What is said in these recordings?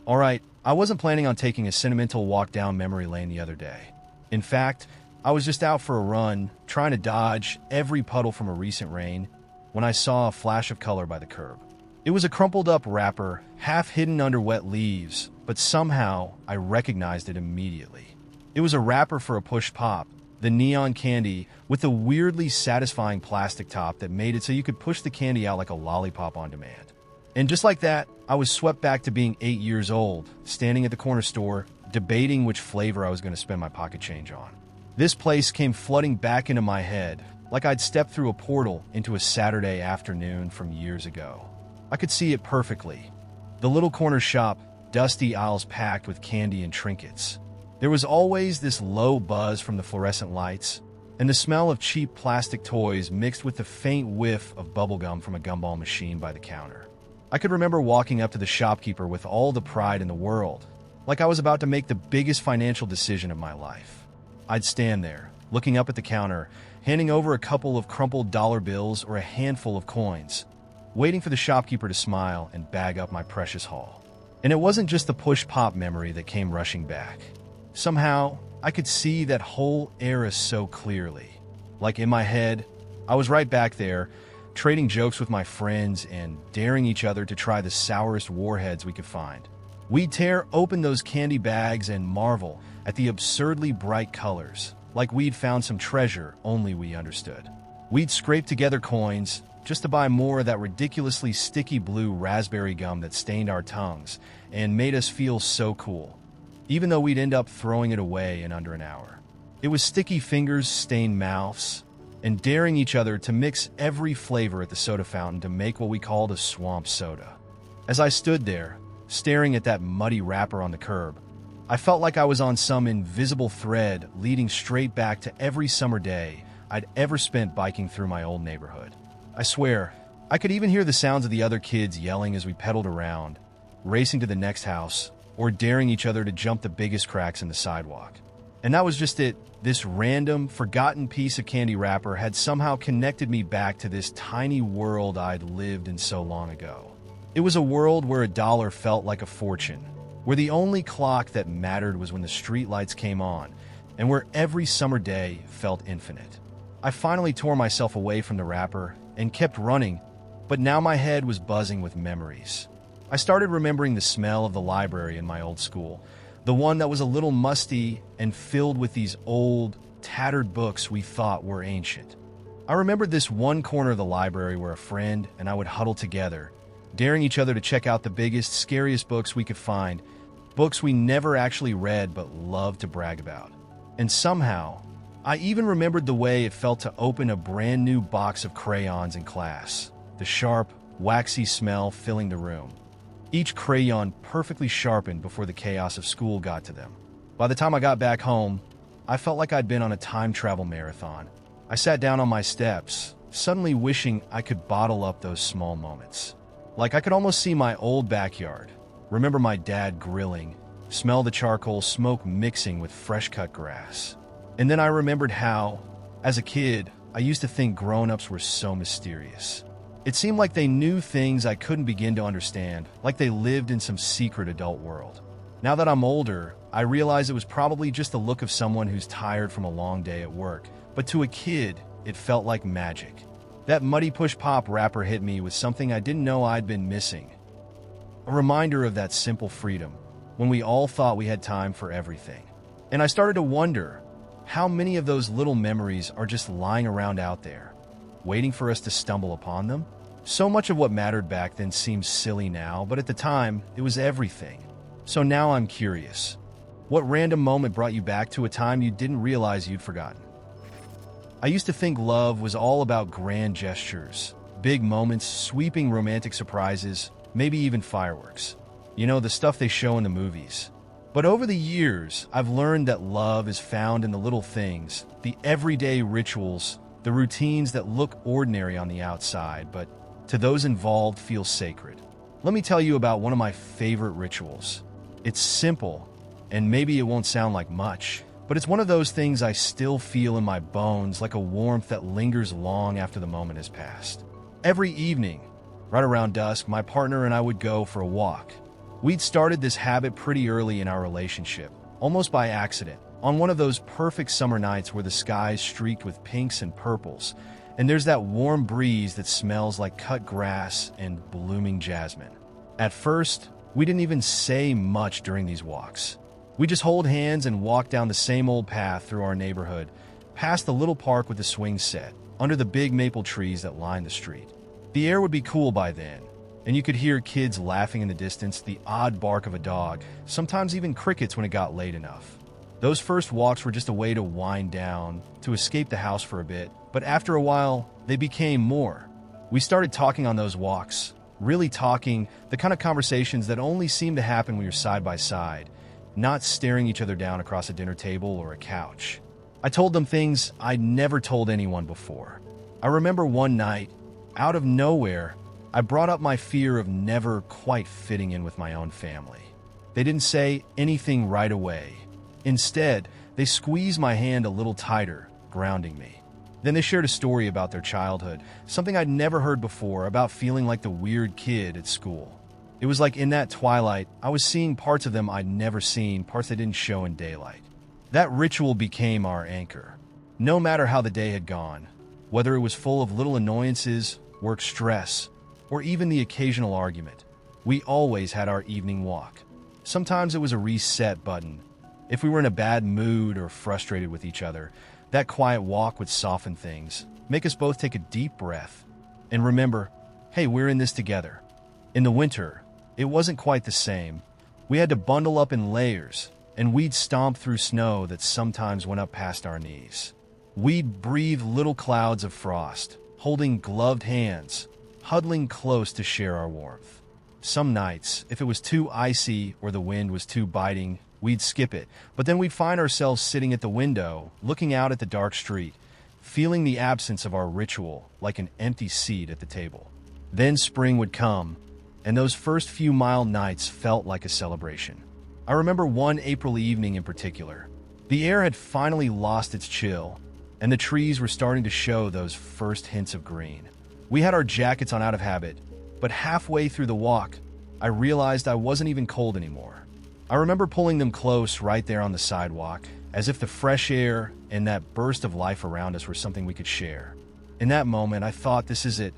Alright, I wasn't planning on taking a sentimental walk down memory lane the other day. In fact, I was just out for a run, trying to dodge every puddle from a recent rain, when I saw a flash of color by the curb. It was a crumpled up wrapper, half hidden under wet leaves, but somehow I recognized it immediately. It was a wrapper for a push pop, the neon candy with the weirdly satisfying plastic top that made it so you could push the candy out like a lollipop on demand. And just like that, I was swept back to being 8 years old, standing at the corner store, debating which flavor I was going to spend my pocket change on. This place came flooding back into my head, like I'd stepped through a portal into a Saturday afternoon from years ago. I could see it perfectly. The little corner shop, dusty aisles packed with candy and trinkets. There was always this low buzz from the fluorescent lights, and the smell of cheap plastic toys mixed with the faint whiff of bubblegum from a gumball machine by the counter. I could remember walking up to the shopkeeper with all the pride in the world, like I was about to make the biggest financial decision of my life. I'd stand there, looking up at the counter, handing over a couple of crumpled dollar bills or a handful of coins, waiting for the shopkeeper to smile and bag up my precious haul. And it wasn't just the push-pop memory that came rushing back. Somehow, I could see that whole era so clearly. Like in my head, I was right back there, trading jokes with my friends and daring each other to try the sourest warheads we could find. We'd tear open those candy bags and marvel at the absurdly bright colors, like we'd found some treasure only we understood. We'd scrape together coins just to buy more of that ridiculously sticky blue raspberry gum that stained our tongues and made us feel so cool, even though we'd end up throwing it away in under an hour. It was sticky fingers, stained mouths, and daring each other to mix every flavor at the soda fountain to make what we called a swamp soda. As I stood there, staring at that muddy wrapper on the curb, I felt like I was on some invisible thread leading straight back to every summer day I'd ever spent biking through my old neighborhood. I swear, I could even hear the sounds of the other kids yelling as we pedaled around, racing to the next house, or daring each other to jump the biggest cracks in the sidewalk. And that was just it. This random, forgotten piece of candy wrapper had somehow connected me back to this tiny world I'd lived in so long ago. It was a world where $1 felt like a fortune, where the only clock that mattered was when the streetlights came on, and where every summer day felt infinite. I finally tore myself away from the wrapper and kept running, but now my head was buzzing with memories. I started remembering the smell of the library in my old school, the one that was a little musty and filled with these old, tattered books we thought were ancient. I remembered this one corner of the library where a friend and I would huddle together, daring each other to check out the biggest, scariest books we could find, books we never actually read but loved to brag about. And somehow, I even remembered the way it felt to open a brand new box of crayons in class, the sharp, waxy smell filling the room. Each crayon perfectly sharpened before the chaos of school got to them. By the time I got back home, I felt like I'd been on a time travel marathon. I sat down on my steps, suddenly wishing I could bottle up those small moments. Like I could almost see my old backyard, remember my dad grilling, smell the charcoal smoke mixing with fresh-cut grass. And then I remembered how, as a kid, I used to think grown-ups were so mysterious. It seemed like they knew things I couldn't begin to understand, like they lived in some secret adult world. Now that I'm older, I realize it was probably just the look of someone who's tired from a long day at work, but to a kid, it felt like magic. That muddy push-pop wrapper hit me with something I didn't know I'd been missing. A reminder of that simple freedom, when we all thought we had time for everything. And I started to wonder, how many of those little memories are just lying around out there, waiting for us to stumble upon them? So much of what mattered back then seems silly now, but at the time, it was everything. So now I'm curious. What random moment brought you back to a time you didn't realize you'd forgotten? I used to think love was all about grand gestures, big moments, sweeping romantic surprises, maybe even fireworks. You know, the stuff they show in the movies. But over the years, I've learned that love is found in the little things, the everyday rituals, the routines that look ordinary on the outside, but to those involved feel sacred. Let me tell you about one of my favorite rituals. It's simple, and maybe it won't sound like much, but it's one of those things I still feel in my bones, like a warmth that lingers long after the moment has passed. Every evening, right around dusk, my partner and I would go for a walk. We'd started this habit pretty early in our relationship, almost by accident, on one of those perfect summer nights where the sky's streaked with pinks and purples, and there's that warm breeze that smells like cut grass and blooming jasmine. At first, we didn't even say much during these walks. We just hold hands and walk down the same old path through our neighborhood, past the little park with the swing set, under the big maple trees that line the street. The air would be cool by then, and you could hear kids laughing in the distance, the odd bark of a dog, sometimes even crickets when it got late enough. Those first walks were just a way to wind down, to escape the house for a bit, but after a while, they became more. We started talking on those walks, really talking, the kind of conversations that only seem to happen when you're side by side, not staring each other down across a dinner table or a couch. I told them things I'd never told anyone before. I remember one night, out of nowhere, I brought up my fear of never quite fitting in with my own family. They didn't say anything right away. Instead, they squeezed my hand a little tighter, grounding me. Then they shared a story about their childhood, something I'd never heard before, about feeling like the weird kid at school. It was like in that twilight, I was seeing parts of them I'd never seen, parts that didn't show in daylight. That ritual became our anchor. No matter how the day had gone, whether it was full of little annoyances, work stress, or even the occasional argument, we always had our evening walk. Sometimes it was a reset button. If we were in a bad mood or frustrated with each other, that quiet walk would soften things, make us both take a deep breath, and remember, hey, we're in this together. In the winter, it wasn't quite the same. We had to bundle up in layers, and we'd stomp through snow that sometimes went up past our knees. We'd breathe little clouds of frost, holding gloved hands, huddling close to share our warmth. Some nights, if it was too icy or the wind was too biting, we'd skip it, but then we'd find ourselves sitting at the window, looking out at the dark street, feeling the absence of our ritual like an empty seat at the table. Then spring would come, and those first few mild nights felt like a celebration. I remember one April evening in particular. The air had finally lost its chill, and the trees were starting to show those first hints of green. We had our jackets on out of habit, but halfway through the walk, I realized I wasn't even cold anymore. I remember pulling them close right there on the sidewalk, as if the fresh air and that burst of life around us were something we could share. In that moment, I thought, this is it.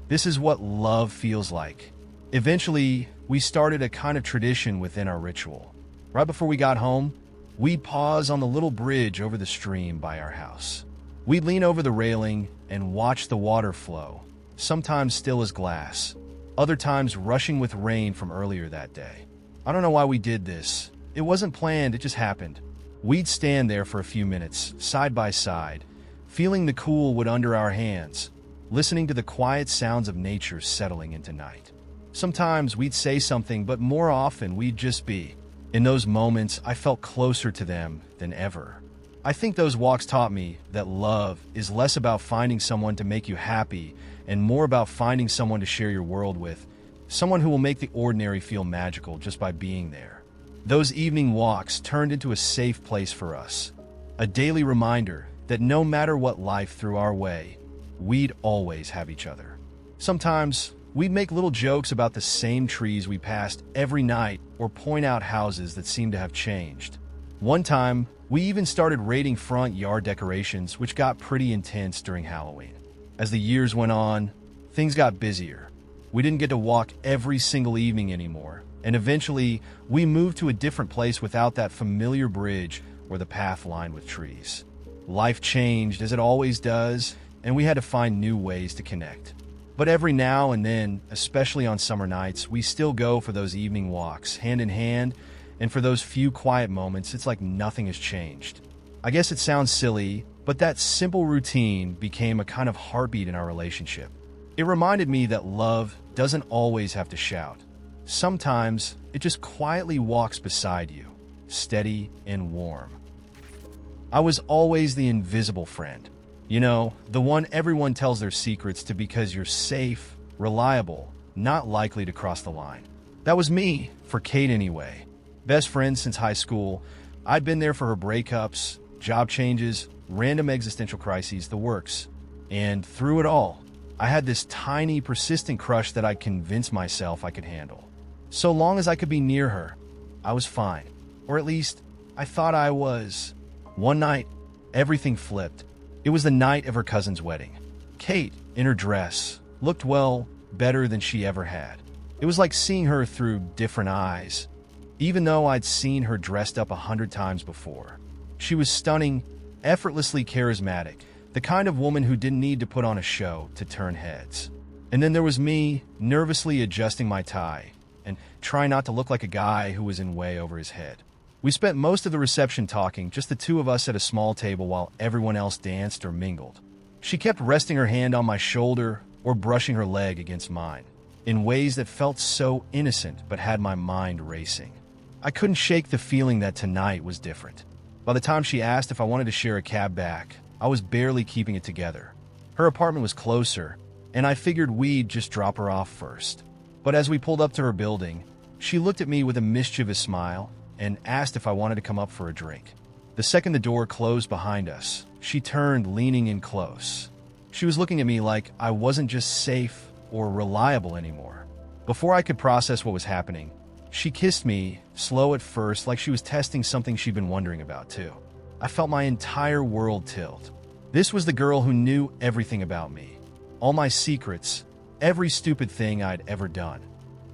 This is what love feels like. Eventually, we started a kind of tradition within our ritual. Right before we got home, we'd pause on the little bridge over the stream by our house. We'd lean over the railing and watch the water flow, sometimes still as glass, other times rushing with rain from earlier that day. I don't know why we did this. It wasn't planned, it just happened. We'd stand there for a few minutes, side by side, feeling the cool wood under our hands, listening to the quiet sounds of nature settling into night. Sometimes we'd say something, but more often we'd just be. In those moments, I felt closer to them than ever. I think those walks taught me that love is less about finding someone to make you happy and more about finding someone to share your world with, someone who will make the ordinary feel magical just by being there. Those evening walks turned into a safe place for us, a daily reminder that no matter what life threw our way, we'd always have each other. Sometimes, we'd make little jokes about the same trees we passed every night or point out houses that seemed to have changed. One time, we even started rating front yard decorations, which got pretty intense during Halloween. As the years went on, things got busier. We didn't get to walk every single evening anymore, and eventually, we moved to a different place without that familiar bridge or the path lined with trees. Life changed, as it always does, and we had to find new ways to connect. But every now and then, especially on summer nights, we still go for those evening walks, hand in hand, and for those few quiet moments, it's like nothing has changed. I guess it sounds silly, but that simple routine became a kind of heartbeat in our relationship. It reminded me that love doesn't always have to shout. Sometimes, it just quietly walks beside you, steady and warm. I was always the invisible friend. You know, the one everyone tells their secrets to because you're safe, reliable, not likely to cross the line. That was me, for Kate anyway. Best friend since high school. I'd been there for her breakups, job changes, random existential crises, the works. And through it all, I had this tiny, persistent crush that I'd convinced myself I could handle. So long as I could be near her, I was fine. Or at least, I thought I was. One night, everything flipped. It was the night of her cousin's wedding. Kate, in her dress, looked, well, better than she ever had. It was like seeing her through different eyes, even though I'd seen her dressed up 100 times before. She was stunning, effortlessly charismatic, the kind of woman who didn't need to put on a show to turn heads. And then there was me, nervously adjusting my tie and trying not to look like a guy who was in way over his head. We spent most of the reception talking, just the two of us at a small table while everyone else danced or mingled. She kept resting her hand on my shoulder or brushing her leg against mine, in ways that felt so innocent but had my mind racing. I couldn't shake the feeling that tonight was different. By the time she asked if I wanted to share a cab back, I was barely keeping it together. Her apartment was closer, and I figured we'd just drop her off first. But as we pulled up to her building, she looked at me with a mischievous smile and asked if I wanted to come up for a drink. The second the door closed behind us, she turned, leaning in close. She was looking at me like I wasn't just safe or reliable anymore. Before I could process what was happening, she kissed me, slow at first, like she was testing something she'd been wondering about too. I felt my entire world tilt. This was the girl who knew everything about me, all my secrets, every stupid thing I'd ever done.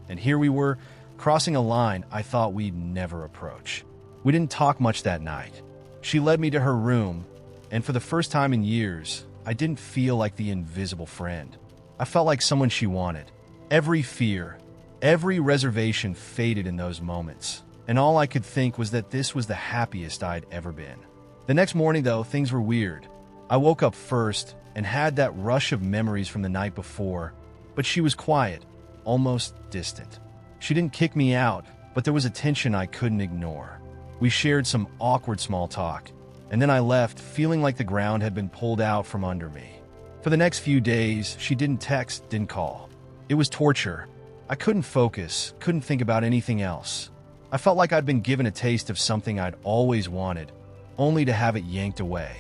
And here we were, crossing a line I thought we'd never approach. We didn't talk much that night. She led me to her room, and for the first time in years, I didn't feel like the invisible friend. I felt like someone she wanted. Every fear, every reservation faded in those moments, and all I could think was that this was the happiest I'd ever been. The next morning, though, things were weird. I woke up first and had that rush of memories from the night before, but she was quiet, almost distant. She didn't kick me out, but there was a tension I couldn't ignore. We shared some awkward small talk, and then I left feeling like the ground had been pulled out from under me. For the next few days, she didn't text, didn't call. It was torture. I couldn't focus, couldn't think about anything else. I felt like I'd been given a taste of something I'd always wanted, only to have it yanked away.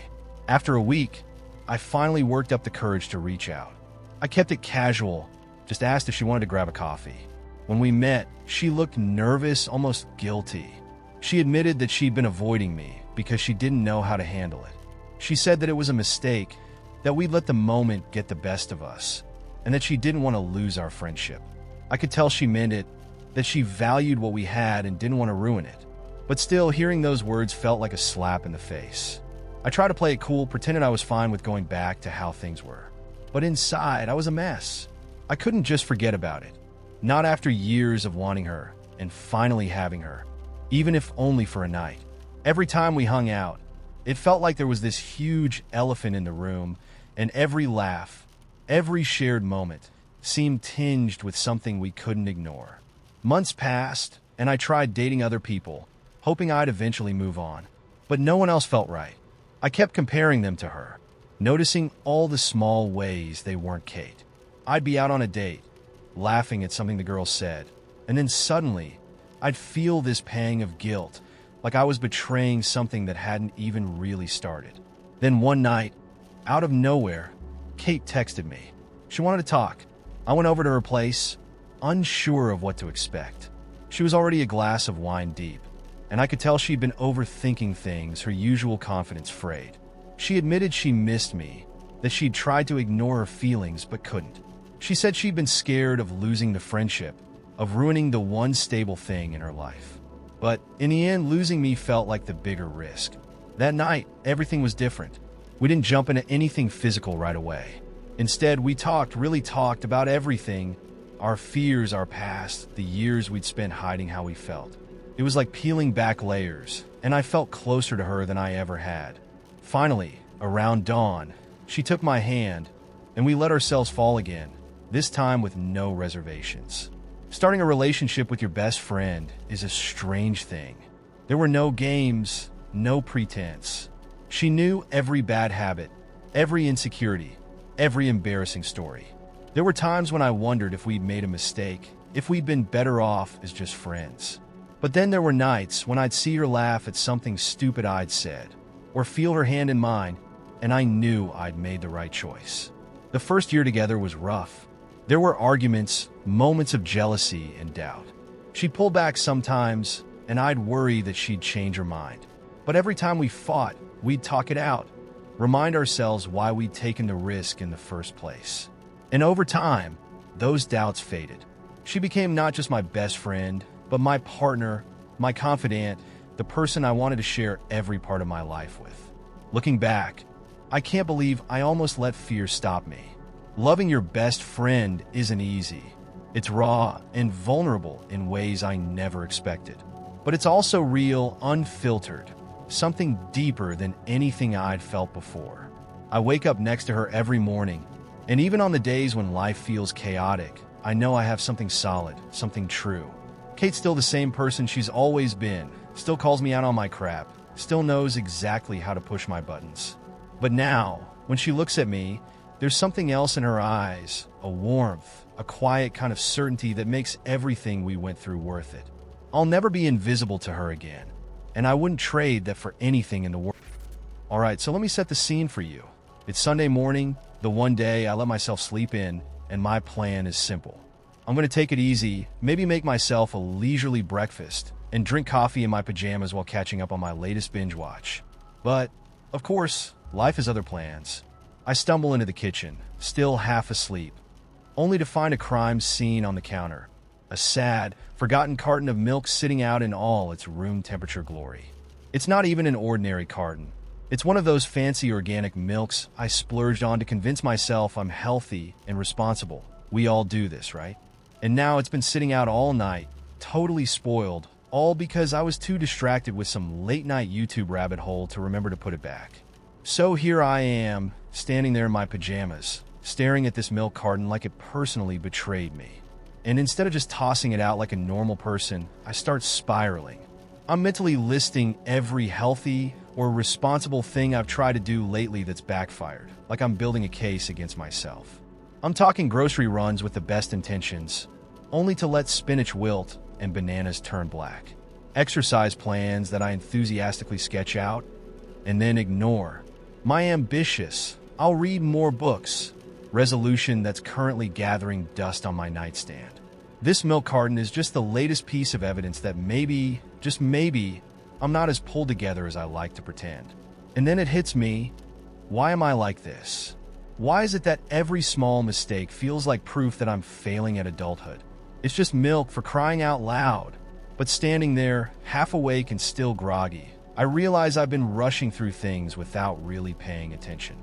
After a week, I finally worked up the courage to reach out. I kept it casual, just asked if she wanted to grab a coffee. When we met, she looked nervous, almost guilty. She admitted that she'd been avoiding me because she didn't know how to handle it. She said that it was a mistake, that we'd let the moment get the best of us, and that she didn't want to lose our friendship. I could tell she meant it, that she valued what we had and didn't want to ruin it. But still, hearing those words felt like a slap in the face. I tried to play it cool, pretended I was fine with going back to how things were. But inside, I was a mess. I couldn't just forget about it. Not after years of wanting her and finally having her, even if only for a night. Every time we hung out, it felt like there was this huge elephant in the room, and every laugh, every shared moment, seemed tinged with something we couldn't ignore. Months passed, and I tried dating other people, hoping I'd eventually move on. But no one else felt right. I kept comparing them to her, noticing all the small ways they weren't Kate. I'd be out on a date, laughing at something the girl said, and then suddenly, I'd feel this pang of guilt, like I was betraying something that hadn't even really started. Then one night, out of nowhere, Kate texted me. She wanted to talk. I went over to her place, unsure of what to expect. She was already a glass of wine deep, and I could tell she'd been overthinking things, her usual confidence frayed. She admitted she missed me, that she'd tried to ignore her feelings but couldn't. She said she'd been scared of losing the friendship, of ruining the one stable thing in her life. But in the end, losing me felt like the bigger risk. That night, everything was different. We didn't jump into anything physical right away. Instead, we really talked about everything, our fears, our past, the years we'd spent hiding how we felt. It was like peeling back layers, and I felt closer to her than I ever had. Finally, around dawn, she took my hand, and we let ourselves fall again, this time with no reservations. Starting a relationship with your best friend is a strange thing. There were no games, no pretense. She knew every bad habit, every insecurity, every embarrassing story. There were times when I wondered if we'd made a mistake, if we'd been better off as just friends. But then there were nights when I'd see her laugh at something stupid I'd said, or feel her hand in mine, and I knew I'd made the right choice. The first year together was rough. There were arguments, moments of jealousy and doubt. She'd pull back sometimes, and I'd worry that she'd change her mind. But every time we fought, we'd talk it out, remind ourselves why we'd taken the risk in the first place. And over time, those doubts faded. She became not just my best friend, but my partner, my confidant, the person I wanted to share every part of my life with. Looking back, I can't believe I almost let fear stop me. Loving your best friend isn't easy. It's raw and vulnerable in ways I never expected. But it's also real, unfiltered, something deeper than anything I'd felt before. I wake up next to her every morning, and even on the days when life feels chaotic, I know I have something solid, something true. Kate's still the same person she's always been, still calls me out on my crap, still knows exactly how to push my buttons. But now, when she looks at me, there's something else in her eyes, a warmth, a quiet kind of certainty that makes everything we went through worth it. I'll never be invisible to her again, and I wouldn't trade that for anything in the world. Alright, so let me set the scene for you. It's Sunday morning, the one day I let myself sleep in, and my plan is simple. I'm going to take it easy, maybe make myself a leisurely breakfast, and drink coffee in my pajamas while catching up on my latest binge watch. But, of course, life has other plans. I stumble into the kitchen, still half asleep, only to find a crime scene on the counter. A sad, forgotten carton of milk sitting out in all its room temperature glory. It's not even an ordinary carton. It's one of those fancy organic milks I splurged on to convince myself I'm healthy and responsible. We all do this, right? And now it's been sitting out all night, totally spoiled, all because I was too distracted with some late-night YouTube rabbit hole to remember to put it back. So here I am, standing there in my pajamas, staring at this milk carton like it personally betrayed me. And instead of just tossing it out like a normal person, I start spiraling. I'm mentally listing every healthy or responsible thing I've tried to do lately that's backfired, like I'm building a case against myself. I'm talking grocery runs with the best intentions, only to let spinach wilt and bananas turn black. Exercise plans that I enthusiastically sketch out and then ignore. My ambitious, I'll read more books, resolution that's currently gathering dust on my nightstand. This milk carton is just the latest piece of evidence that maybe, just maybe, I'm not as pulled together as I like to pretend. And then it hits me, why am I like this? Why is it that every small mistake feels like proof that I'm failing at adulthood? It's just milk, for crying out loud. But standing there, half awake and still groggy, I realize I've been rushing through things without really paying attention.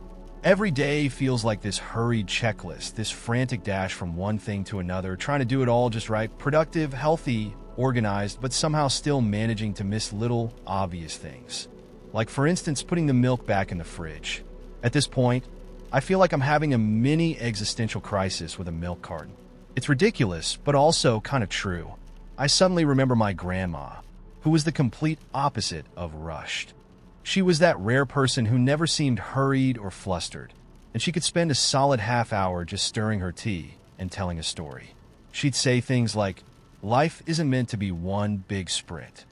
Every day feels like this hurried checklist, this frantic dash from one thing to another, trying to do it all just right, productive, healthy, organized, but somehow still managing to miss little, obvious things. Like, for instance, putting the milk back in the fridge. At this point, I feel like I'm having a mini existential crisis with a milk carton. It's ridiculous, but also kind of true. I suddenly remember my grandma, who was the complete opposite of rushed. She was that rare person who never seemed hurried or flustered, and she could spend a solid half hour just stirring her tea and telling a story. She'd say things like, "Life isn't meant to be one big sprint."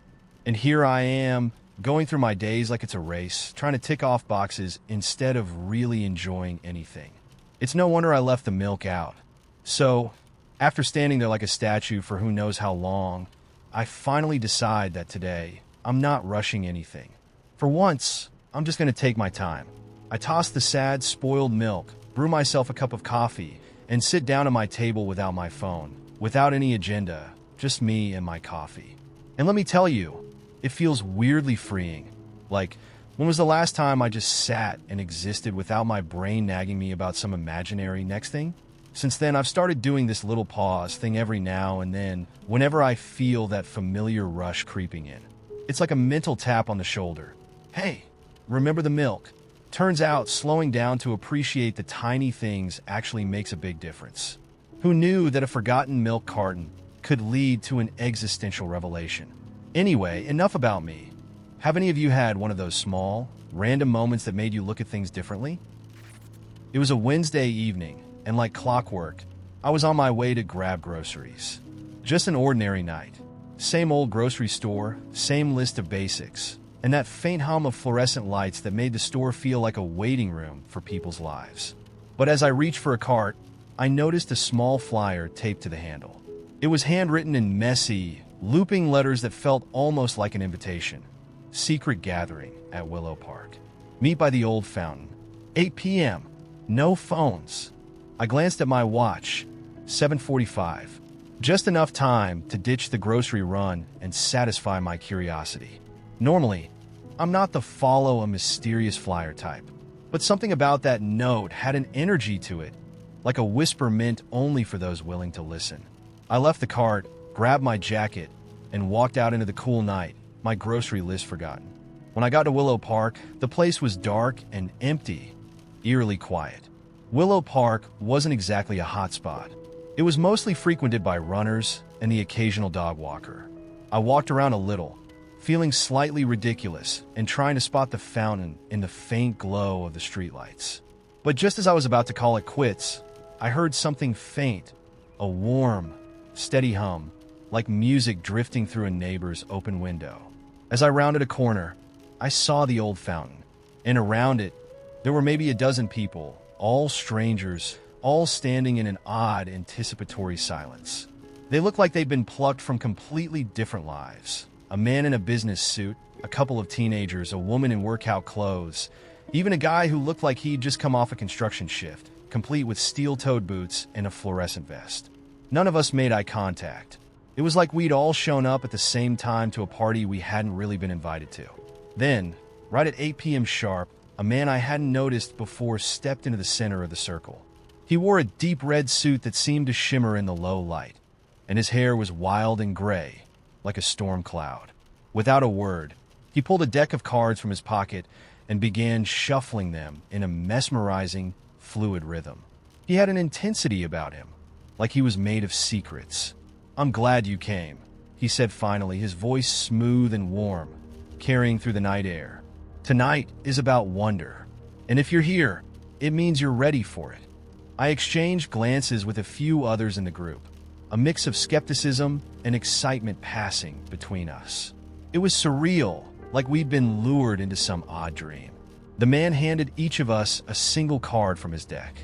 And here I am, going through my days like it's a race, trying to tick off boxes instead of really enjoying anything. It's no wonder I left the milk out. So, after standing there like a statue for who knows how long, I finally decide that today, I'm not rushing anything. For once, I'm just going to take my time. I toss the sad, spoiled milk, brew myself a cup of coffee, and sit down at my table without my phone, without any agenda, just me and my coffee. And let me tell you, it feels weirdly freeing. Like, when was the last time I just sat and existed without my brain nagging me about some imaginary next thing? Since then, I've started doing this little pause thing every now and then, whenever I feel that familiar rush creeping in. It's like a mental tap on the shoulder. Hey, remember the milk? Turns out, slowing down to appreciate the tiny things actually makes a big difference. Who knew that a forgotten milk carton could lead to an existential revelation? Anyway, enough about me. Have any of you had one of those small, random moments that made you look at things differently? It was a Wednesday evening, and like clockwork, I was on my way to grab groceries. Just an ordinary night. Same old grocery store, same list of basics, and that faint hum of fluorescent lights that made the store feel like a waiting room for people's lives. But as I reached for a cart, I noticed a small flyer taped to the handle. It was handwritten in messy, looping letters that felt almost like an invitation. Secret gathering at Willow Park. Meet by the old fountain. 8 p.m. No phones. I glanced at my watch. 7:45. Just enough time to ditch the grocery run and satisfy my curiosity. Normally, I'm not the follow a mysterious flyer type, but something about that note had an energy to it, like a whisper meant only for those willing to listen. I left the cart, grabbed my jacket, and walked out into the cool night, my grocery list forgotten. When I got to Willow Park, the place was dark and empty, eerily quiet. Willow Park wasn't exactly a hotspot. It was mostly frequented by runners and the occasional dog walker. I walked around a little, feeling slightly ridiculous and trying to spot the fountain in the faint glow of the streetlights. But just as I was about to call it quits, I heard something faint, a warm, steady hum, like music drifting through a neighbor's open window. As I rounded a corner, I saw the old fountain, and around it, there were maybe a dozen people, all strangers, all standing in an odd, anticipatory silence. They looked like they'd been plucked from completely different lives. A man in a business suit, a couple of teenagers, a woman in workout clothes, even a guy who looked like he'd just come off a construction shift, complete with steel-toed boots and a fluorescent vest. None of us made eye contact. It was like we'd all shown up at the same time to a party we hadn't really been invited to. Then, right at 8 p.m. sharp, a man I hadn't noticed before stepped into the center of the circle. He wore a deep red suit that seemed to shimmer in the low light, and his hair was wild and gray, like a storm cloud. Without a word, he pulled a deck of cards from his pocket and began shuffling them in a mesmerizing, fluid rhythm. He had an intensity about him, like he was made of secrets. "I'm glad you came," he said finally, his voice smooth and warm, carrying through the night air. "Tonight is about wonder, and if you're here, it means you're ready for it." I exchanged glances with a few others in the group, a mix of skepticism and excitement passing between us. It was surreal, like we'd been lured into some odd dream. The man handed each of us a single card from his deck.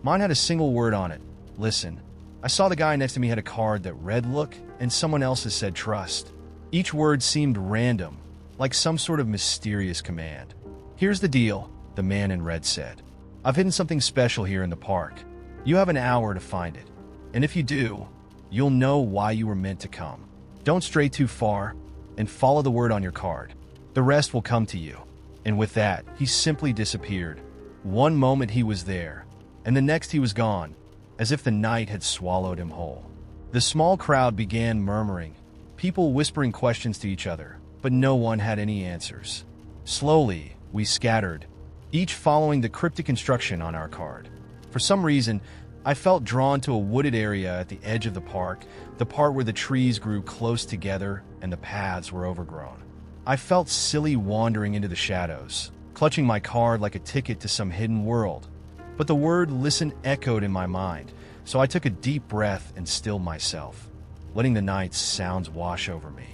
Mine had a single word on it: listen. I saw the guy next to me had a card that read look, and someone else's said trust. Each word seemed random, like some sort of mysterious command. "Here's the deal," the man in red said. "I've hidden something special here in the park. You have an hour to find it. And if you do, you'll know why you were meant to come. Don't stray too far, and follow the word on your card. The rest will come to you." And with that, he simply disappeared. One moment he was there, and the next he was gone, as if the night had swallowed him whole. The small crowd began murmuring, people whispering questions to each other, but no one had any answers. Slowly, we scattered, each following the cryptic instruction on our card. For some reason, I felt drawn to a wooded area at the edge of the park, the part where the trees grew close together and the paths were overgrown. I felt silly wandering into the shadows, clutching my card like a ticket to some hidden world. But the word "listen" echoed in my mind, so I took a deep breath and stilled myself, letting the night's sounds wash over me.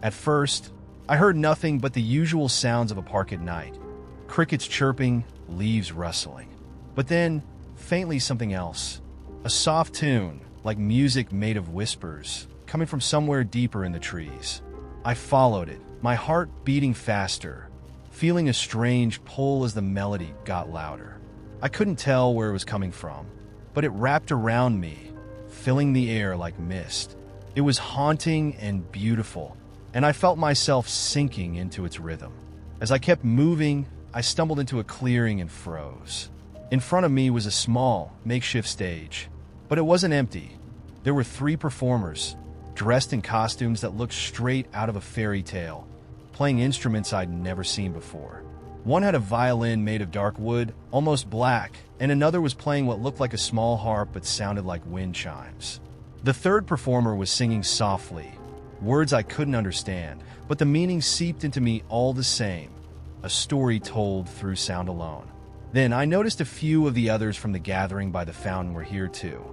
At first, I heard nothing but the usual sounds of a park at night: crickets chirping, leaves rustling. But then, faintly something else, a soft tune, like music made of whispers, coming from somewhere deeper in the trees. I followed it, my heart beating faster, feeling a strange pull as the melody got louder. I couldn't tell where it was coming from, but it wrapped around me, filling the air like mist. It was haunting and beautiful, and I felt myself sinking into its rhythm. As I kept moving, I stumbled into a clearing and froze. In front of me was a small, makeshift stage, but it wasn't empty. There were 3 performers, dressed in costumes that looked straight out of a fairy tale, playing instruments I'd never seen before. One had a violin made of dark wood, almost black, and another was playing what looked like a small harp but sounded like wind chimes. The third performer was singing softly, words I couldn't understand, but the meaning seeped into me all the same, a story told through sound alone. Then I noticed a few of the others from the gathering by the fountain were here too,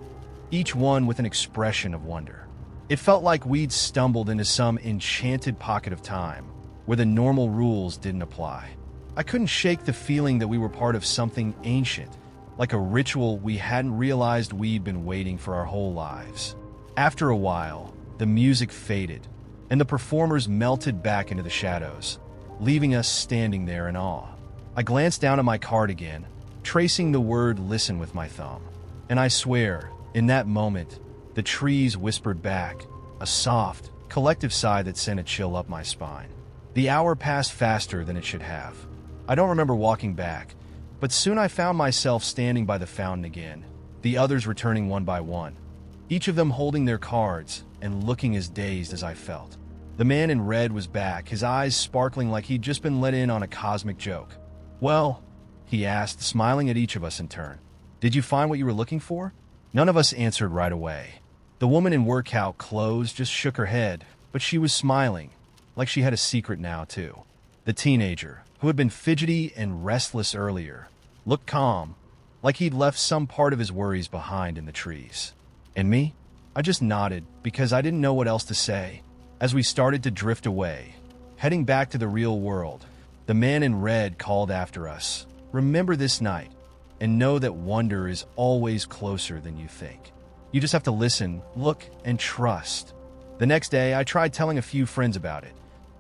each one with an expression of wonder. It felt like we'd stumbled into some enchanted pocket of time, where the normal rules didn't apply. I couldn't shake the feeling that we were part of something ancient, like a ritual we hadn't realized we'd been waiting for our whole lives. After a while, the music faded, and the performers melted back into the shadows, leaving us standing there in awe. I glanced down at my card again, tracing the word listen with my thumb. And I swear, in that moment, the trees whispered back, a soft, collective sigh that sent a chill up my spine. The hour passed faster than it should have. I don't remember walking back, but soon I found myself standing by the fountain again, the others returning one by one, each of them holding their cards and looking as dazed as I felt. The man in red was back, his eyes sparkling like he'd just been let in on a cosmic joke. "Well," he asked, smiling at each of us in turn, "did you find what you were looking for?" None of us answered right away. The woman in workout clothes just shook her head, but she was smiling, like she had a secret now, too. The teenager, who had been fidgety and restless earlier, looked calm, like he'd left some part of his worries behind in the trees. And me? I just nodded, because I didn't know what else to say. As we started to drift away, heading back to the real world, the man in red called after us, "Remember this night, and know that wonder is always closer than you think. You just have to listen, look, and trust." The next day, I tried telling a few friends about it,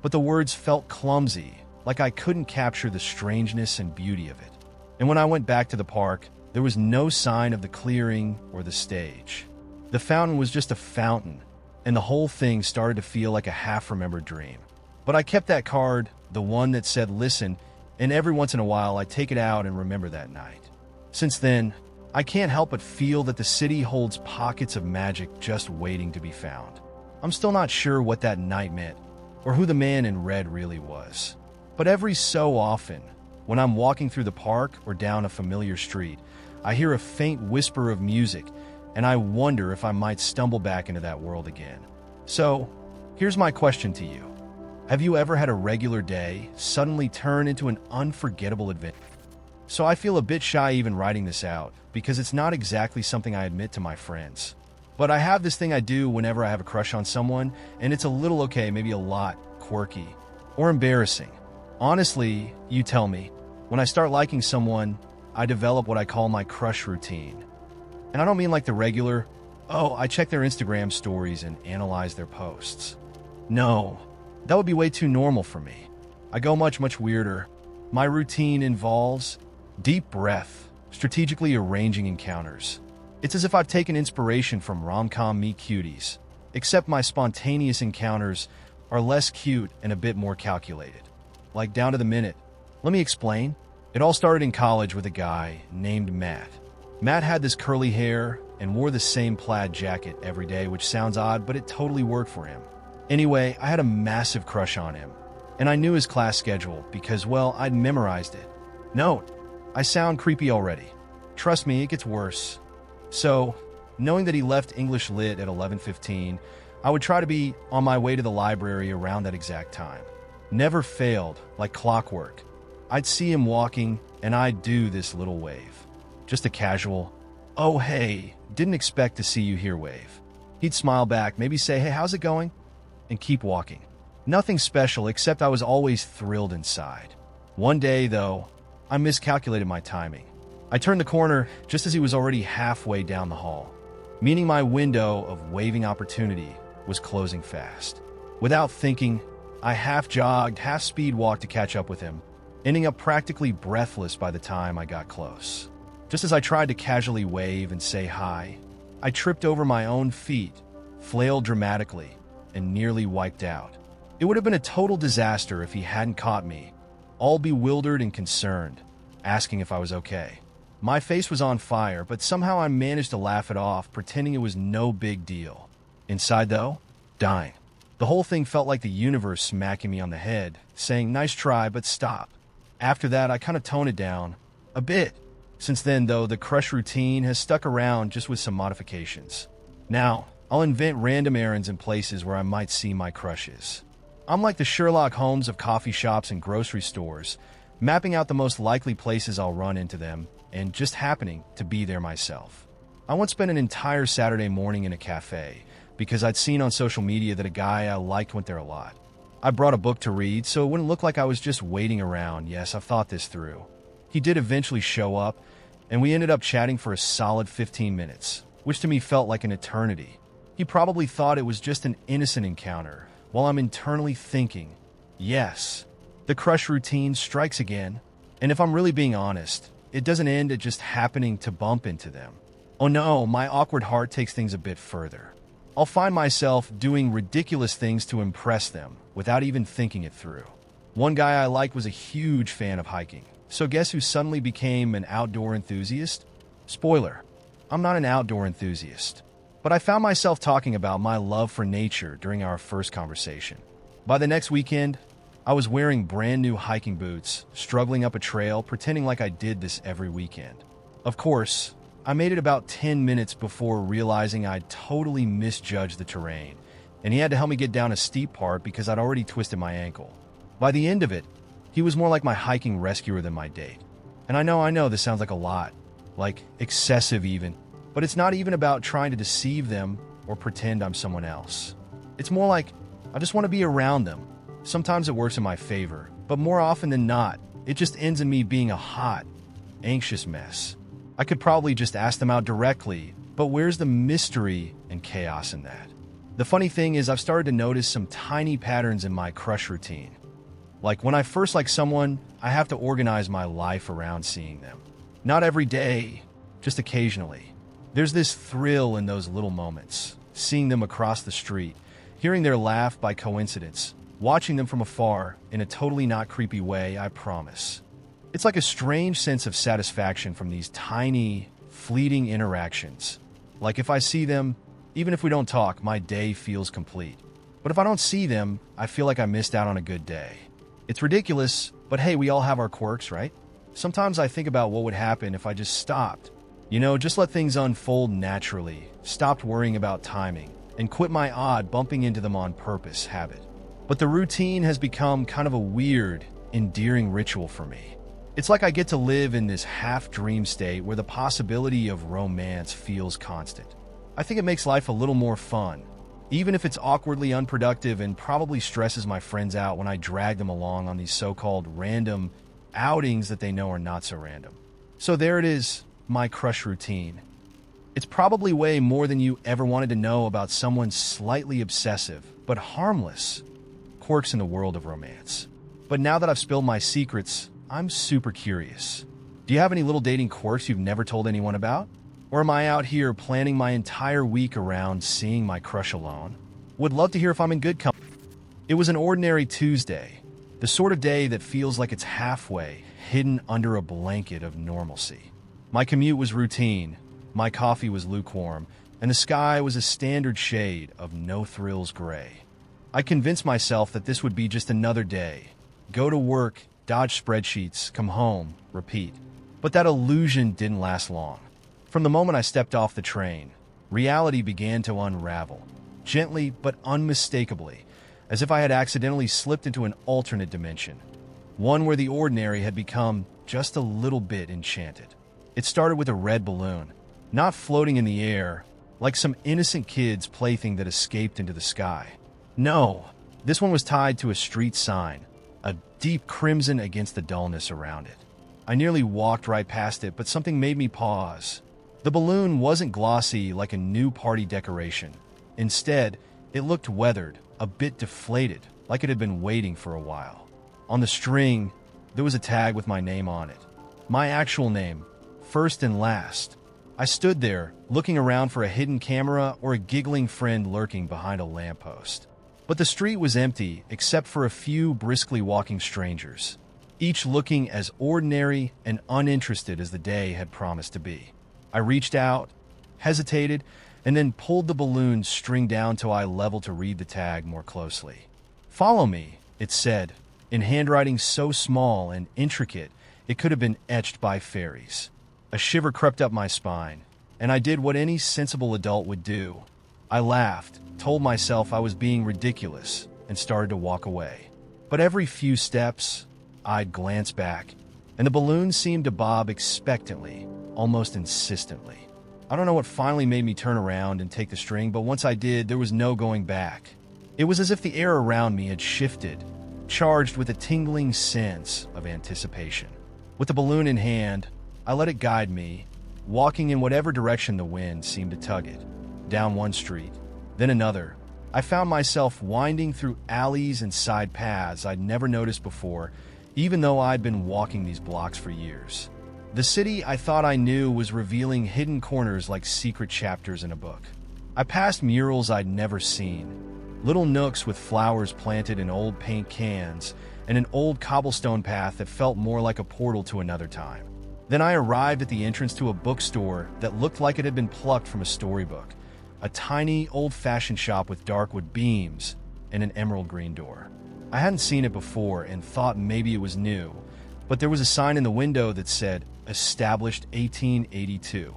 but the words felt clumsy, like I couldn't capture the strangeness and beauty of it. And when I went back to the park, there was no sign of the clearing or the stage. The fountain was just a fountain, and the whole thing started to feel like a half-remembered dream. But I kept that card, the one that said listen, and every once in a while I take it out and remember that night. Since then, I can't help but feel that the city holds pockets of magic just waiting to be found. I'm still not sure what that night meant, or who the man in red really was. But every so often, when I'm walking through the park or down a familiar street, I hear a faint whisper of music, and I wonder if I might stumble back into that world again. So, here's my question to you. Have you ever had a regular day suddenly turn into an unforgettable adventure? So I feel a bit shy even writing this out, because it's not exactly something I admit to my friends. But I have this thing I do whenever I have a crush on someone, and it's a little okay, maybe a lot, quirky, or embarrassing. Honestly, you tell me, when I start liking someone, I develop what I call my crush routine. And I don't mean like the regular, oh, I check their Instagram stories and analyze their posts. No, that would be way too normal for me. I go much, much weirder. My routine involves deep breath, strategically arranging encounters. It's as if I've taken inspiration from rom-com meet cuties, except my spontaneous encounters are less cute and a bit more calculated. Like down to the minute. Let me explain. It all started in college with a guy named Matt. Matt had this curly hair and wore the same plaid jacket every day, which sounds odd, but it totally worked for him. Anyway, I had a massive crush on him, and I knew his class schedule because, well, I'd memorized it. Note, I sound creepy already. Trust me, it gets worse. So, knowing that he left English Lit at 11:15, I would try to be on my way to the library around that exact time. Never failed, like clockwork. I'd see him walking, and I'd do this little wave. Just a casual, "Oh, hey, didn't expect to see you here" wave. He'd smile back, maybe say, "Hey, how's it going?" and keep walking. Nothing special, except I was always thrilled inside. One day, though, I miscalculated my timing. I turned the corner just as he was already halfway down the hall, meaning my window of waving opportunity was closing fast. Without thinking, I half-jogged, half-speed walked to catch up with him, ending up practically breathless by the time I got close. Just as I tried to casually wave and say hi, I tripped over my own feet, flailed dramatically, and nearly wiped out. It would have been a total disaster if he hadn't caught me, all bewildered and concerned, asking if I was okay. My face was on fire, but somehow I managed to laugh it off, pretending it was no big deal. Inside, though, dying. The whole thing felt like the universe smacking me on the head, saying, "Nice try, but stop." After that, I kind of toned it down a bit. Since then, though, the crush routine has stuck around, just with some modifications. Now, I'll invent random errands in places where I might see my crushes. I'm like the Sherlock Holmes of coffee shops and grocery stores, mapping out the most likely places I'll run into them, and just happening to be there myself. I once spent an entire Saturday morning in a cafe, because I'd seen on social media that a guy I liked went there a lot. I brought a book to read, so it wouldn't look like I was just waiting around. Yes, I've thought this through. He did eventually show up, and we ended up chatting for a solid 15 minutes, which to me felt like an eternity. He probably thought it was just an innocent encounter, while I'm internally thinking, yes, the crush routine strikes again. And if I'm really being honest, it doesn't end at just happening to bump into them. Oh no, my awkward heart takes things a bit further. I'll find myself doing ridiculous things to impress them without even thinking it through. One guy I liked was a huge fan of hiking. So guess who suddenly became an outdoor enthusiast? Spoiler, I'm not an outdoor enthusiast. But I found myself talking about my love for nature during our first conversation. By the next weekend, I was wearing brand new hiking boots, struggling up a trail, pretending like I did this every weekend. Of course, I made it about 10 minutes before realizing I'd totally misjudged the terrain, and he had to help me get down a steep part because I'd already twisted my ankle. By the end of it, he was more like my hiking rescuer than my date. And I know this sounds like a lot, like excessive even, but it's not even about trying to deceive them or pretend I'm someone else. It's more like I just want to be around them. Sometimes it works in my favor, but more often than not, it just ends in me being a hot, anxious mess. I could probably just ask them out directly, but where's the mystery and chaos in that? The funny thing is I've started to notice some tiny patterns in my crush routine. Like when I first like someone, I have to organize my life around seeing them. Not every day, just occasionally. There's this thrill in those little moments, seeing them across the street, hearing their laugh by coincidence, watching them from afar in a totally not creepy way, I promise. It's like a strange sense of satisfaction from these tiny, fleeting interactions. Like if I see them, even if we don't talk, my day feels complete. But if I don't see them, I feel like I missed out on a good day. It's ridiculous, but hey, we all have our quirks, right? Sometimes I think about what would happen if I just stopped. Just let things unfold naturally, stopped worrying about timing, and quit my odd bumping into them on purpose habit. But the routine has become kind of a weird, endearing ritual for me. It's like I get to live in this half-dream state where the possibility of romance feels constant. I think it makes life a little more fun, even if it's awkwardly unproductive and probably stresses my friends out when I drag them along on these so-called random outings that they know are not so random. So there it is, my crush routine. It's probably way more than you ever wanted to know about someone's slightly obsessive, but harmless quirks in the world of romance. But now that I've spilled my secrets, I'm super curious. Do you have any little dating quirks you've never told anyone about? Or am I out here planning my entire week around seeing my crush alone? Would love to hear if I'm in good company. It was an ordinary Tuesday, the sort of day that feels like it's halfway, hidden under a blanket of normalcy. My commute was routine, my coffee was lukewarm, and the sky was a standard shade of no-thrills gray. I convinced myself that this would be just another day. Go to work, dodge spreadsheets, come home, repeat. But that illusion didn't last long. From the moment I stepped off the train, reality began to unravel, gently but unmistakably, as if I had accidentally slipped into an alternate dimension, one where the ordinary had become just a little bit enchanted. It started with a red balloon, not floating in the air, like some innocent kid's plaything that escaped into the sky. No, this one was tied to a street sign, a deep crimson against the dullness around it. I nearly walked right past it, but something made me pause. The balloon wasn't glossy like a new party decoration. Instead, it looked weathered, a bit deflated, like it had been waiting for a while. On the string, there was a tag with my name on it. My actual name, first and last. I stood there, looking around for a hidden camera or a giggling friend lurking behind a lamppost. But the street was empty, except for a few briskly walking strangers, each looking as ordinary and uninterested as the day had promised to be. I reached out, hesitated, and then pulled the balloon string down till I leveled to read the tag more closely. "Follow me," it said, in handwriting so small and intricate it could have been etched by fairies. A shiver crept up my spine, and I did what any sensible adult would do. I laughed, told myself I was being ridiculous, and started to walk away. But every few steps, I'd glance back, and the balloon seemed to bob expectantly, almost insistently. I don't know what finally made me turn around and take the string, but once I did, there was no going back. It was as if the air around me had shifted, charged with a tingling sense of anticipation. With the balloon in hand, I let it guide me, walking in whatever direction the wind seemed to tug it. Down one street, then another, I found myself winding through alleys and side paths I'd never noticed before, even though I'd been walking these blocks for years. The city I thought I knew was revealing hidden corners like secret chapters in a book. I passed murals I'd never seen, little nooks with flowers planted in old paint cans, and an old cobblestone path that felt more like a portal to another time. Then I arrived at the entrance to a bookstore that looked like it had been plucked from a storybook, a tiny, old-fashioned shop with darkwood beams and an emerald green door. I hadn't seen it before and thought maybe it was new, but there was a sign in the window that said, "Established 1882.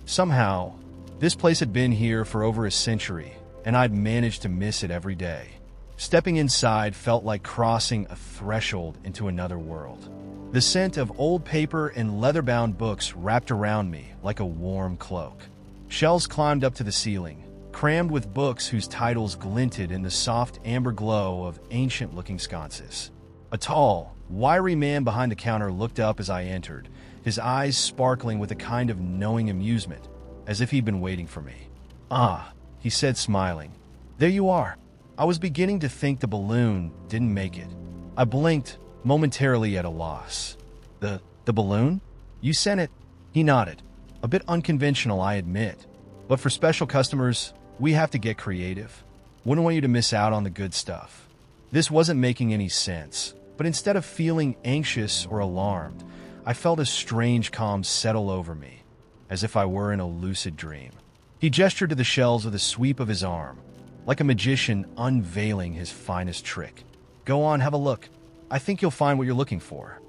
Somehow, this place had been here for over a century, and I'd managed to miss it every day. Stepping inside felt like crossing a threshold into another world. The scent of old paper and leather-bound books wrapped around me like a warm cloak. Shelves climbed up to the ceiling, crammed with books whose titles glinted in the soft amber glow of ancient-looking sconces. A tall, wiry man behind the counter looked up as I entered, his eyes sparkling with a kind of knowing amusement, as if he'd been waiting for me. "Ah," he said, smiling. "There you are." I was beginning to think the balloon didn't make it. I blinked, momentarily at a loss. The balloon? You sent it?" He nodded. "A bit unconventional, I admit. But for special customers, we have to get creative. Wouldn't want you to miss out on the good stuff." This wasn't making any sense, but instead of feeling anxious or alarmed, I felt a strange calm settle over me, as if I were in a lucid dream. He gestured to the shelves with a sweep of his arm, like a magician unveiling his finest trick. "Go on, have a look. I think you'll find what you're looking for."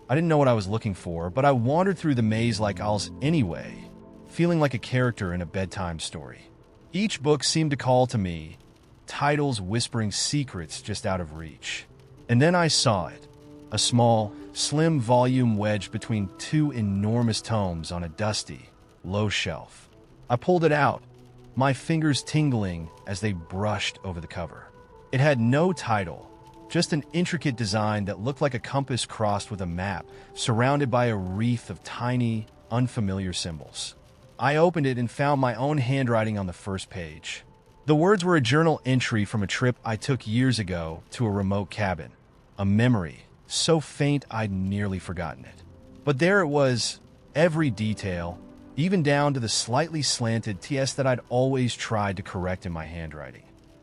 I didn't know what I was looking for, but I wandered through the maze like owls anyway, feeling like a character in a bedtime story. Each book seemed to call to me, titles whispering secrets just out of reach. And then I saw it, a small, slim volume wedged between two enormous tomes on a dusty, low shelf. I pulled it out, my fingers tingling as they brushed over the cover. It had no title, just an intricate design that looked like a compass crossed with a map, surrounded by a wreath of tiny, unfamiliar symbols. I opened it and found my own handwriting on the first page. The words were a journal entry from a trip I took years ago to a remote cabin, a memory so faint I'd nearly forgotten it. But there it was, every detail, even down to the slightly slanted TS that I'd always tried to correct in my handwriting.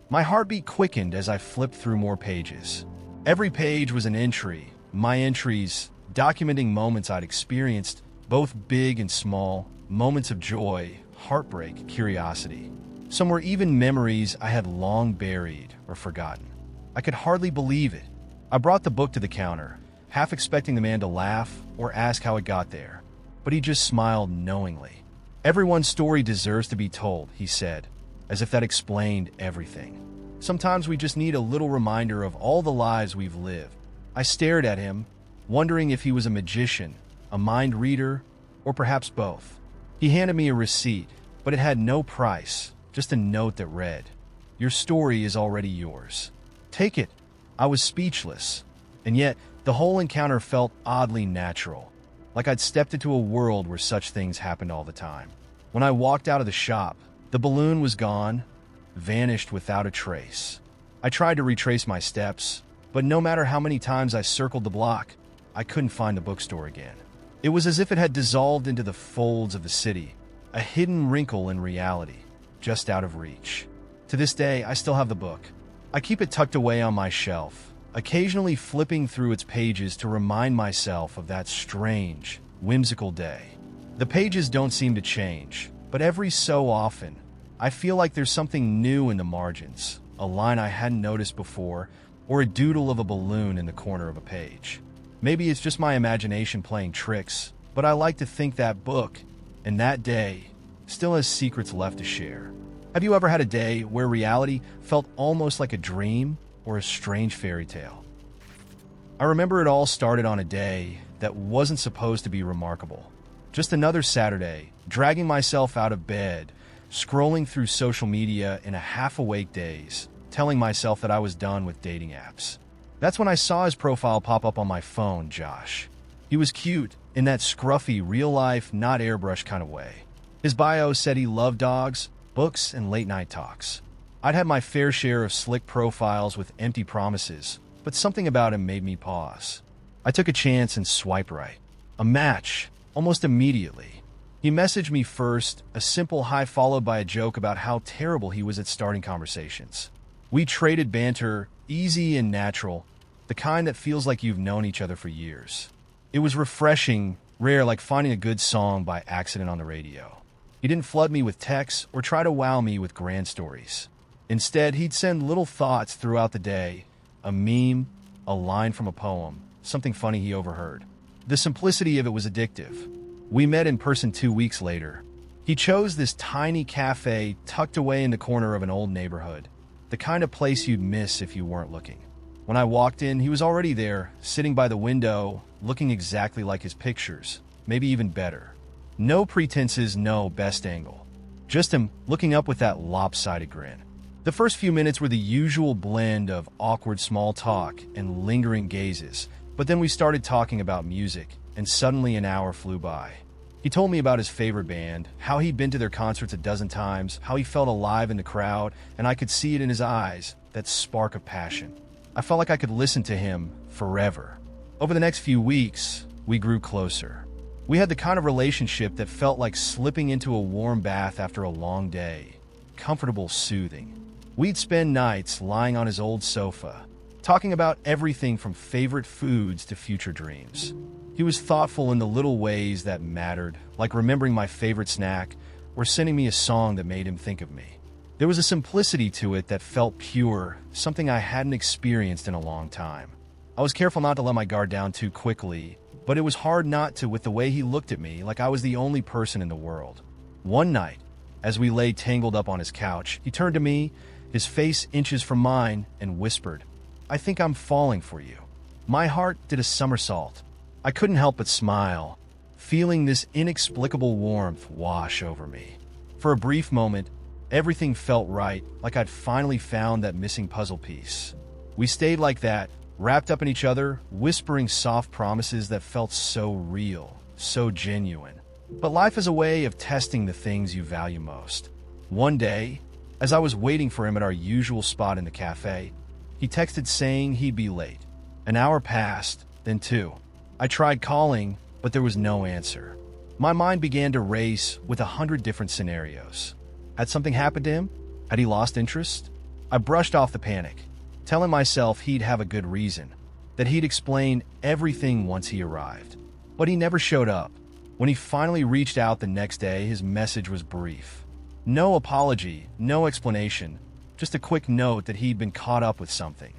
My heartbeat quickened as I flipped through more pages. Every page was an entry, my entries documenting moments I'd experienced, both big and small, moments of joy, heartbreak, curiosity. Some were even memories I had long buried or forgotten. I could hardly believe it. I brought the book to the counter, half expecting the man to laugh or ask how it got there, but he just smiled knowingly. "Everyone's story deserves to be told," he said, as if that explained everything. "Sometimes we just need a little reminder of all the lives we've lived." I stared at him, wondering if he was a magician, a mind reader, or perhaps both. He handed me a receipt, but it had no price, just a note that read, "Your story is already yours. Take it." I was speechless, and yet the whole encounter felt oddly natural, like I'd stepped into a world where such things happened all the time. When I walked out of the shop, the balloon was gone, vanished without a trace. I tried to retrace my steps, but no matter how many times I circled the block, I couldn't find the bookstore again. It was as if it had dissolved into the folds of the city, a hidden wrinkle in reality, just out of reach. To this day, I still have the book. I keep it tucked away on my shelf, occasionally flipping through its pages to remind myself of that strange, whimsical day. The pages don't seem to change, but every so often, I feel like there's something new in the margins, a line I hadn't noticed before, or a doodle of a balloon in the corner of a page. Maybe it's just my imagination playing tricks, but I like to think that book, and that day, still has secrets left to share. Have you ever had a day where reality felt almost like a dream or a strange fairy tale? I remember it all started on a day that wasn't supposed to be remarkable. Just another Saturday, dragging myself out of bed, scrolling through social media in a half-awake daze, telling myself that I was done with dating apps. That's when I saw his profile pop up on my phone, Josh. He was cute, in that scruffy, real-life, not airbrush kind of way. His bio said he loved dogs, books, and late-night talks. I'd had my fair share of slick profiles with empty promises, but something about him made me pause. I took a chance and swiped right. A match, almost immediately. He messaged me first, a simple hi followed by a joke about how terrible he was at starting conversations. We traded banter, easy and natural, the kind that feels like you've known each other for years. It was refreshing, rare, like finding a good song by accident on the radio. He didn't flood me with texts or try to wow me with grand stories. Instead, he'd send little thoughts throughout the day, a meme, a line from a poem, something funny he overheard. The simplicity of it was addictive. We met in person 2 weeks later. He chose this tiny cafe tucked away in the corner of an old neighborhood, the kind of place you'd miss if you weren't looking. When I walked in, he was already there, sitting by the window, looking exactly like his pictures, maybe even better. No pretenses, no best angle. Just him looking up with that lopsided grin. The first few minutes were the usual blend of awkward small talk and lingering gazes, but then we started talking about music, and suddenly an hour flew by. He told me about his favorite band, how he'd been to their concerts a dozen times, how he felt alive in the crowd, and I could see it in his eyes, that spark of passion. I felt like I could listen to him forever. Over the next few weeks, we grew closer. We had the kind of relationship that felt like slipping into a warm bath after a long day. Comfortable, soothing. We'd spend nights lying on his old sofa, talking about everything from favorite foods to future dreams. He was thoughtful in the little ways that mattered, like remembering my favorite snack or sending me a song that made him think of me. There was a simplicity to it that felt pure, something I hadn't experienced in a long time. I was careful not to let my guard down too quickly, but it was hard not to with the way he looked at me like I was the only person in the world. One night, as we lay tangled up on his couch, he turned to me, his face inches from mine, and whispered, "I think I'm falling for you." My heart did a somersault. I couldn't help but smile, feeling this inexplicable warmth wash over me. For a brief moment, everything felt right, like I'd finally found that missing puzzle piece. We stayed like that, wrapped up in each other, whispering soft promises that felt so real, so genuine. But life is a way of testing the things you value most. One day, as I was waiting for him at our usual spot in the cafe, he texted saying he'd be late. An hour passed, then 2. I tried calling, but there was no answer. My mind began to race with 100 different scenarios. Had something happened to him? Had he lost interest? I brushed off the panic, telling myself he'd have a good reason, that he'd explain everything once he arrived. But he never showed up. When he finally reached out the next day, his message was brief. No apology, no explanation, just a quick note that he'd been caught up with something.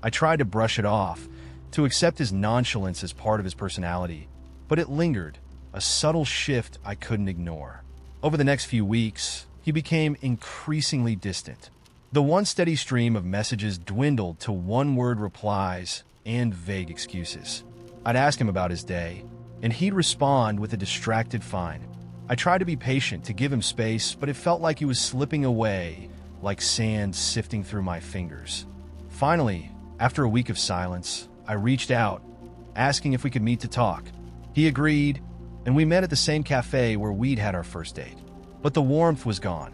I tried to brush it off, to accept his nonchalance as part of his personality, but it lingered, a subtle shift I couldn't ignore. Over the next few weeks, he became increasingly distant. The one steady stream of messages dwindled to one-word replies and vague excuses. I'd ask him about his day, and he'd respond with a distracted fine. I tried to be patient, to give him space, but it felt like he was slipping away, like sand sifting through my fingers. Finally, after a week of silence, I reached out, asking if we could meet to talk. He agreed, and we met at the same cafe where we'd had our first date. But the warmth was gone.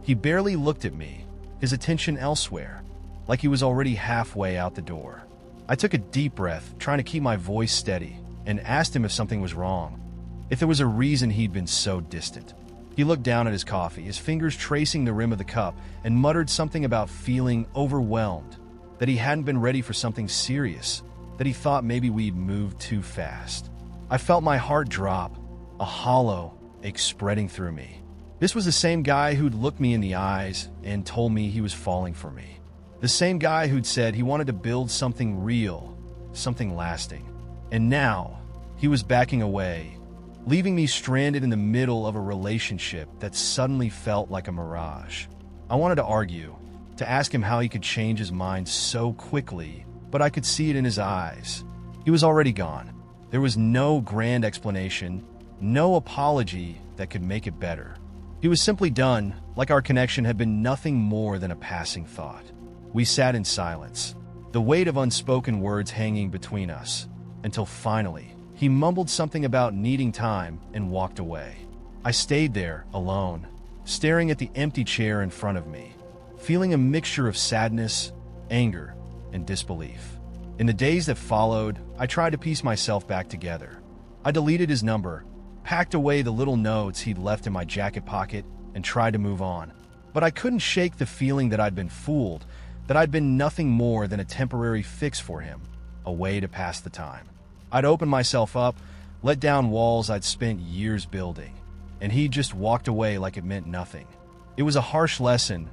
He barely looked at me, his attention elsewhere, like he was already halfway out the door. I took a deep breath, trying to keep my voice steady, and asked him if something was wrong, if there was a reason he'd been so distant. He looked down at his coffee, his fingers tracing the rim of the cup, and muttered something about feeling overwhelmed, that he hadn't been ready for something serious, that he thought maybe we'd moved too fast. I felt my heart drop, a hollow ache spreading through me. This was the same guy who'd looked me in the eyes and told me he was falling for me. The same guy who'd said he wanted to build something real, something lasting. And now, he was backing away, leaving me stranded in the middle of a relationship that suddenly felt like a mirage. I wanted to argue, to ask him how he could change his mind so quickly, but I could see it in his eyes. He was already gone. There was no grand explanation, no apology that could make it better. He was simply done, like our connection had been nothing more than a passing thought. We sat in silence, the weight of unspoken words hanging between us, until finally, he mumbled something about needing time and walked away. I stayed there, alone, staring at the empty chair in front of me. feeling a mixture of sadness, anger, and disbelief. In the days that followed, I tried to piece myself back together. I deleted his number, packed away the little notes he'd left in my jacket pocket, and tried to move on. But I couldn't shake the feeling that I'd been fooled, that I'd been nothing more than a temporary fix for him, a way to pass the time. I'd opened myself up, let down walls I'd spent years building, and he just walked away like it meant nothing. It was a harsh lesson,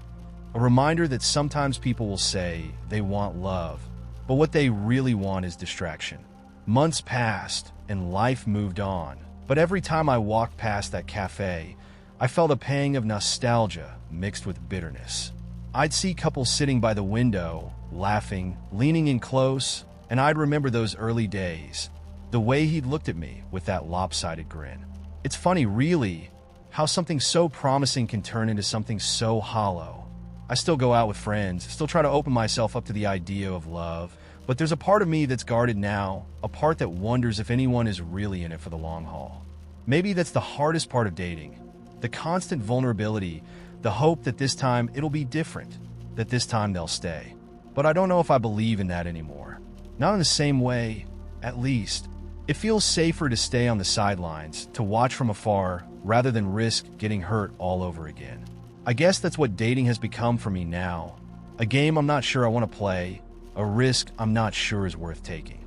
a reminder that sometimes people will say they want love, but what they really want is distraction. Months passed, and life moved on, but every time I walked past that cafe, I felt a pang of nostalgia mixed with bitterness. I'd see couples sitting by the window, laughing, leaning in close, and I'd remember those early days, the way he'd looked at me with that lopsided grin. It's funny, really, how something so promising can turn into something so hollow. I still go out with friends, still try to open myself up to the idea of love, but there's a part of me that's guarded now, a part that wonders if anyone is really in it for the long haul. Maybe that's the hardest part of dating, the constant vulnerability, the hope that this time it'll be different, that this time they'll stay. But I don't know if I believe in that anymore. Not in the same way, at least. It feels safer to stay on the sidelines, to watch from afar, rather than risk getting hurt all over again. I guess that's what dating has become for me now. A game I'm not sure I want to play, a risk I'm not sure is worth taking.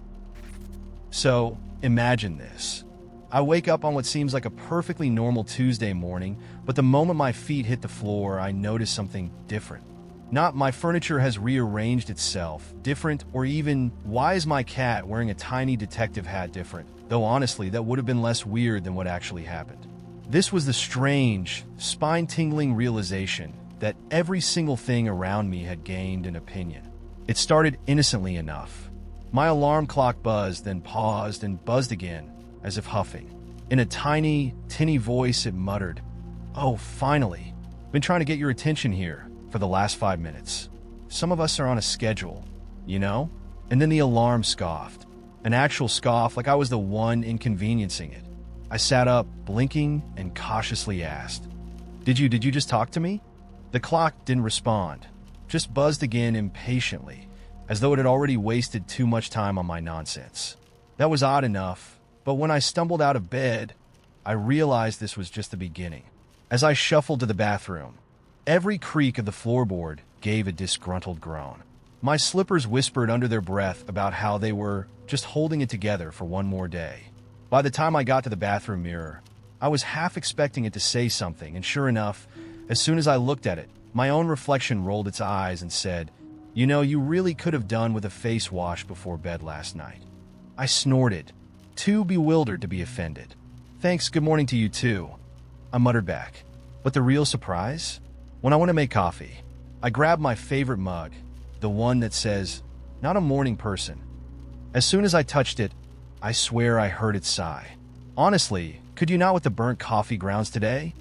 So, imagine this. I wake up on what seems like a perfectly normal Tuesday morning, but the moment my feet hit the floor, I notice something different. Not my furniture has rearranged itself, different, or even why is my cat wearing a tiny detective hat different, though honestly that would have been less weird than what actually happened. This was the strange, spine-tingling realization that every single thing around me had gained an opinion. It started innocently enough. My alarm clock buzzed, then paused and buzzed again, as if huffing. In a tiny, tinny voice, it muttered, "Oh, finally. Been trying to get your attention here for the last 5 minutes. Some of us are on a schedule, you know?" And then the alarm scoffed. An actual scoff, like I was the one inconveniencing it. I sat up, blinking, and cautiously asked, Did you just talk to me?" The clock didn't respond, just buzzed again impatiently, as though it had already wasted too much time on my nonsense. That was odd enough, but when I stumbled out of bed, I realized this was just the beginning. As I shuffled to the bathroom, every creak of the floorboard gave a disgruntled groan. My slippers whispered under their breath about how they were just holding it together for one more day. By the time I got to the bathroom mirror, I was half expecting it to say something, and sure enough, as soon as I looked at it, my own reflection rolled its eyes and said, "You know, you really could have done with a face wash before bed last night." I snorted, too bewildered to be offended. "Thanks, good morning to you too," I muttered back. But the real surprise? When I went to make coffee, I grabbed my favorite mug, the one that says, "Not a morning person." As soon as I touched it, I swear I heard it sigh. "Honestly, could you not with the burnt coffee grounds today?"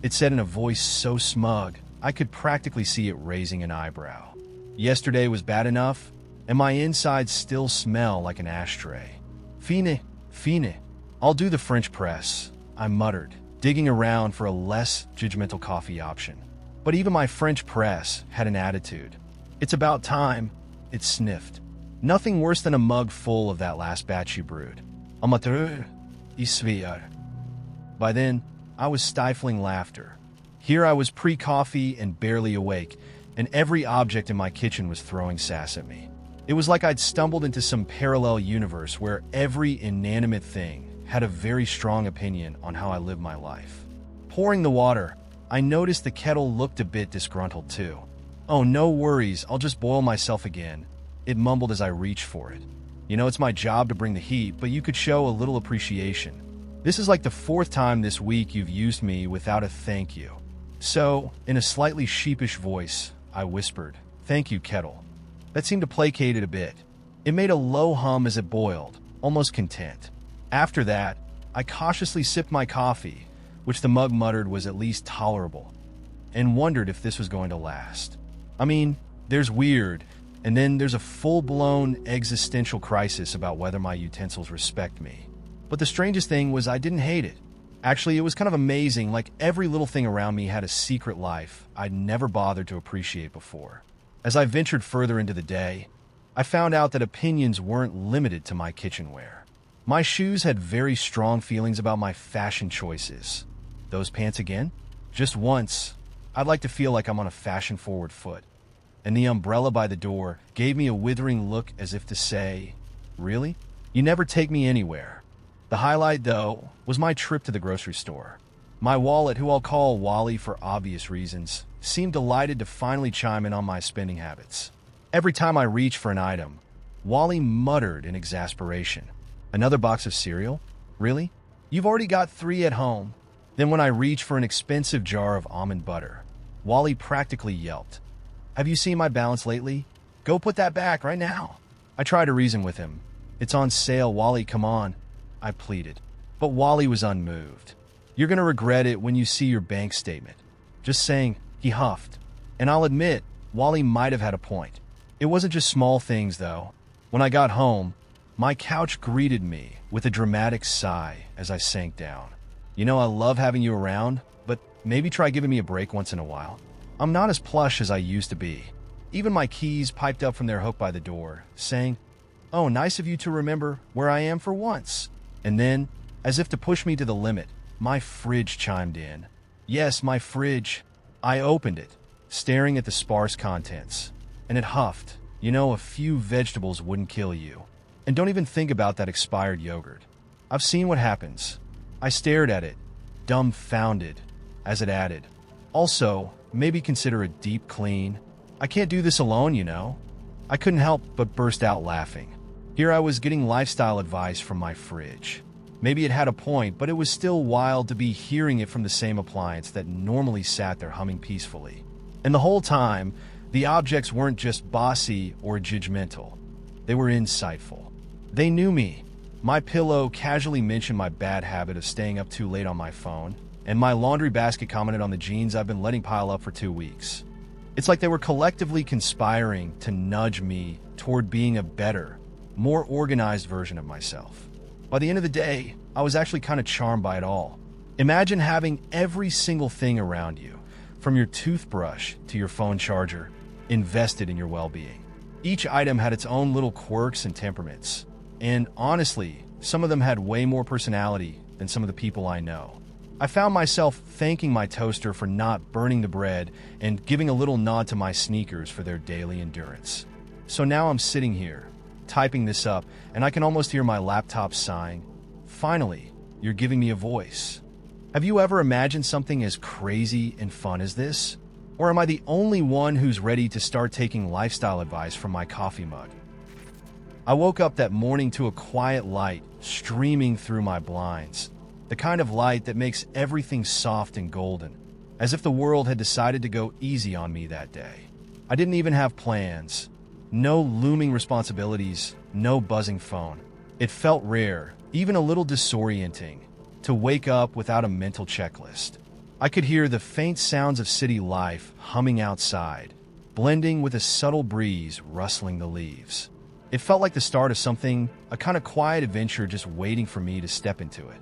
It said in a voice so smug, I could practically see it raising an eyebrow. Yesterday was bad enough, and my insides still smell like an ashtray. Fine, I'll do the French press," I muttered, digging around for a less judgmental coffee option. But even my French press had an attitude. "It's about time," it sniffed. "Nothing worse than a mug full of that last batch you brewed. Amateur, isviar." By then, I was stifling laughter. Here I was pre-coffee and barely awake, and every object in my kitchen was throwing sass at me. It was like I'd stumbled into some parallel universe where every inanimate thing had a very strong opinion on how I lived my life. Pouring the water, I noticed the kettle looked a bit disgruntled too. "Oh, no worries, I'll just boil myself again," it mumbled as I reached for it. "You know, it's my job to bring the heat, but you could show a little appreciation. This is like the 4th time this week you've used me without a thank you." So, in a slightly sheepish voice, I whispered, "Thank you, kettle." That seemed to placate it a bit. It made a low hum as it boiled, almost content. After that, I cautiously sipped my coffee, which the mug muttered was at least tolerable, and wondered if this was going to last. I mean, there's weird, and then there's a full-blown existential crisis about whether my utensils respect me. But the strangest thing was I didn't hate it. Actually, it was kind of amazing, like every little thing around me had a secret life I'd never bothered to appreciate before. As I ventured further into the day, I found out that opinions weren't limited to my kitchenware. My shoes had very strong feelings about my fashion choices. Those pants again? Just once, I'd like to feel like I'm on a fashion-forward foot. And the umbrella by the door gave me a withering look as if to say, "Really? You never take me anywhere." The highlight, though, was my trip to the grocery store. My wallet, who I'll call Wally for obvious reasons, seemed delighted to finally chime in on my spending habits. Every time I reached for an item, Wally muttered in exasperation, "Another box of cereal? Really? You've already got 3 at home." Then when I reached for an expensive jar of almond butter, Wally practically yelped, "Have you seen my balance lately? Go put that back right now." I tried to reason with him. "It's on sale, Wally, come on," I pleaded. But Wally was unmoved. "You're going to regret it when you see your bank statement." Just saying, he huffed. And I'll admit, Wally might have had a point. It wasn't just small things, though. When I got home, my couch greeted me with a dramatic sigh as I sank down. "You know, I love having you around, but maybe try giving me a break once in a while. I'm not as plush as I used to be." Even my keys piped up from their hook by the door, saying, "Oh, nice of you to remember where I am for once." And then, as if to push me to the limit, my fridge chimed in. Yes, my fridge. I opened it, staring at the sparse contents, and it huffed. "You know, a few vegetables wouldn't kill you. And don't even think about that expired yogurt. I've seen what happens." I stared at it, dumbfounded, as it added, "Also, maybe consider a deep clean. I can't do this alone, you know." I couldn't help but burst out laughing. Here I was getting lifestyle advice from my fridge. Maybe it had a point, but it was still wild to be hearing it from the same appliance that normally sat there humming peacefully. And the whole time, the objects weren't just bossy or judgmental. They were insightful. They knew me. My pillow casually mentioned my bad habit of staying up too late on my phone, and my laundry basket commented on the jeans I've been letting pile up for 2 weeks. It's like they were collectively conspiring to nudge me toward being a better, more organized version of myself. By the end of the day, I was actually kind of charmed by it all. Imagine having every single thing around you, from your toothbrush to your phone charger, invested in your well-being. Each item had its own little quirks and temperaments. And honestly, some of them had way more personality than some of the people I know. I found myself thanking my toaster for not burning the bread and giving a little nod to my sneakers for their daily endurance. So now I'm sitting here, typing this up, and I can almost hear my laptop sighing. Finally, you're giving me a voice. Have you ever imagined something as crazy and fun as this? Or am I the only one who's ready to start taking lifestyle advice from my coffee mug? I woke up that morning to a quiet light streaming through my blinds, the kind of light that makes everything soft and golden, as if the world had decided to go easy on me that day. I didn't even have plans. No looming responsibilities, no buzzing phone. It felt rare, even a little disorienting, to wake up without a mental checklist. I could hear the faint sounds of city life humming outside, blending with a subtle breeze rustling the leaves. It felt like the start of something, a kind of quiet adventure just waiting for me to step into it.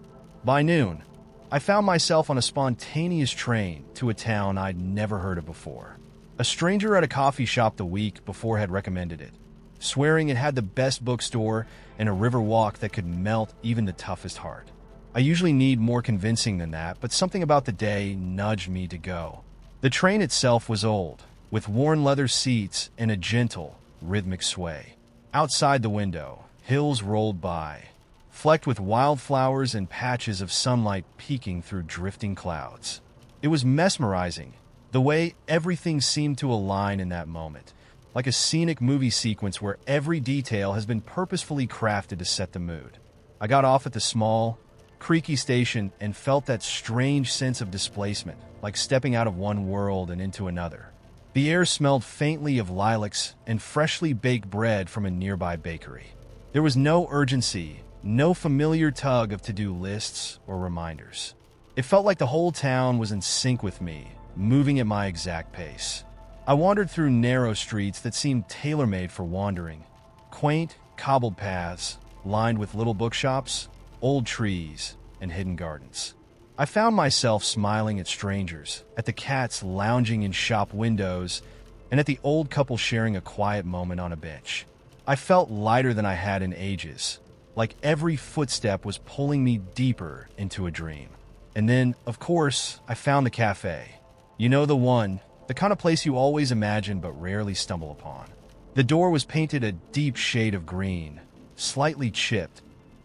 By noon, I found myself on a spontaneous train to a town I'd never heard of before. A stranger at a coffee shop the week before had recommended it, swearing it had the best bookstore and a river walk that could melt even the toughest heart. I usually need more convincing than that, but something about the day nudged me to go. The train itself was old, with worn leather seats and a gentle, rhythmic sway. Outside the window, hills rolled by, flecked with wildflowers and patches of sunlight peeking through drifting clouds. It was mesmerizing, the way everything seemed to align in that moment, like a scenic movie sequence where every detail has been purposefully crafted to set the mood. I got off at the small, creaky station and felt that strange sense of displacement, like stepping out of one world and into another. The air smelled faintly of lilacs and freshly baked bread from a nearby bakery. There was no urgency, no familiar tug of to-do lists or reminders. It felt like the whole town was in sync with me, moving at my exact pace. I wandered through narrow streets that seemed tailor-made for wandering, quaint, cobbled paths lined with little bookshops, old trees, and hidden gardens. I found myself smiling at strangers, at the cats lounging in shop windows, and at the old couple sharing a quiet moment on a bench. I felt lighter than I had in ages, like every footstep was pulling me deeper into a dream. And then, of course, I found the cafe. You know, the one, the kind of place you always imagine but rarely stumble upon. The door was painted a deep shade of green, slightly chipped,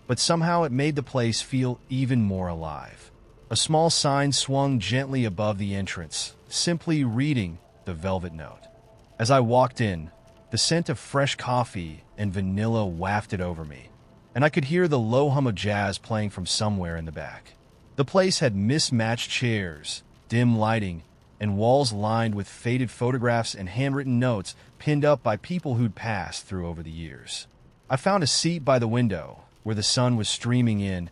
but somehow it made the place feel even more alive. A small sign swung gently above the entrance, simply reading the Velvet Note. As I walked in, the scent of fresh coffee and vanilla wafted over me, and I could hear the low hum of jazz playing from somewhere in the back. The place had mismatched chairs, dim lighting, and walls lined with faded photographs and handwritten notes pinned up by people who'd passed through over the years. I found a seat by the window, where the sun was streaming in,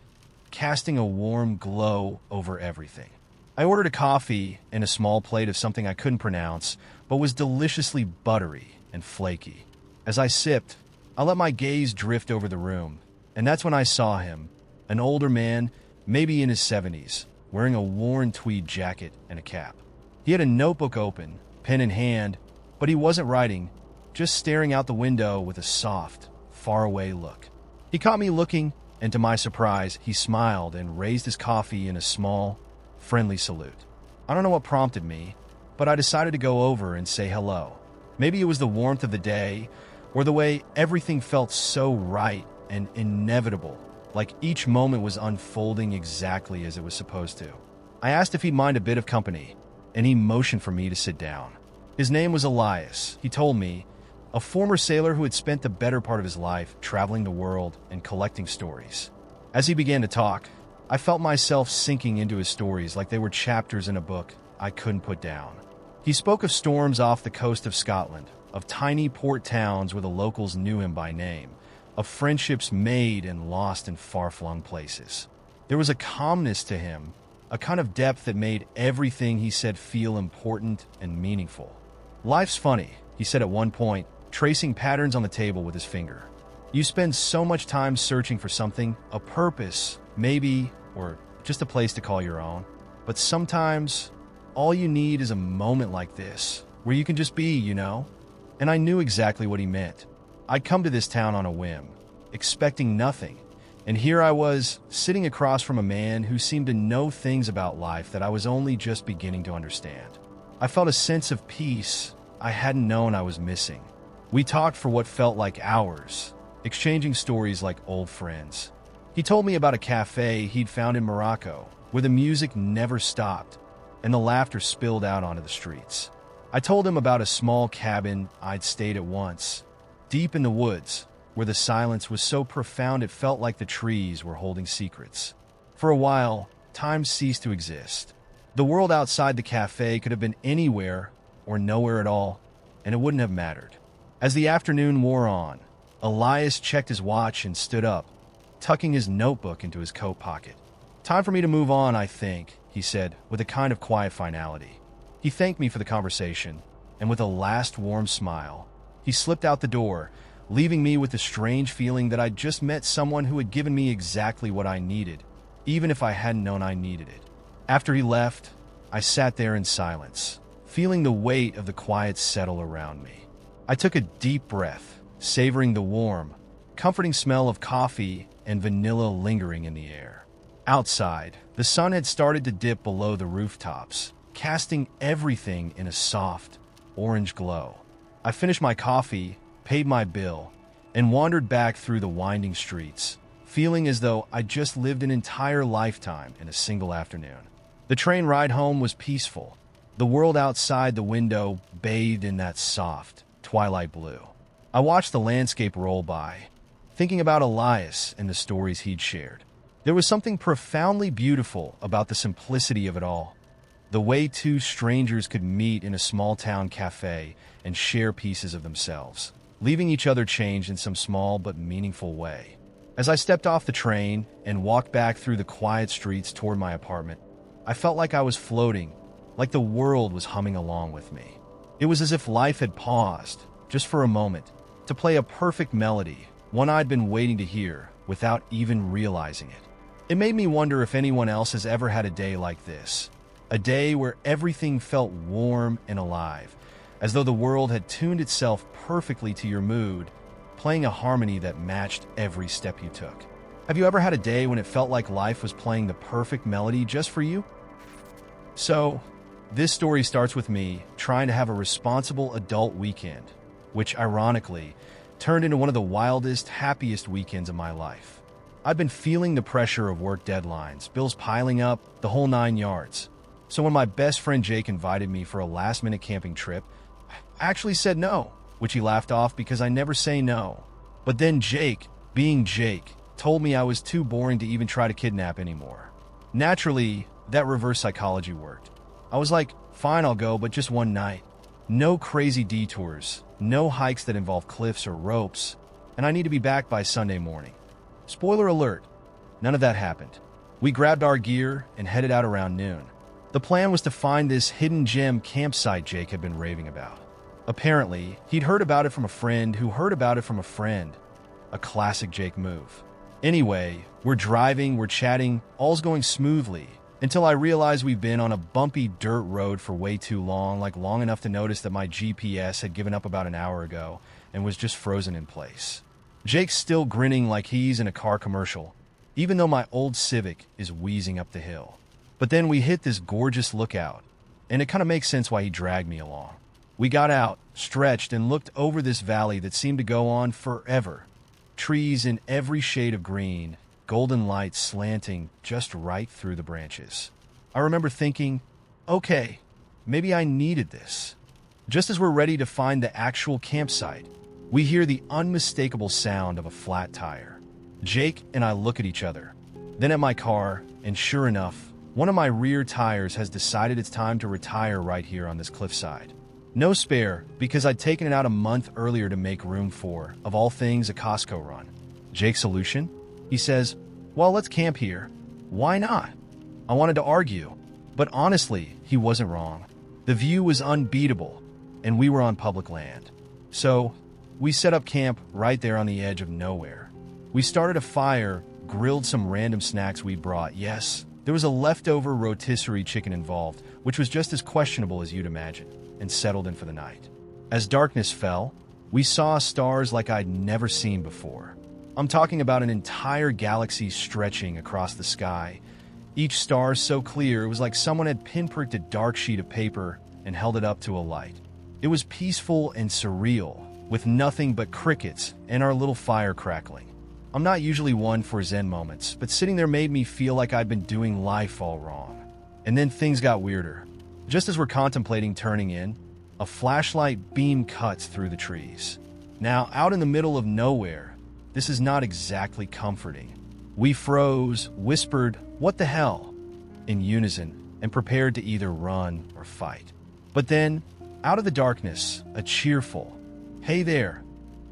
casting a warm glow over everything. I ordered a coffee and a small plate of something I couldn't pronounce, but was deliciously buttery and flaky. As I sipped, I let my gaze drift over the room, and that's when I saw him, an older man, maybe in his 70s, wearing a worn tweed jacket and a cap. He had a notebook open, pen in hand, but he wasn't writing, just staring out the window with a soft, faraway look. He caught me looking, and to my surprise, he smiled and raised his coffee in a small, friendly salute. I don't know what prompted me, but I decided to go over and say hello. Maybe it was the warmth of the day, or the way everything felt so right and inevitable, like each moment was unfolding exactly as it was supposed to. I asked if he'd mind a bit of company, and he motioned for me to sit down. His name was Elias, he told me, a former sailor who had spent the better part of his life traveling the world and collecting stories. As he began to talk, I felt myself sinking into his stories like they were chapters in a book I couldn't put down. He spoke of storms off the coast of Scotland, of tiny port towns where the locals knew him by name, of friendships made and lost in far-flung places. There was a calmness to him, a kind of depth that made everything he said feel important and meaningful. "Life's funny," he said at one point, tracing patterns on the table with his finger. "You spend so much time searching for something, a purpose, maybe, or just a place to call your own. But sometimes, all you need is a moment like this, where you can just be, you know?" And I knew exactly what he meant. I'd come to this town on a whim, expecting nothing, and here I was, sitting across from a man who seemed to know things about life that I was only just beginning to understand. I felt a sense of peace I hadn't known I was missing. We talked for what felt like hours, exchanging stories like old friends. He told me about a cafe he'd found in Morocco, where the music never stopped, and the laughter spilled out onto the streets. I told him about a small cabin I'd stayed at once, deep in the woods, where the silence was so profound it felt like the trees were holding secrets. For a while, time ceased to exist. The world outside the cafe could have been anywhere or nowhere at all, and it wouldn't have mattered. As the afternoon wore on, Elias checked his watch and stood up, tucking his notebook into his coat pocket. "Time for me to move on, I think," he said, with a kind of quiet finality. He thanked me for the conversation, and with a last warm smile, he slipped out the door, leaving me with the strange feeling that I'd just met someone who had given me exactly what I needed, even if I hadn't known I needed it. After he left, I sat there in silence, feeling the weight of the quiet settle around me. I took a deep breath, savoring the warm, comforting smell of coffee and vanilla lingering in the air. Outside, the sun had started to dip below the rooftops, casting everything in a soft, orange glow. I finished my coffee, paid my bill, and wandered back through the winding streets, feeling as though I'd just lived an entire lifetime in a single afternoon. The train ride home was peaceful, the world outside the window bathed in that soft, twilight blue. I watched the landscape roll by, thinking about Elias and the stories he'd shared. There was something profoundly beautiful about the simplicity of it all, the way two strangers could meet in a small-town cafe and share pieces of themselves, leaving each other changed in some small but meaningful way. As I stepped off the train and walked back through the quiet streets toward my apartment, I felt like I was floating, like the world was humming along with me. It was as if life had paused, just for a moment, to play a perfect melody, one I'd been waiting to hear without even realizing it. It made me wonder if anyone else has ever had a day like this. A day where everything felt warm and alive, as though the world had tuned itself perfectly to your mood, playing a harmony that matched every step you took. Have you ever had a day when it felt like life was playing the perfect melody just for you? So, this story starts with me trying to have a responsible adult weekend, which ironically turned into one of the wildest, happiest weekends of my life. I've been feeling the pressure of work deadlines, bills piling up, the whole 9 yards. So when my best friend Jake invited me for a last-minute camping trip, I actually said no, which he laughed off because I never say no. But then Jake, being Jake, told me I was too boring to even try to kidnap anymore. Naturally, that reverse psychology worked. I was like, fine, I'll go, but just one night. No crazy detours, no hikes that involve cliffs or ropes, and I need to be back by Sunday morning. Spoiler alert, none of that happened. We grabbed our gear and headed out around noon. The plan was to find this hidden gem campsite Jake had been raving about. Apparently, he'd heard about it from a friend who heard about it from a friend. A classic Jake move. Anyway, we're driving, we're chatting, all's going smoothly, until I realize we've been on a bumpy dirt road for way too long, like long enough to notice that my GPS had given up about an hour ago and was just frozen in place. Jake's still grinning like he's in a car commercial, even though my old Civic is wheezing up the hill. But then we hit this gorgeous lookout, and it kind of makes sense why he dragged me along. We got out, stretched, and looked over this valley that seemed to go on forever. Trees in every shade of green, golden light slanting just right through the branches. I remember thinking, okay, maybe I needed this. Just as we're ready to find the actual campsite, we hear the unmistakable sound of a flat tire. Jake and I look at each other, then at my car, and sure enough, one of my rear tires has decided it's time to retire right here on this cliffside. No spare, because I'd taken it out a month earlier to make room for, of all things, a Costco run. Jake's solution? He says, well, let's camp here. Why not? I wanted to argue, but honestly, he wasn't wrong. The view was unbeatable, and we were on public land. So, we set up camp right there on the edge of nowhere. We started a fire, grilled some random snacks we brought. Yes, there was a leftover rotisserie chicken involved, which was just as questionable as you'd imagine, and settled in for the night. As darkness fell, we saw stars like I'd never seen before. I'm talking about an entire galaxy stretching across the sky. Each star so clear it was like someone had pinpricked a dark sheet of paper and held it up to a light. It was peaceful and surreal, with nothing but crickets and our little fire crackling. I'm not usually one for Zen moments, but sitting there made me feel like I'd been doing life all wrong. And then things got weirder. Just as we're contemplating turning in, a flashlight beam cuts through the trees. Now, out in the middle of nowhere, this is not exactly comforting. We froze, whispered, "What the hell?" in unison, and prepared to either run or fight. But then, out of the darkness, a cheerful, "Hey there,"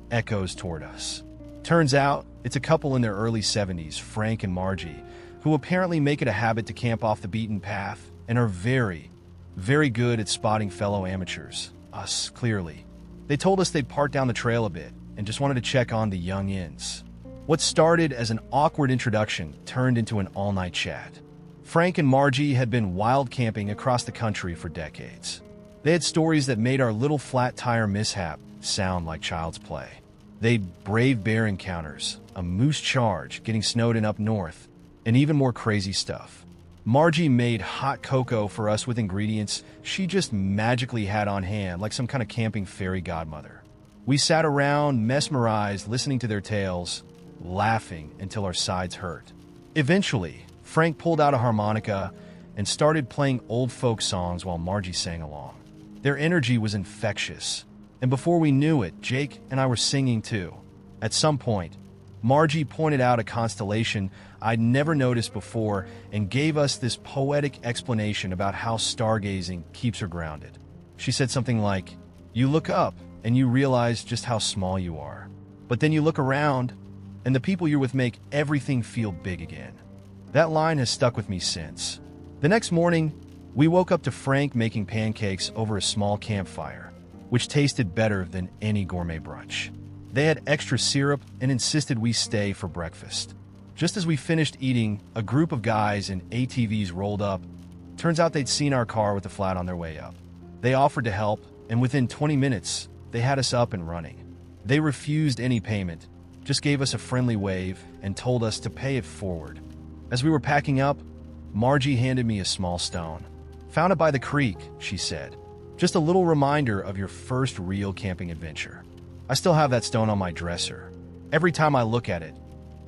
echoes toward us. Turns out, it's a couple in their early 70s, Frank and Margie, who apparently make it a habit to camp off the beaten path and are very, very good at spotting fellow amateurs. Us, clearly. They told us they'd part down the trail a bit and just wanted to check on the young-ins. What started as an awkward introduction turned into an all-night chat. Frank and Margie had been wild camping across the country for decades. They had stories that made our little flat tire mishap sound like child's play. They'd braved bear encounters, a moose charge, getting snowed in up north, and even more crazy stuff. Margie made hot cocoa for us with ingredients she just magically had on hand, like some kind of camping fairy godmother. We sat around, mesmerized, listening to their tales, laughing until our sides hurt. Eventually, Frank pulled out a harmonica and started playing old folk songs while Margie sang along. Their energy was infectious, and before we knew it, Jake and I were singing too. At some point, Margie pointed out a constellation I'd never noticed before and gave us this poetic explanation about how stargazing keeps her grounded. She said something like, "You look up and you realize just how small you are. But then you look around and the people you're with make everything feel big again." That line has stuck with me since. The next morning, we woke up to Frank making pancakes over a small campfire, which tasted better than any gourmet brunch. They had extra syrup and insisted we stay for breakfast. Just as we finished eating, a group of guys in ATVs rolled up. Turns out they'd seen our car with the flat on their way up. They offered to help, and within 20 minutes, they had us up and running. They refused any payment, just gave us a friendly wave and told us to pay it forward. As we were packing up, Margie handed me a small stone. "Found it by the creek," she said. "Just a little reminder of your first real camping adventure." I still have that stone on my dresser. Every time I look at it,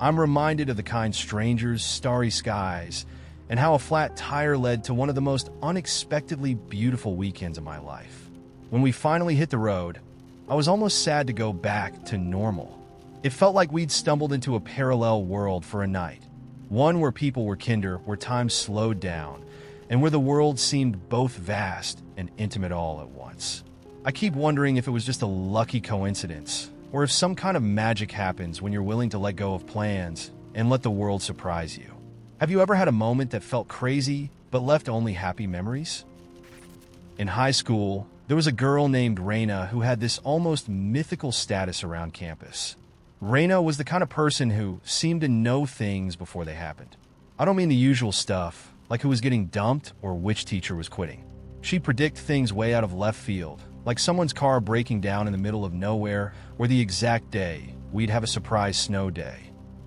I'm reminded of the kind strangers, starry skies, and how a flat tire led to one of the most unexpectedly beautiful weekends of my life. When we finally hit the road, I was almost sad to go back to normal. It felt like we'd stumbled into a parallel world for a night. One where people were kinder, where time slowed down, and where the world seemed both vast and intimate all at once. I keep wondering if it was just a lucky coincidence, or if some kind of magic happens when you're willing to let go of plans and let the world surprise you. Have you ever had a moment that felt crazy but left only happy memories? In high school, there was a girl named Raina who had this almost mythical status around campus. Raina was the kind of person who seemed to know things before they happened. I don't mean the usual stuff, like who was getting dumped or which teacher was quitting. She'd predict things way out of left field, like someone's car breaking down in the middle of nowhere, or the exact day we'd have a surprise snow day.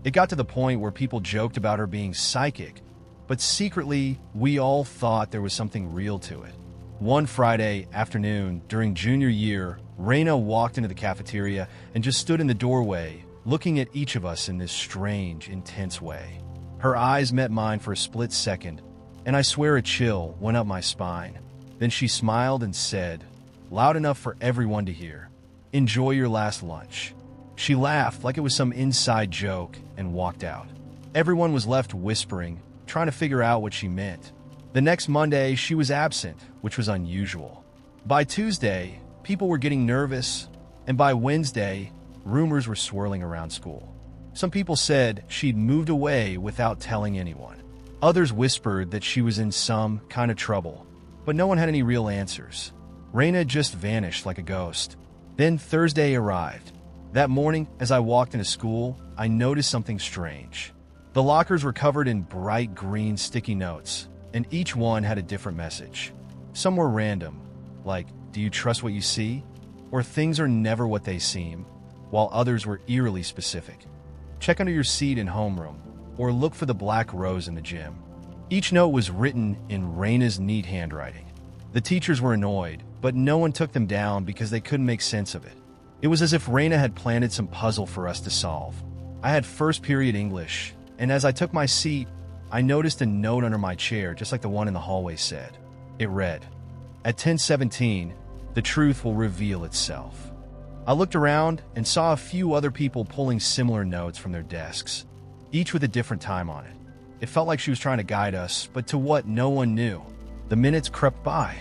It got to the point where people joked about her being psychic, but secretly, we all thought there was something real to it. One Friday afternoon during junior year, Raina walked into the cafeteria and just stood in the doorway, looking at each of us in this strange, intense way. Her eyes met mine for a split second, and I swear a chill went up my spine. Then she smiled and said, loud enough for everyone to hear, "Enjoy your last lunch." She laughed like it was some inside joke and walked out. Everyone was left whispering, trying to figure out what she meant. The next Monday, she was absent, which was unusual. By Tuesday, people were getting nervous, and by Wednesday, rumors were swirling around school. Some people said she'd moved away without telling anyone. Others whispered that she was in some kind of trouble, but no one had any real answers. Raina just vanished like a ghost. Then Thursday arrived. That morning, as I walked into school, I noticed something strange. The lockers were covered in bright green sticky notes, and each one had a different message. Some were random, like, "Do you trust what you see?" or "Things are never what they seem," while others were eerily specific. "Check under your seat in homeroom," or "Look for the black rose in the gym." Each note was written in Raina's neat handwriting. The teachers were annoyed, but no one took them down because they couldn't make sense of it. It was as if Raina had planted some puzzle for us to solve. I had first period English, and as I took my seat, I noticed a note under my chair, just like the one in the hallway said. It read, "At 10:17, the truth will reveal itself." I looked around and saw a few other people pulling similar notes from their desks, each with a different time on it. It felt like she was trying to guide us, but to what no one knew. The minutes crept by.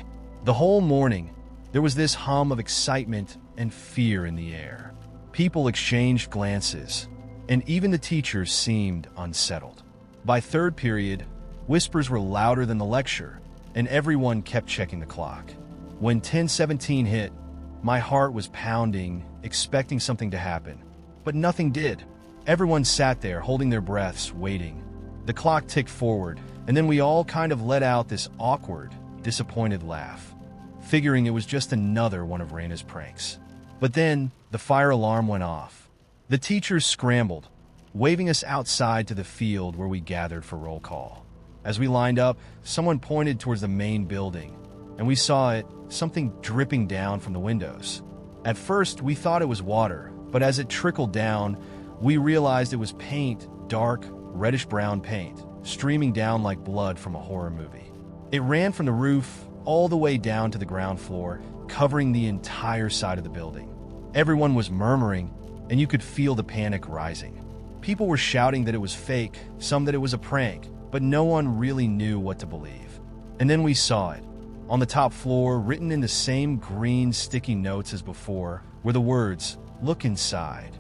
The whole morning, there was this hum of excitement and fear in the air. People exchanged glances, and even the teachers seemed unsettled. By third period, whispers were louder than the lecture, and everyone kept checking the clock. When 10:17 hit, my heart was pounding, expecting something to happen, but nothing did. Everyone sat there holding their breaths, waiting. The clock ticked forward, and then we all kind of let out this awkward, disappointed laugh, figuring it was just another one of Raina's pranks. But then, the fire alarm went off. The teachers scrambled, waving us outside to the field where we gathered for roll call. As we lined up, someone pointed towards the main building, and we saw it, something dripping down from the windows. At first, we thought it was water, but as it trickled down, we realized it was paint, dark, reddish-brown paint, streaming down like blood from a horror movie. It ran from the roof all the way down to the ground floor, covering the entire side of the building. Everyone was murmuring, and you could feel the panic rising. People were shouting that it was fake, some that it was a prank, but no one really knew what to believe. And then we saw it. On the top floor, written in the same green sticky notes as before, were the words, "Look inside."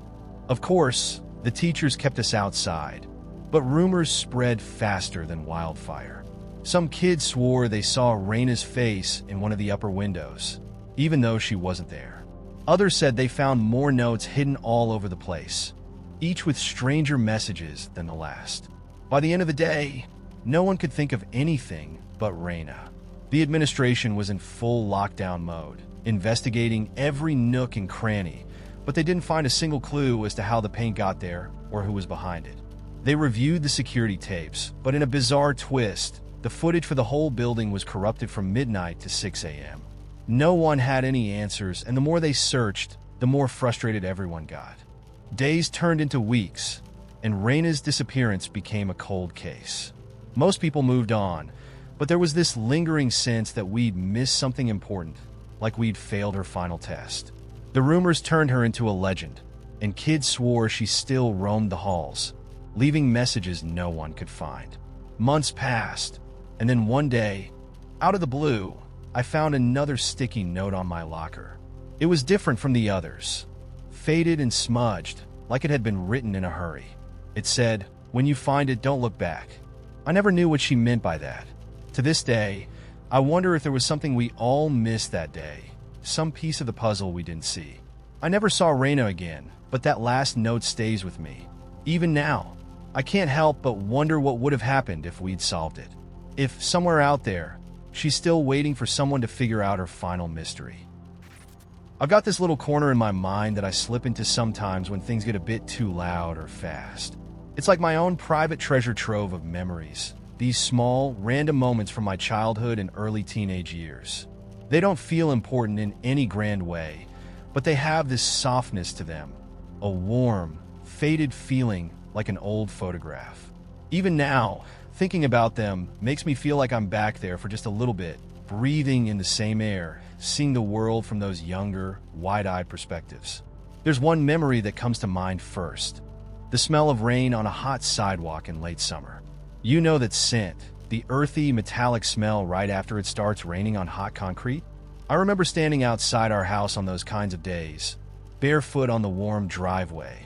Of course, the teachers kept us outside, but rumors spread faster than wildfire. Some kids swore they saw Raina's face in one of the upper windows, even though she wasn't there. Others said they found more notes hidden all over the place. each with stranger messages than the last. By the end of the day, no one could think of anything but Raina. The administration was in full lockdown mode, investigating every nook and cranny, but they didn't find a single clue as to how the paint got there or who was behind it. They reviewed the security tapes, but in a bizarre twist, the footage for the whole building was corrupted from midnight to 6 a.m. No one had any answers, and the more they searched, the more frustrated everyone got. Days turned into weeks, and Raina's disappearance became a cold case. Most people moved on, but there was this lingering sense that we'd missed something important, like we'd failed her final test. The rumors turned her into a legend, and kids swore she still roamed the halls, leaving messages no one could find. Months passed, and then one day, out of the blue, I found another sticky note on my locker. It was different from the others, faded and smudged, like it had been written in a hurry. It said, "When you find it, don't look back." I never knew what she meant by that. To this day, I wonder if there was something we all missed that day, some piece of the puzzle we didn't see. I never saw Raina again, but that last note stays with me. Even now, I can't help but wonder what would have happened if we'd solved it. If somewhere out there, she's still waiting for someone to figure out her final mystery. I've got this little corner in my mind that I slip into sometimes when things get a bit too loud or fast. It's like my own private treasure trove of memories, these small, random moments from my childhood and early teenage years. They don't feel important in any grand way, but they have this softness to them, a warm, faded feeling like an old photograph. Even now, thinking about them makes me feel like I'm back there for just a little bit, breathing in the same air, seeing the world from those younger, wide-eyed perspectives. There's one memory that comes to mind first: the smell of rain on a hot sidewalk in late summer. You know that scent, the earthy, metallic smell right after it starts raining on hot concrete? I remember standing outside our house on those kinds of days, barefoot on the warm driveway,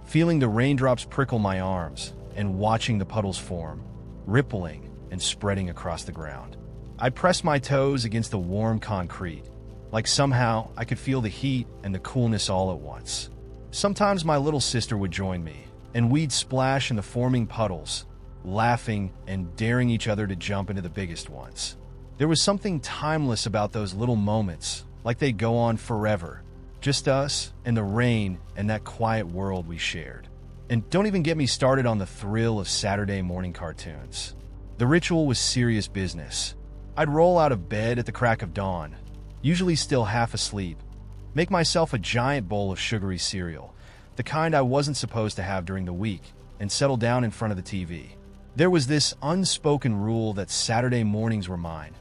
feeling the raindrops prickle my arms and watching the puddles form, rippling and spreading across the ground. I pressed my toes against the warm concrete, like somehow I could feel the heat and the coolness all at once. Sometimes my little sister would join me, and we'd splash in the forming puddles, laughing and daring each other to jump into the biggest ones. There was something timeless about those little moments, like they'd go on forever, just us and the rain and that quiet world we shared. And don't even get me started on the thrill of Saturday morning cartoons. The ritual was serious business. I'd roll out of bed at the crack of dawn, usually still half asleep, make myself a giant bowl of sugary cereal, the kind I wasn't supposed to have during the week, and settle down in front of the TV. There was this unspoken rule that Saturday mornings were mine.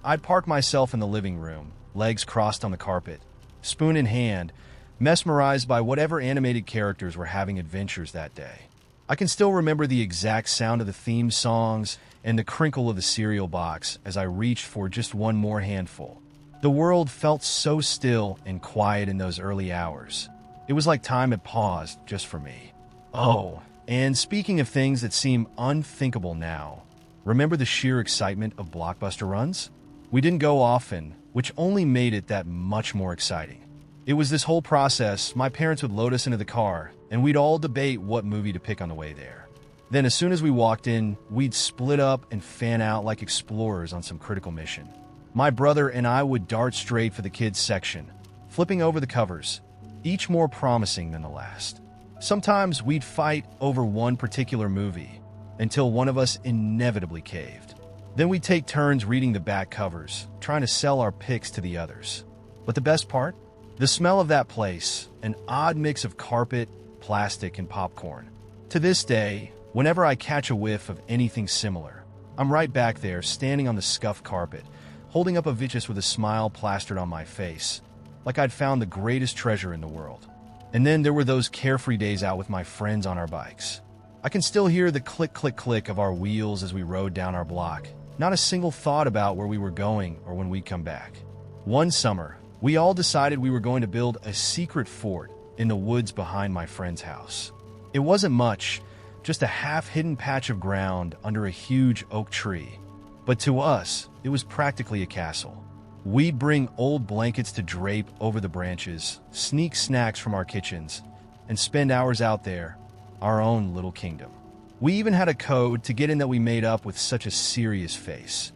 I'd park myself in the living room, legs crossed on the carpet, spoon in hand, mesmerized by whatever animated characters were having adventures that day. I can still remember the exact sound of the theme songs and the crinkle of the cereal box as I reached for just one more handful. The world felt so still and quiet in those early hours. It was like time had paused just for me. Oh, and speaking of things that seem unthinkable now, remember the sheer excitement of blockbuster runs? We didn't go often, which only made it that much more exciting. It was this whole process. My parents would load us into the car, and we'd all debate what movie to pick on the way there. Then as soon as we walked in, we'd split up and fan out like explorers on some critical mission. My brother and I would dart straight for the kids' section, flipping over the covers, each more promising than the last. Sometimes we'd fight over one particular movie, until one of us inevitably caved. Then we'd take turns reading the back covers, trying to sell our picks to the others. But the best part? The smell of that place, an odd mix of carpet, plastic, and popcorn. To this day, whenever I catch a whiff of anything similar, I'm right back there, standing on the scuffed carpet, holding up a Vichys with a smile plastered on my face, like I'd found the greatest treasure in the world. And then there were those carefree days out with my friends on our bikes. I can still hear the click, click, click of our wheels as we rode down our block. Not a single thought about where we were going or when we'd come back. One summer, we all decided we were going to build a secret fort in the woods behind my friend's house. It wasn't much, just a half-hidden patch of ground under a huge oak tree. But to us, it was practically a castle. We'd bring old blankets to drape over the branches, sneak snacks from our kitchens, and spend hours out there, our own little kingdom. We even had a code to get in that we made up with such a serious face,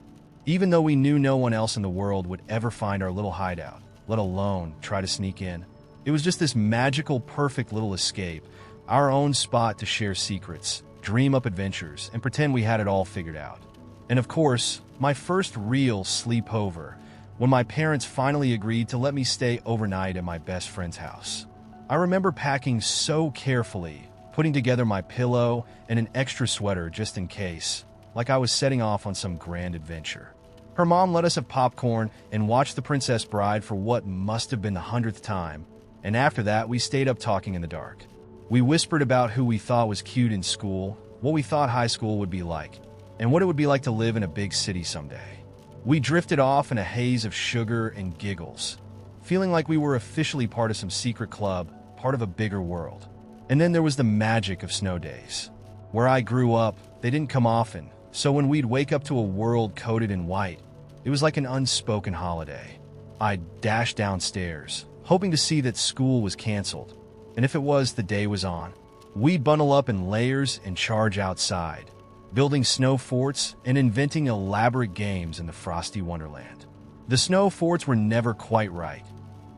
even though we knew no one else in the world would ever find our little hideout, let alone try to sneak in. It was just this magical, perfect little escape, our own spot to share secrets, dream up adventures, and pretend we had it all figured out. And of course, my first real sleepover, when my parents finally agreed to let me stay overnight at my best friend's house. I remember packing so carefully, putting together my pillow and an extra sweater just in case, like I was setting off on some grand adventure. Her mom let us have popcorn and watch The Princess Bride for what must have been the 100th time, and after that we stayed up talking in the dark. We whispered about who we thought was cute in school, what we thought high school would be like, and what it would be like to live in a big city someday. We drifted off in a haze of sugar and giggles, feeling like we were officially part of some secret club, part of a bigger world. And then there was the magic of snow days. Where I grew up, they didn't come often, so when we'd wake up to a world coated in white, it was like an unspoken holiday. I'd dash downstairs, hoping to see that school was canceled, and if it was, the day was on. We'd bundle up in layers and charge outside, building snow forts and inventing elaborate games in the frosty wonderland. The snow forts were never quite right.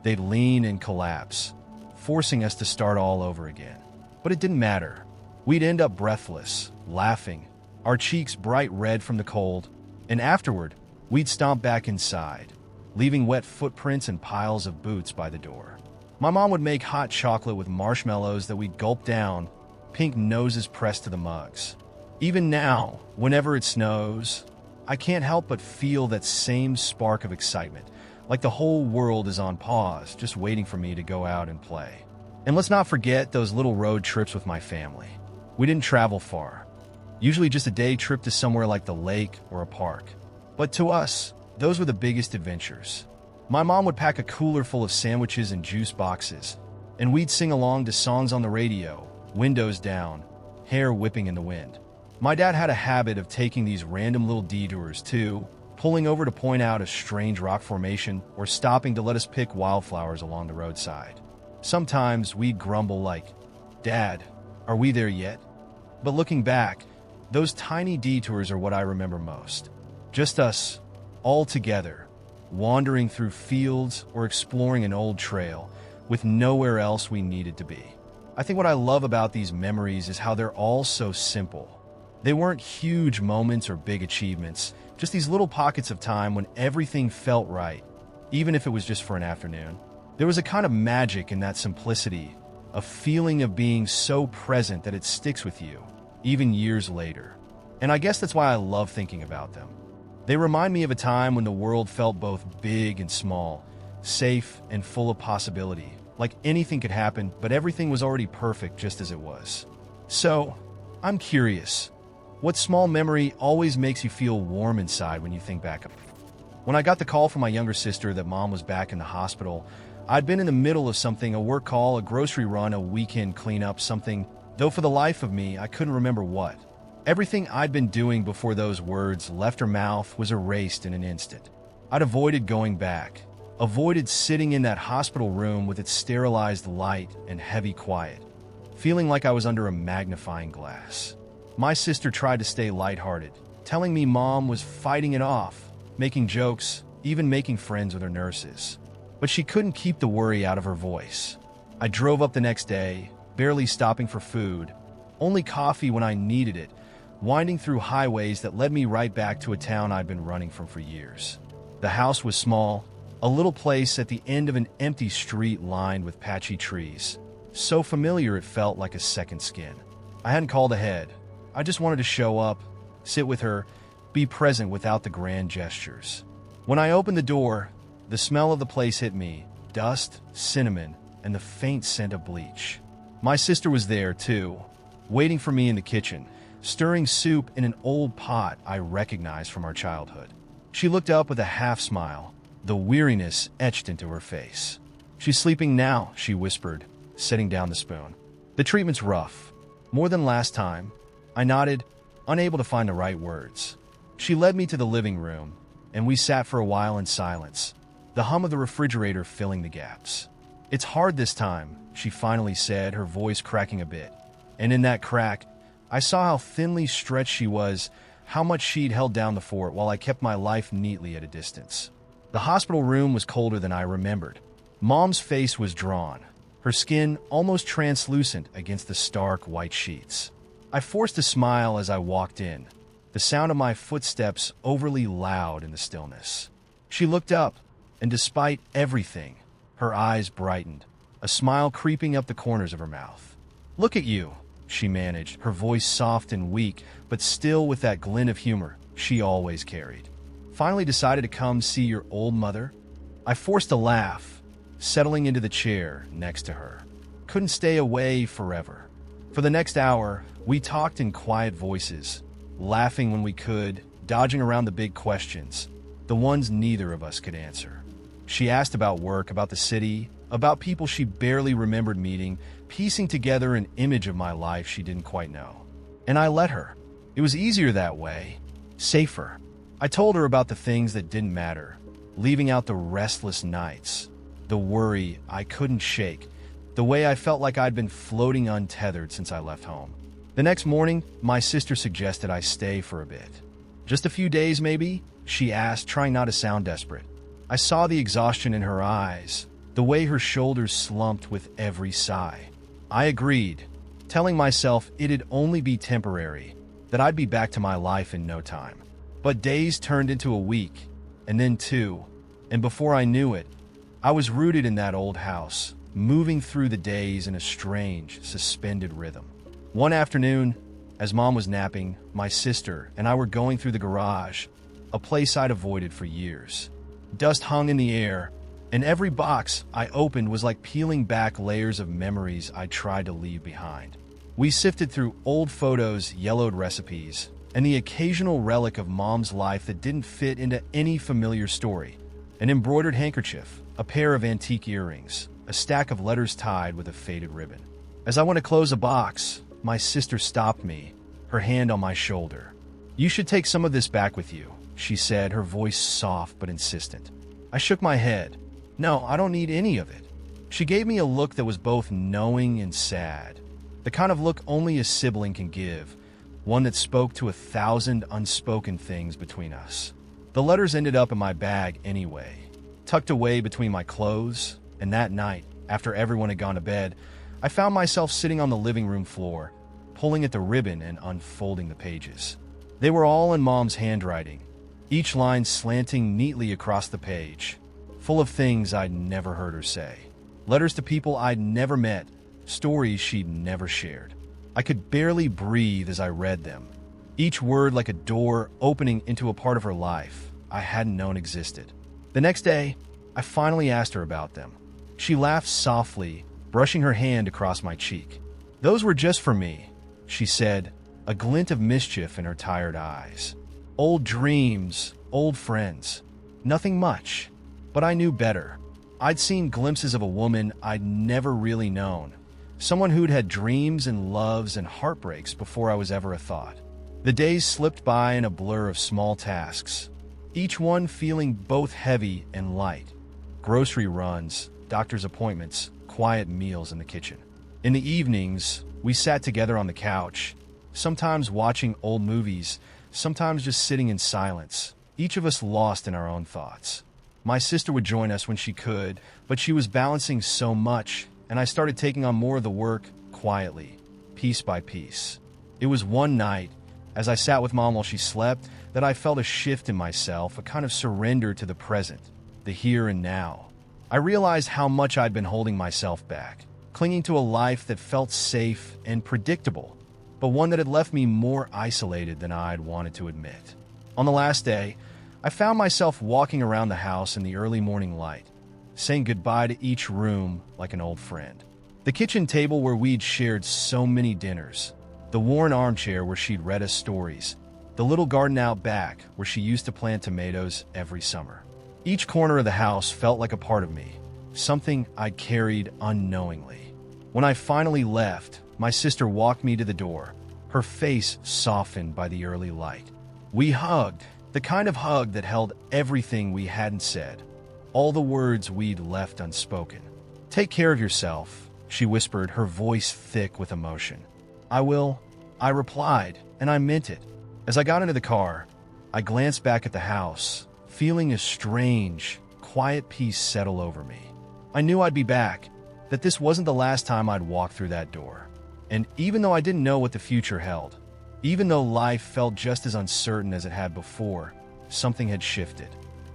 They'd lean and collapse, forcing us to start all over again. But it didn't matter. We'd end up breathless, laughing, our cheeks bright red from the cold, and afterward, we'd stomp back inside, leaving wet footprints and piles of boots by the door. My mom would make hot chocolate with marshmallows that we'd gulp down, pink noses pressed to the mugs. Even now, whenever it snows, I can't help but feel that same spark of excitement, like the whole world is on pause, just waiting for me to go out and play. And let's not forget those little road trips with my family. We didn't travel far, usually just a day trip to somewhere like the lake or a park. But to us, those were the biggest adventures. My mom would pack a cooler full of sandwiches and juice boxes, and we'd sing along to songs on the radio, windows down, hair whipping in the wind. My dad had a habit of taking these random little detours too, pulling over to point out a strange rock formation or stopping to let us pick wildflowers along the roadside. Sometimes we'd grumble like, "Dad, are we there yet?" But looking back, those tiny detours are what I remember most. Just us, all together, wandering through fields or exploring an old trail with nowhere else we needed to be. I think what I love about these memories is how they're all so simple. They weren't huge moments or big achievements, just these little pockets of time when everything felt right, even if it was just for an afternoon. There was a kind of magic in that simplicity, a feeling of being so present that it sticks with you, even years later. And I guess that's why I love thinking about them. They remind me of a time when the world felt both big and small, safe and full of possibility, like anything could happen, but everything was already perfect just as it was. So, I'm curious. What small memory always makes you feel warm inside when you think back of it? When I got the call from my younger sister that mom was back in the hospital, I'd been in the middle of something, a work call, a grocery run, a weekend cleanup, something, though for the life of me, I couldn't remember what. Everything I'd been doing before those words left her mouth was erased in an instant. I'd avoided going back, avoided sitting in that hospital room with its sterilized light and heavy quiet, feeling like I was under a magnifying glass. My sister tried to stay lighthearted, telling me mom was fighting it off, making jokes, even making friends with her nurses. But she couldn't keep the worry out of her voice. I drove up the next day, barely stopping for food, only coffee when I needed it, winding through highways that led me right back to a town I'd been running from for years. The house was small, a little place at the end of an empty street lined with patchy trees. So familiar it felt like a second skin. I hadn't called ahead. I just wanted to show up, sit with her, be present without the grand gestures. When I opened the door, the smell of the place hit me, dust, cinnamon, and the faint scent of bleach. My sister was there, too, waiting for me in the kitchen, stirring soup in an old pot I recognized from our childhood. She looked up with a half smile, the weariness etched into her face. "She's sleeping now," she whispered, setting down the spoon. "The treatment's rough. More than last time." I nodded, unable to find the right words. She led me to the living room, and we sat for a while in silence, the hum of the refrigerator filling the gaps. "It's hard this time," she finally said, her voice cracking a bit. And in that crack, I saw how thinly stretched she was, how much she'd held down the fort while I kept my life neatly at a distance. The hospital room was colder than I remembered. Mom's face was drawn, her skin almost translucent against the stark white sheets. I forced a smile as I walked in, the sound of my footsteps overly loud in the stillness. She looked up, and despite everything, her eyes brightened, a smile creeping up the corners of her mouth. "Look at you," she managed, her voice soft and weak, but still with that glint of humor she always carried. "Finally decided to come see your old mother?" I forced a laugh, settling into the chair next to her. Couldn't stay away forever. For the next hour, we talked in quiet voices, laughing when we could, dodging around the big questions, the ones neither of us could answer. She asked about work, about the city, about people she barely remembered meeting, piecing together an image of my life she didn't quite know. And I let her. It was easier that way, safer. I told her about the things that didn't matter, leaving out the restless nights, the worry I couldn't shake, the way I felt like I'd been floating untethered since I left home. The next morning, my sister suggested I stay for a bit. "Just a few days, maybe?" she asked, trying not to sound desperate. I saw the exhaustion in her eyes, the way her shoulders slumped with every sigh. I agreed, telling myself it'd only be temporary, that I'd be back to my life in no time. But days turned into a week, and then two, and before I knew it, I was rooted in that old house, moving through the days in a strange, suspended rhythm. One afternoon, as Mom was napping, my sister and I were going through the garage, a place I'd avoided for years. Dust hung in the air, and every box I opened was like peeling back layers of memories I tried to leave behind. We sifted through old photos, yellowed recipes, and the occasional relic of Mom's life that didn't fit into any familiar story. An embroidered handkerchief, a pair of antique earrings, a stack of letters tied with a faded ribbon. As I went to close a box, my sister stopped me, her hand on my shoulder. "You should take some of this back with you," she said, her voice soft but insistent. I shook my head. "No, I don't need any of it." She gave me a look that was both knowing and sad, the kind of look only a sibling can give, one that spoke to 1,000 unspoken things between us. The letters ended up in my bag anyway, tucked away between my clothes, and that night, after everyone had gone to bed, I found myself sitting on the living room floor, pulling at the ribbon and unfolding the pages. They were all in Mom's handwriting, each line slanting neatly across the page, full of things I'd never heard her say. Letters to people I'd never met, stories she'd never shared. I could barely breathe as I read them, each word like a door opening into a part of her life I hadn't known existed. The next day, I finally asked her about them. She laughed softly, brushing her hand across my cheek. "Those were just for me," she said, a glint of mischief in her tired eyes. "Old dreams, old friends. Nothing much, but I knew better. I'd seen glimpses of a woman I'd never really known, someone who'd had dreams and loves and heartbreaks before I was ever a thought." The days slipped by in a blur of small tasks, each one feeling both heavy and light. Grocery runs, doctor's appointments, quiet meals in the kitchen. In the evenings, we sat together on the couch, sometimes watching old movies, sometimes just sitting in silence, each of us lost in our own thoughts. My sister would join us when she could, but she was balancing so much, and I started taking on more of the work quietly, piece by piece. It was one night, as I sat with Mom while she slept, that I felt a shift in myself, a kind of surrender to the present, the here and now. I realized how much I'd been holding myself back, clinging to a life that felt safe and predictable, but one that had left me more isolated than I'd wanted to admit. On the last day, I found myself walking around the house in the early morning light, saying goodbye to each room like an old friend. The kitchen table where we'd shared so many dinners, the worn armchair where she'd read us stories, the little garden out back where she used to plant tomatoes every summer. Each corner of the house felt like a part of me, something I'd carried unknowingly. When I finally left, my sister walked me to the door, her face softened by the early light. We hugged, the kind of hug that held everything we hadn't said, all the words we'd left unspoken. "Take care of yourself," she whispered, her voice thick with emotion. "I will," I replied, and I meant it. As I got into the car, I glanced back at the house, feeling a strange, quiet peace settle over me. I knew I'd be back, that this wasn't the last time I'd walk through that door. And even though I didn't know what the future held, even though life felt just as uncertain as it had before, something had shifted.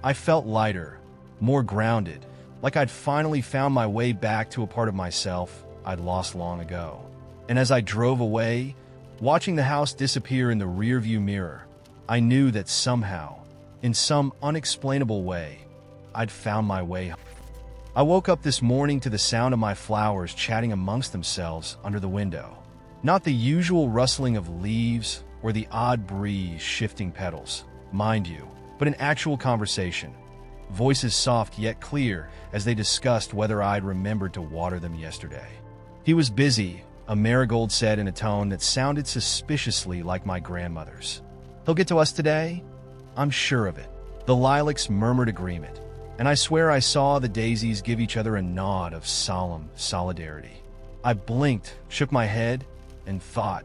I felt lighter, more grounded, like I'd finally found my way back to a part of myself I'd lost long ago. And as I drove away, watching the house disappear in the rearview mirror, I knew that somehow, in some unexplainable way, I'd found my way home. I woke up this morning to the sound of my flowers chatting amongst themselves under the window. Not the usual rustling of leaves or the odd breeze shifting petals, mind you, but an actual conversation. Voices soft yet clear as they discussed whether I'd remembered to water them yesterday. "He was busy," a marigold said in a tone that sounded suspiciously like my grandmother's. "He'll get to us today? I'm sure of it." The lilacs murmured agreement, and I swear I saw the daisies give each other a nod of solemn solidarity. I blinked, shook my head, and thought,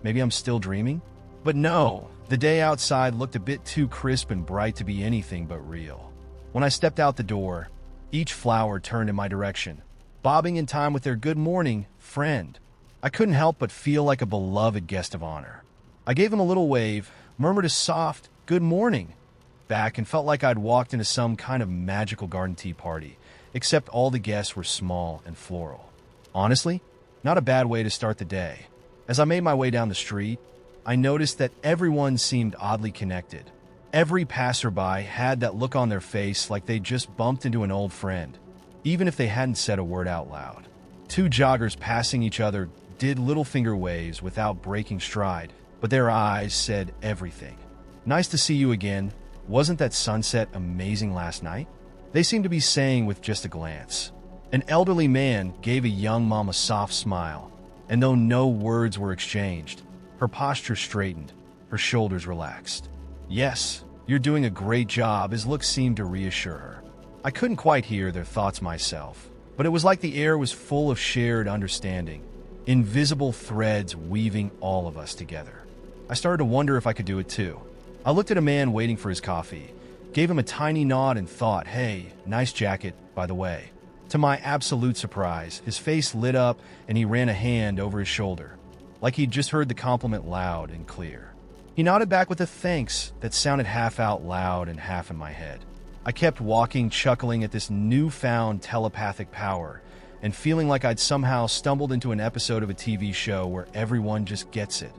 maybe I'm still dreaming? But no, the day outside looked a bit too crisp and bright to be anything but real. When I stepped out the door, each flower turned in my direction, bobbing in time with their "good morning, friend." I couldn't help but feel like a beloved guest of honor. I gave him a little wave, murmured a soft "good morning" back, and felt like I'd walked into some kind of magical garden tea party, except all the guests were small and floral. Honestly, not a bad way to start the day. As I made my way down the street, I noticed that everyone seemed oddly connected. Every passerby had that look on their face like they just bumped into an old friend, even if they hadn't said a word out loud. Two joggers passing each other did little finger waves without breaking stride, but their eyes said everything. "Nice to see you again. Wasn't that sunset amazing last night?" They seemed to be saying with just a glance. An elderly man gave a young mom a soft smile, and though no words were exchanged, her posture straightened, her shoulders relaxed. "Yes, you're doing a great job," his look seemed to reassure her. I couldn't quite hear their thoughts myself, but it was like the air was full of shared understanding, invisible threads weaving all of us together. I started to wonder if I could do it too. I looked at a man waiting for his coffee, gave him a tiny nod, and thought, "Hey, nice jacket, by the way." To my absolute surprise, his face lit up and he ran a hand over his shoulder, like he'd just heard the compliment loud and clear. He nodded back with a thanks that sounded half out loud and half in my head. I kept walking, chuckling at this newfound telepathic power and feeling like I'd somehow stumbled into an episode of a TV show where everyone just gets it.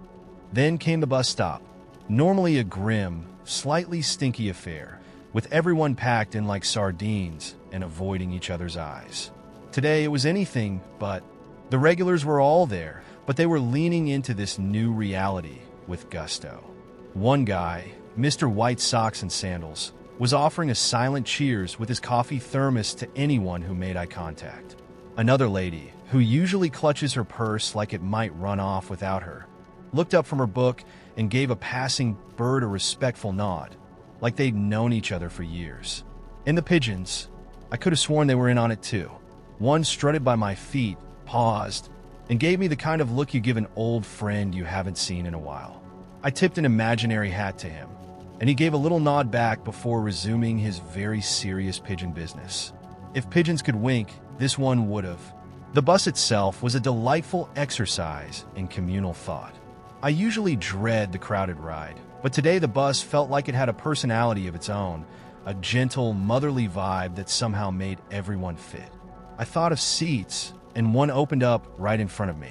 Then came the bus stop, normally a grim, slightly stinky affair, with everyone packed in like sardines and avoiding each other's eyes. Today it was anything but. The regulars were all there, but they were leaning into this new reality with gusto. One guy, Mr. White Socks and Sandals, was offering a silent cheers with his coffee thermos to anyone who made eye contact. Another lady, who usually clutches her purse like it might run off without her, looked up from her book and gave a passing bird a respectful nod, like they'd known each other for years. And the pigeons, I could have sworn they were in on it too. One strutted by my feet, paused, and gave me the kind of look you give an old friend you haven't seen in a while. I tipped an imaginary hat to him, and he gave a little nod back before resuming his very serious pigeon business. If pigeons could wink, this one would have. The bus itself was a delightful exercise in communal thought. I usually dread the crowded ride, but today the bus felt like it had a personality of its own, a gentle, motherly vibe that somehow made everyone fit. I thought of seats, and one opened up right in front of me.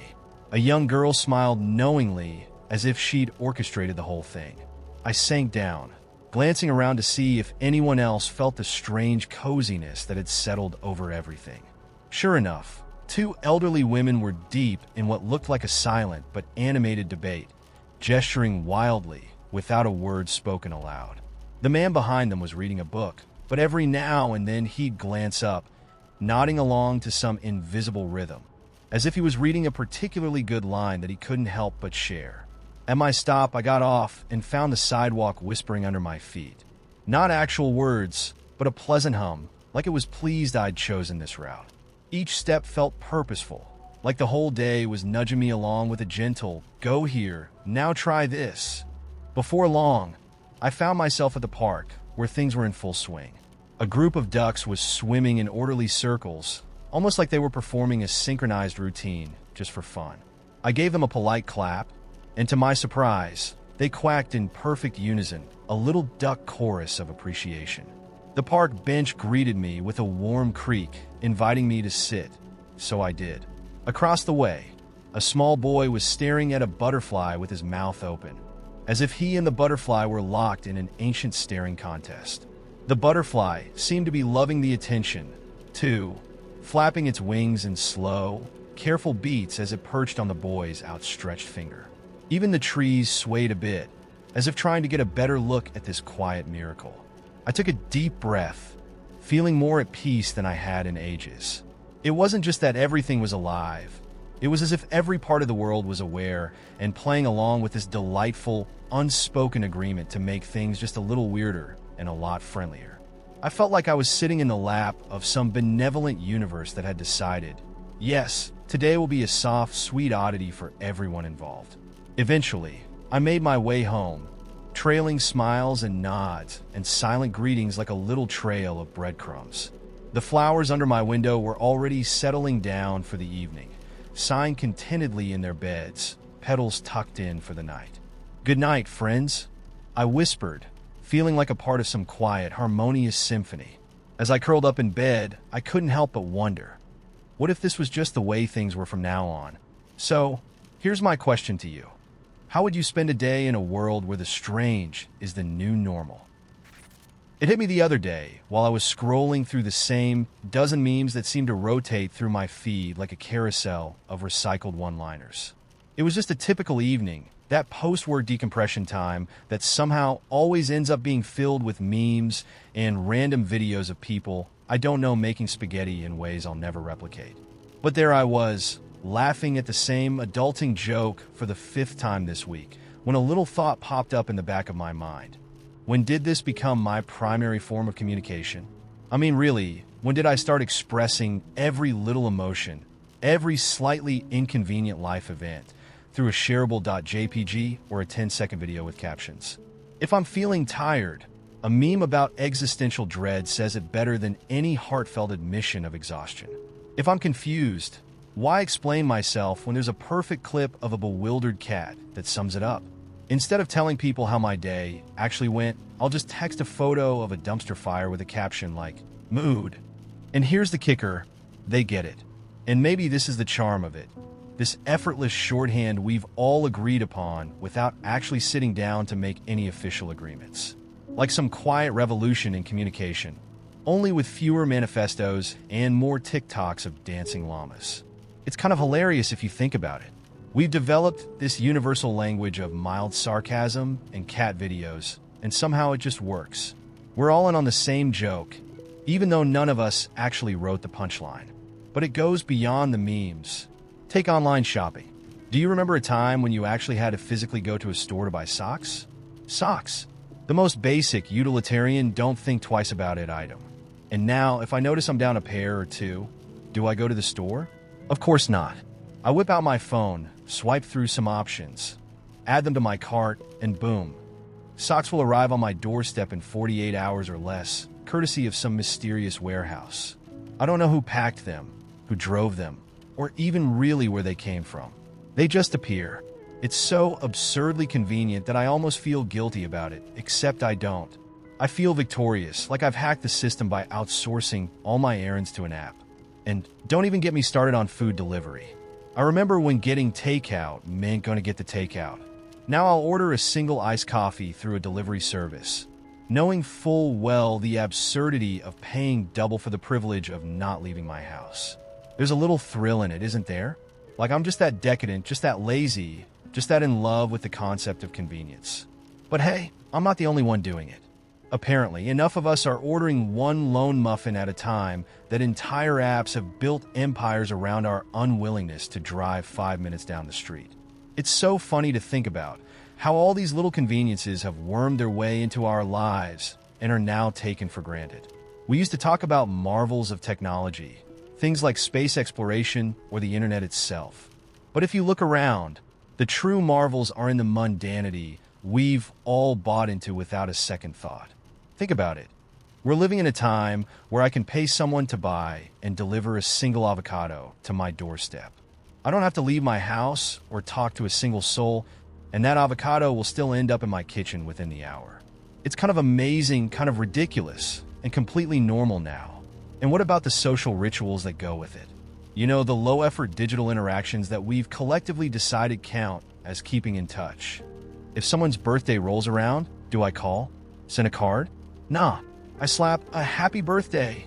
A young girl smiled knowingly, as if she'd orchestrated the whole thing. I sank down, glancing around to see if anyone else felt the strange coziness that had settled over everything. Sure enough, two elderly women were deep in what looked like a silent but animated debate, gesturing wildly without a word spoken aloud. The man behind them was reading a book, but every now and then he'd glance up, nodding along to some invisible rhythm, as if he was reading a particularly good line that he couldn't help but share. At my stop, I got off and found the sidewalk whispering under my feet. Not actual words, but a pleasant hum, like it was pleased I'd chosen this route. Each step felt purposeful, like the whole day was nudging me along with a gentle, "Go here, now try this." Before long, I found myself at the park, where things were in full swing. A group of ducks was swimming in orderly circles, almost like they were performing a synchronized routine, just for fun. I gave them a polite clap, and to my surprise, they quacked in perfect unison, a little duck chorus of appreciation. The park bench greeted me with a warm creak, inviting me to sit, so I did. Across the way, a small boy was staring at a butterfly with his mouth open, as if he and the butterfly were locked in an ancient staring contest. The butterfly seemed to be loving the attention, too, flapping its wings in slow, careful beats as it perched on the boy's outstretched finger. Even the trees swayed a bit, as if trying to get a better look at this quiet miracle. I took a deep breath, feeling more at peace than I had in ages. It wasn't just that everything was alive. It was as if every part of the world was aware and playing along with this delightful, unspoken agreement to make things just a little weirder and a lot friendlier. I felt like I was sitting in the lap of some benevolent universe that had decided, yes, today will be a soft, sweet oddity for everyone involved. Eventually, I made my way home, trailing smiles and nods and silent greetings like a little trail of breadcrumbs. The flowers under my window were already settling down for the evening, sighing contentedly in their beds, petals tucked in for the night. "Good night, friends," I whispered, feeling like a part of some quiet, harmonious symphony. As I curled up in bed, I couldn't help but wonder, what if this was just the way things were from now on? So, here's my question to you. How would you spend a day in a world where the strange is the new normal? It hit me the other day while I was scrolling through the same dozen memes that seemed to rotate through my feed like a carousel of recycled one-liners. It was just a typical evening, that post-work decompression time that somehow always ends up being filled with memes and random videos of people I don't know making spaghetti in ways I'll never replicate. But there I was, laughing at the same adulting joke for the 5th time this week, when a little thought popped up in the back of my mind. When did this become my primary form of communication? I mean, really, when did I start expressing every little emotion, every slightly inconvenient life event, through a shareable.jpg or a 10-second video with captions? If I'm feeling tired, a meme about existential dread says it better than any heartfelt admission of exhaustion. If I'm confused, why explain myself when there's a perfect clip of a bewildered cat that sums it up? Instead of telling people how my day actually went, I'll just text a photo of a dumpster fire with a caption like, "Mood." And here's the kicker, they get it. And maybe this is the charm of it. This effortless shorthand we've all agreed upon without actually sitting down to make any official agreements. Like some quiet revolution in communication, only with fewer manifestos and more TikToks of dancing llamas. It's kind of hilarious if you think about it. We've developed this universal language of mild sarcasm and cat videos, and somehow it just works. We're all in on the same joke, even though none of us actually wrote the punchline. But it goes beyond the memes. Take online shopping. Do you remember a time when you actually had to physically go to a store to buy socks? Socks. The most basic, utilitarian, don't think twice about it item. And now, if I notice I'm down a pair or two, do I go to the store? Of course not. I whip out my phone, swipe through some options, add them to my cart, and boom. Socks will arrive on my doorstep in 48 hours or less, courtesy of some mysterious warehouse. I don't know who packed them, who drove them, or even really where they came from. They just appear. It's so absurdly convenient that I almost feel guilty about it, except I don't. I feel victorious, like I've hacked the system by outsourcing all my errands to an app. And don't even get me started on food delivery. I remember when getting takeout meant going to get the takeout. Now I'll order a single iced coffee through a delivery service, knowing full well the absurdity of paying double for the privilege of not leaving my house. There's a little thrill in it, isn't there? Like I'm just that decadent, just that lazy, just that in love with the concept of convenience. But hey, I'm not the only one doing it. Apparently, enough of us are ordering one lone muffin at a time that entire apps have built empires around our unwillingness to drive 5 minutes down the street. It's so funny to think about how all these little conveniences have wormed their way into our lives and are now taken for granted. We used to talk about marvels of technology, things like space exploration or the internet itself. But if you look around, the true marvels are in the mundanity we've all bought into without a second thought. Think about it. We're living in a time where I can pay someone to buy and deliver a single avocado to my doorstep. I don't have to leave my house or talk to a single soul, and that avocado will still end up in my kitchen within the hour. It's kind of amazing, kind of ridiculous, and completely normal now. And what about the social rituals that go with it? You know, the low-effort digital interactions that we've collectively decided count as keeping in touch. If someone's birthday rolls around, do I call? Send a card? Nah, I slap a happy birthday,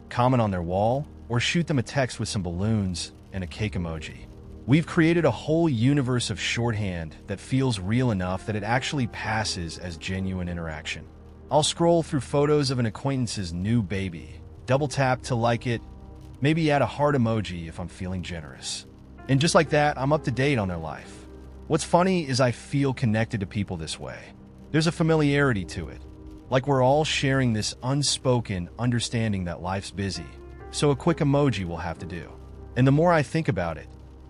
comment on their wall, or shoot them a text with some balloons and a cake emoji. We've created a whole universe of shorthand that feels real enough that it actually passes as genuine interaction. I'll scroll through photos of an acquaintance's new baby, double tap to like it, maybe add a heart emoji if I'm feeling generous. And just like that, I'm up to date on their life. What's funny is I feel connected to people this way. There's a familiarity to it. Like we're all sharing this unspoken understanding that life's busy, so a quick emoji will have to do. And the more I think about it,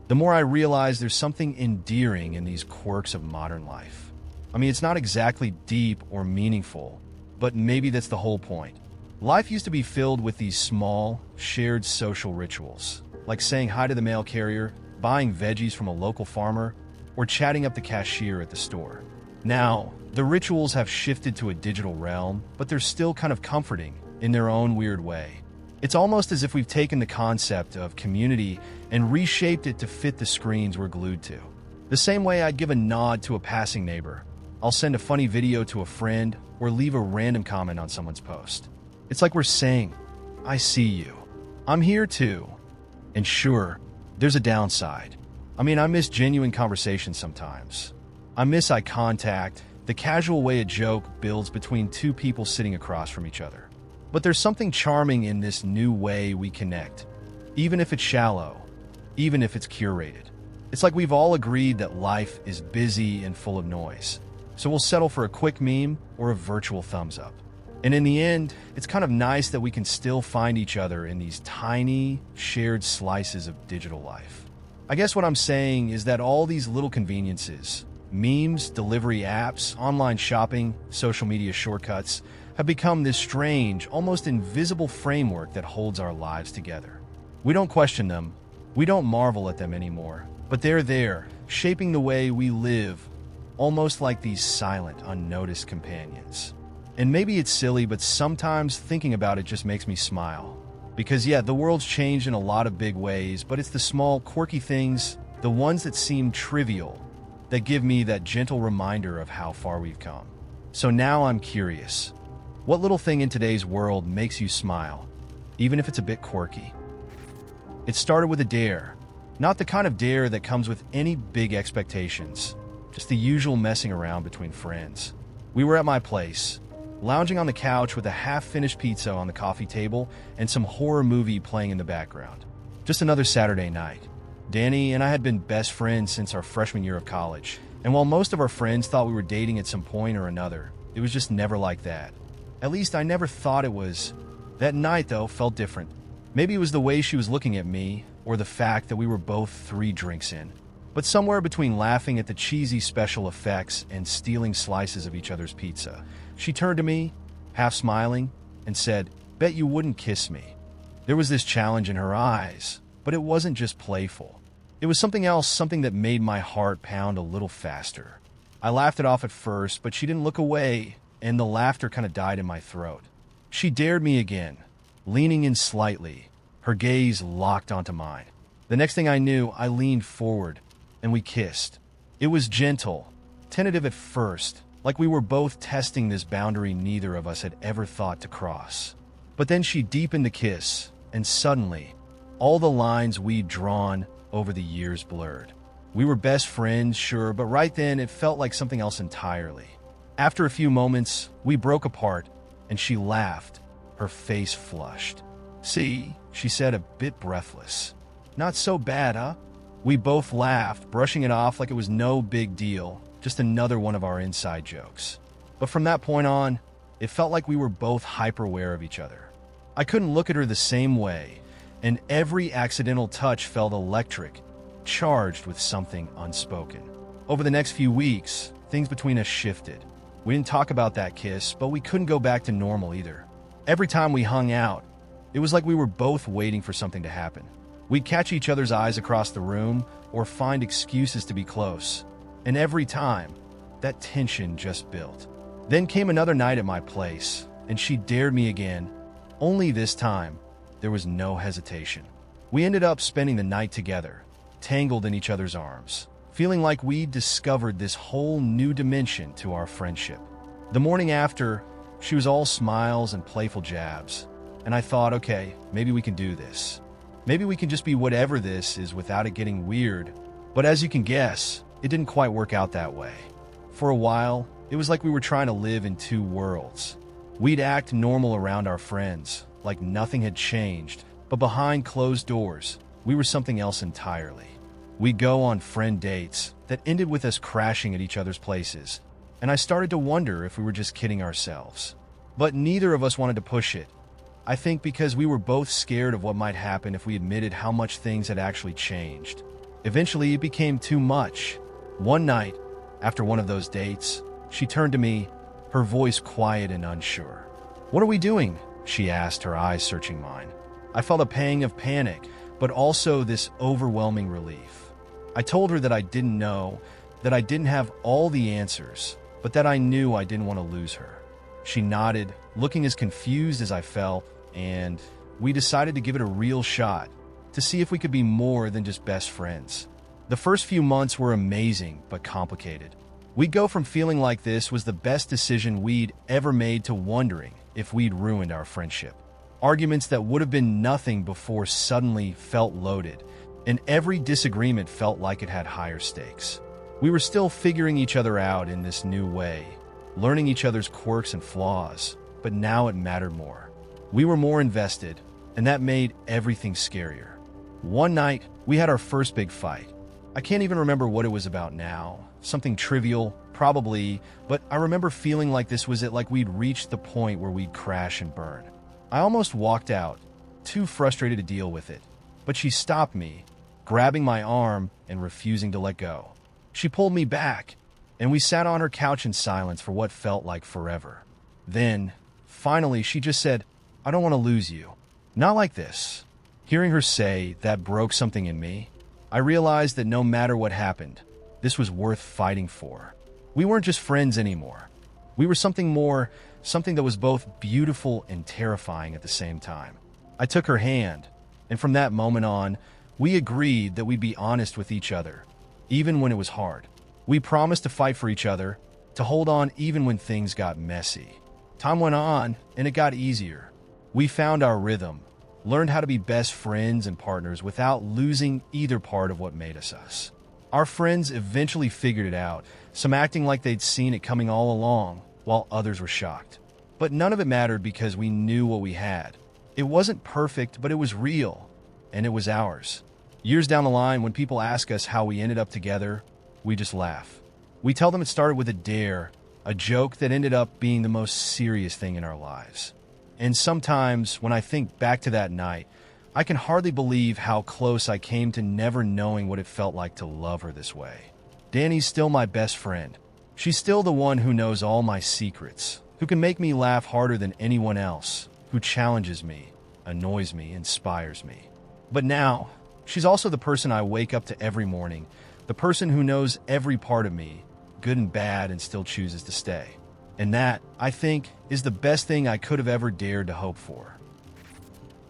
the more I realize there's something endearing in these quirks of modern life. I mean, it's not exactly deep or meaningful, but maybe that's the whole point. Life used to be filled with these small, shared social rituals, like saying hi to the mail carrier, buying veggies from a local farmer, or chatting up the cashier at the store. Now, the rituals have shifted to a digital realm, but they're still kind of comforting in their own weird way. It's almost as if we've taken the concept of community and reshaped it to fit the screens we're glued to. The same way I'd give a nod to a passing neighbor, I'll send a funny video to a friend or leave a random comment on someone's post. It's like we're saying, I see you. I'm here too. And sure, there's a downside. I mean, I miss genuine conversations sometimes. I miss eye contact, the casual way a joke builds between two people sitting across from each other. But there's something charming in this new way we connect, even if it's shallow, even if it's curated. It's like we've all agreed that life is busy and full of noise, so we'll settle for a quick meme or a virtual thumbs up. And in the end, it's kind of nice that we can still find each other in these tiny, shared slices of digital life. I guess what I'm saying is that all these little conveniences, memes, delivery apps, online shopping, social media shortcuts, have become this strange, almost invisible framework that holds our lives together. We don't question them, we don't marvel at them anymore, but they're there, shaping the way we live, almost like these silent, unnoticed companions. And maybe it's silly, but sometimes thinking about it just makes me smile. Because yeah, the world's changed in a lot of big ways, but it's the small, quirky things, the ones that seem trivial, that give me that gentle reminder of how far we've come. So now I'm curious. What little thing in today's world makes you smile, even if it's a bit quirky? It started with a dare. Not the kind of dare that comes with any big expectations, just the usual messing around between friends. We were at my place, lounging on the couch with a half-finished pizza on the coffee table and some horror movie playing in the background. Just another Saturday night. Danny and I had been best friends since our freshman year of college, and while most of our friends thought we were dating at some point or another, it was just never like that. At least I never thought it was. That night, though, felt different. Maybe it was the way she was looking at me, or the fact that we were both 3 drinks in. But somewhere between laughing at the cheesy special effects and stealing slices of each other's pizza, she turned to me, half smiling, and said, "Bet you wouldn't kiss me." There was this challenge in her eyes, but it wasn't just playful. It was something else, something that made my heart pound a little faster. I laughed it off at first, but she didn't look away, and the laughter kind of died in my throat. She dared me again, leaning in slightly, her gaze locked onto mine. The next thing I knew, I leaned forward, and we kissed. It was gentle, tentative at first, like we were both testing this boundary neither of us had ever thought to cross. But then she deepened the kiss, and suddenly, all the lines we'd drawn over the years blurred. We were best friends, sure, but right then it felt like something else entirely. After a few moments, we broke apart, and she laughed, her face flushed. "See," she said, a bit breathless. "Not so bad, huh?" We both laughed, brushing it off like it was no big deal, just another one of our inside jokes. But from that point on, it felt like we were both hyper-aware of each other. I couldn't look at her the same way, and every accidental touch felt electric, charged with something unspoken. Over the next few weeks, things between us shifted. We didn't talk about that kiss, but we couldn't go back to normal either. Every time we hung out, it was like we were both waiting for something to happen. We'd catch each other's eyes across the room or find excuses to be close. And every time, that tension just built. Then came another night at my place, and she dared me again. Only this time, there was no hesitation. We ended up spending the night together, tangled in each other's arms, feeling like we'd discovered this whole new dimension to our friendship. The morning after, she was all smiles and playful jabs, and I thought, okay, maybe we can do this. Maybe we can just be whatever this is without it getting weird. But as you can guess, it didn't quite work out that way. For a while, it was like we were trying to live in two worlds. We'd act normal around our friends, like nothing had changed, but behind closed doors, we were something else entirely. We'd go on friend dates that ended with us crashing at each other's places, and I started to wonder if we were just kidding ourselves. But neither of us wanted to push it. I think because we were both scared of what might happen if we admitted how much things had actually changed. Eventually, it became too much. One night, after one of those dates, she turned to me, her voice quiet and unsure. "What are we doing?" she asked, her eyes searching mine. I felt a pang of panic, but also this overwhelming relief. I told her that I didn't know, that I didn't have all the answers, but that I knew I didn't want to lose her. She nodded, looking as confused as I felt, and we decided to give it a real shot, to see if we could be more than just best friends. The first few months were amazing, but complicated. We'd go from feeling like this was the best decision we'd ever made to wondering if we'd ruined our friendship. Arguments that would have been nothing before suddenly felt loaded, and every disagreement felt like it had higher stakes. We were still figuring each other out in this new way, learning each other's quirks and flaws, but now it mattered more. We were more invested, and that made everything scarier. One night, we had our first big fight. I can't even remember what it was about now. Something trivial, probably, but I remember feeling like this was it, like we'd reached the point where we'd crash and burn. I almost walked out, too frustrated to deal with it, but she stopped me, grabbing my arm and refusing to let go. She pulled me back, and we sat on her couch in silence for what felt like forever. Then, finally, she just said, "I don't want to lose you." Not like this. Hearing her say that broke something in me. I realized that no matter what happened, this was worth fighting for. We weren't just friends anymore. We were something more, something that was both beautiful and terrifying at the same time. I took her hand, and from that moment on, we agreed that we'd be honest with each other, even when it was hard. We promised to fight for each other, to hold on even when things got messy. Time went on, and it got easier. We found our rhythm, learned how to be best friends and partners without losing either part of what made us us. Our friends eventually figured it out, some acting like they'd seen it coming all along, while others were shocked. But none of it mattered because we knew what we had. It wasn't perfect, but it was real, and it was ours. Years down the line, when people ask us how we ended up together, we just laugh. We tell them it started with a dare, a joke that ended up being the most serious thing in our lives. And sometimes, when I think back to that night, I can hardly believe how close I came to never knowing what it felt like to love her this way. Danny's still my best friend. She's still the one who knows all my secrets, who can make me laugh harder than anyone else, who challenges me, annoys me, inspires me. But now, she's also the person I wake up to every morning, the person who knows every part of me, good and bad, and still chooses to stay. And that, I think, is the best thing I could have ever dared to hope for.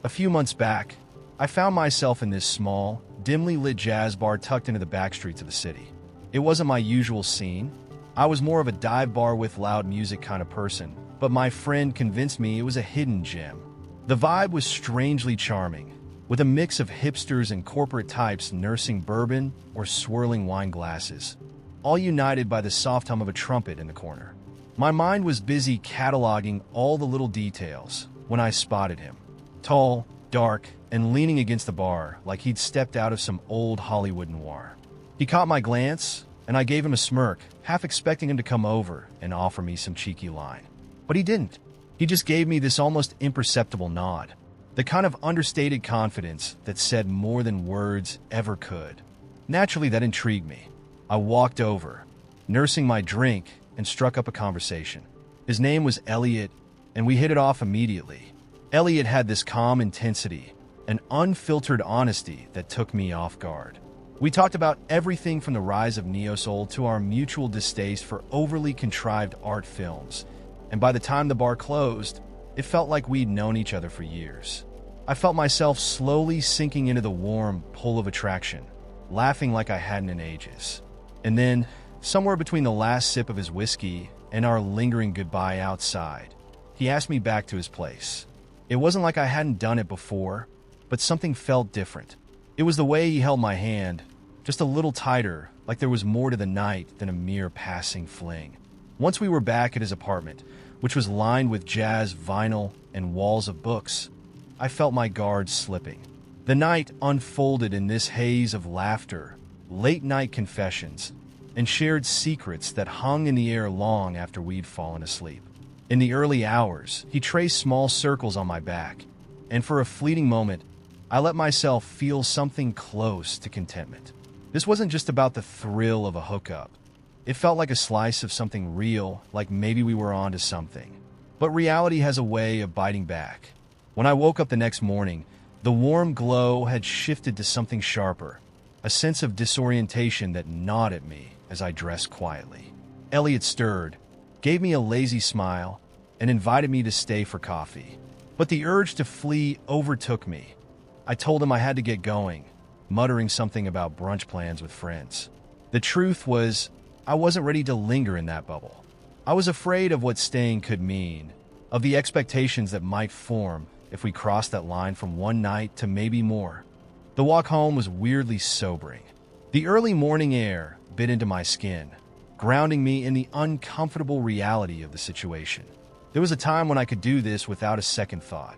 A few months back, I found myself in this small, dimly lit jazz bar tucked into the back streets of the city. It wasn't my usual scene. I was more of a dive bar with loud music kind of person, but my friend convinced me it was a hidden gem. The vibe was strangely charming, with a mix of hipsters and corporate types nursing bourbon or swirling wine glasses, all united by the soft hum of a trumpet in the corner. My mind was busy cataloging all the little details when I spotted him. Tall, dark, and leaning against the bar like he'd stepped out of some old Hollywood noir. He caught my glance, and I gave him a smirk, half expecting him to come over and offer me some cheeky line. But he didn't. He just gave me this almost imperceptible nod. The kind of understated confidence that said more than words ever could. Naturally, that intrigued me. I walked over, nursing my drink, and struck up a conversation. His name was Elliot, and we hit it off immediately. Elliot had this calm intensity, an unfiltered honesty that took me off guard. We talked about everything from the rise of neo-soul to our mutual distaste for overly contrived art films, and by the time the bar closed, it felt like we'd known each other for years. I felt myself slowly sinking into the warm pull of attraction, laughing like I hadn't in ages. And then, somewhere between the last sip of his whiskey and our lingering goodbye outside, he asked me back to his place. It wasn't like I hadn't done it before, but something felt different. It was the way he held my hand, just a little tighter, like there was more to the night than a mere passing fling. Once we were back at his apartment, which was lined with jazz vinyl and walls of books, I felt my guard slipping. The night unfolded in this haze of laughter, late-night confessions, and shared secrets that hung in the air long after we'd fallen asleep. In the early hours, he traced small circles on my back, and for a fleeting moment, I let myself feel something close to contentment. This wasn't just about the thrill of a hookup. It felt like a slice of something real, like maybe we were onto something. But reality has a way of biting back. When I woke up the next morning, the warm glow had shifted to something sharper, a sense of disorientation that gnawed at me as I dressed quietly. Elliot stirred, gave me a lazy smile, and invited me to stay for coffee. But the urge to flee overtook me. I told him I had to get going, muttering something about brunch plans with friends. The truth was, I wasn't ready to linger in that bubble. I was afraid of what staying could mean, of the expectations that might form if we crossed that line from one night to maybe more. The walk home was weirdly sobering. The early morning air bit into my skin, grounding me in the uncomfortable reality of the situation. There was a time when I could do this without a second thought,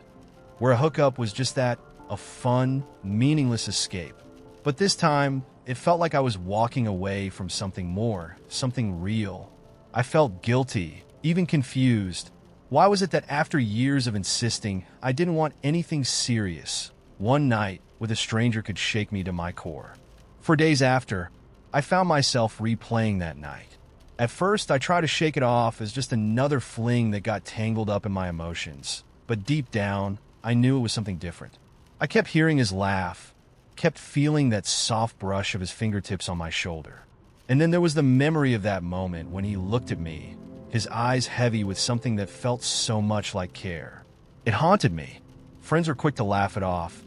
where a hookup was just that, a fun, meaningless escape. But this time, it felt like I was walking away from something more, something real. I felt guilty, even confused. Why was it that after years of insisting, I didn't want anything serious, one night with a stranger could shake me to my core? For days after, I found myself replaying that night. At first, I tried to shake it off as just another fling that got tangled up in my emotions. But deep down, I knew it was something different. I kept hearing his laugh, kept feeling that soft brush of his fingertips on my shoulder. And then there was the memory of that moment when he looked at me, his eyes heavy with something that felt so much like care. It haunted me. Friends were quick to laugh it off,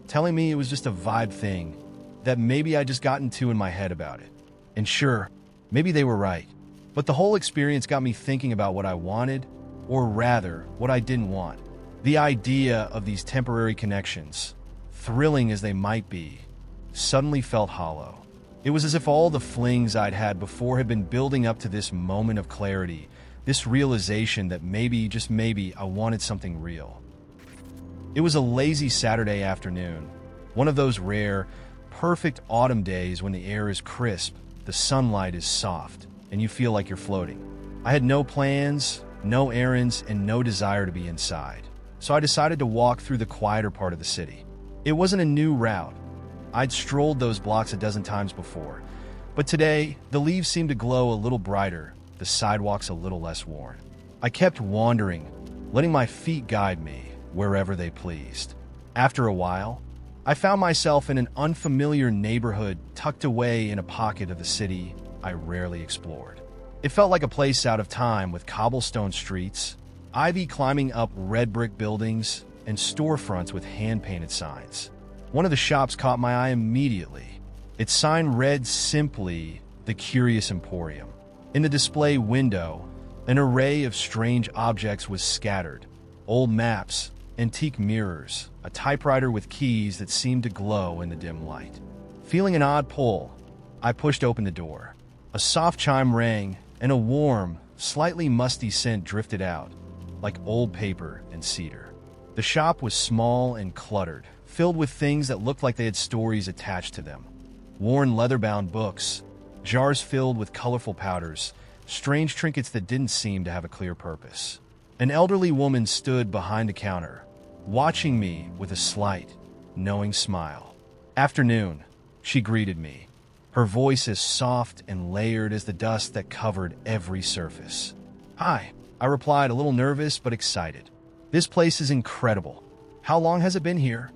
telling me it was just a vibe thing, that maybe I'd just gotten too in my head about it. And sure, maybe they were right. But the whole experience got me thinking about what I wanted, or rather, what I didn't want. The idea of these temporary connections, thrilling as they might be, suddenly felt hollow. It was as if all the flings I'd had before had been building up to this moment of clarity, this realization that maybe, just maybe, I wanted something real. It was a lazy Saturday afternoon, one of those rare, perfect autumn days when the air is crisp, the sunlight is soft, and you feel like you're floating. I had no plans, no errands, and no desire to be inside, so I decided to walk through the quieter part of the city. It wasn't a new route. I'd strolled those blocks a dozen times before, but today, the leaves seemed to glow a little brighter, the sidewalks a little less worn. I kept wandering, letting my feet guide me wherever they pleased. After a while, I found myself in an unfamiliar neighborhood tucked away in a pocket of the city I rarely explored. It felt like a place out of time with cobblestone streets, ivy climbing up red brick buildings, and storefronts with hand-painted signs. One of the shops caught my eye immediately. Its sign read simply, "The Curious Emporium." In the display window, an array of strange objects was scattered. Old maps, antique mirrors, a typewriter with keys that seemed to glow in the dim light. Feeling an odd pull, I pushed open the door. A soft chime rang, and a warm, slightly musty scent drifted out, like old paper and cedar. The shop was small and cluttered, filled with things that looked like they had stories attached to them. Worn leather-bound books, jars filled with colorful powders, strange trinkets that didn't seem to have a clear purpose. An elderly woman stood behind the counter, watching me with a slight, knowing smile. "Afternoon," she greeted me, her voice as soft and layered as the dust that covered every surface. "Hi," I replied, a little nervous but excited. "This place is incredible. How long has it been here?"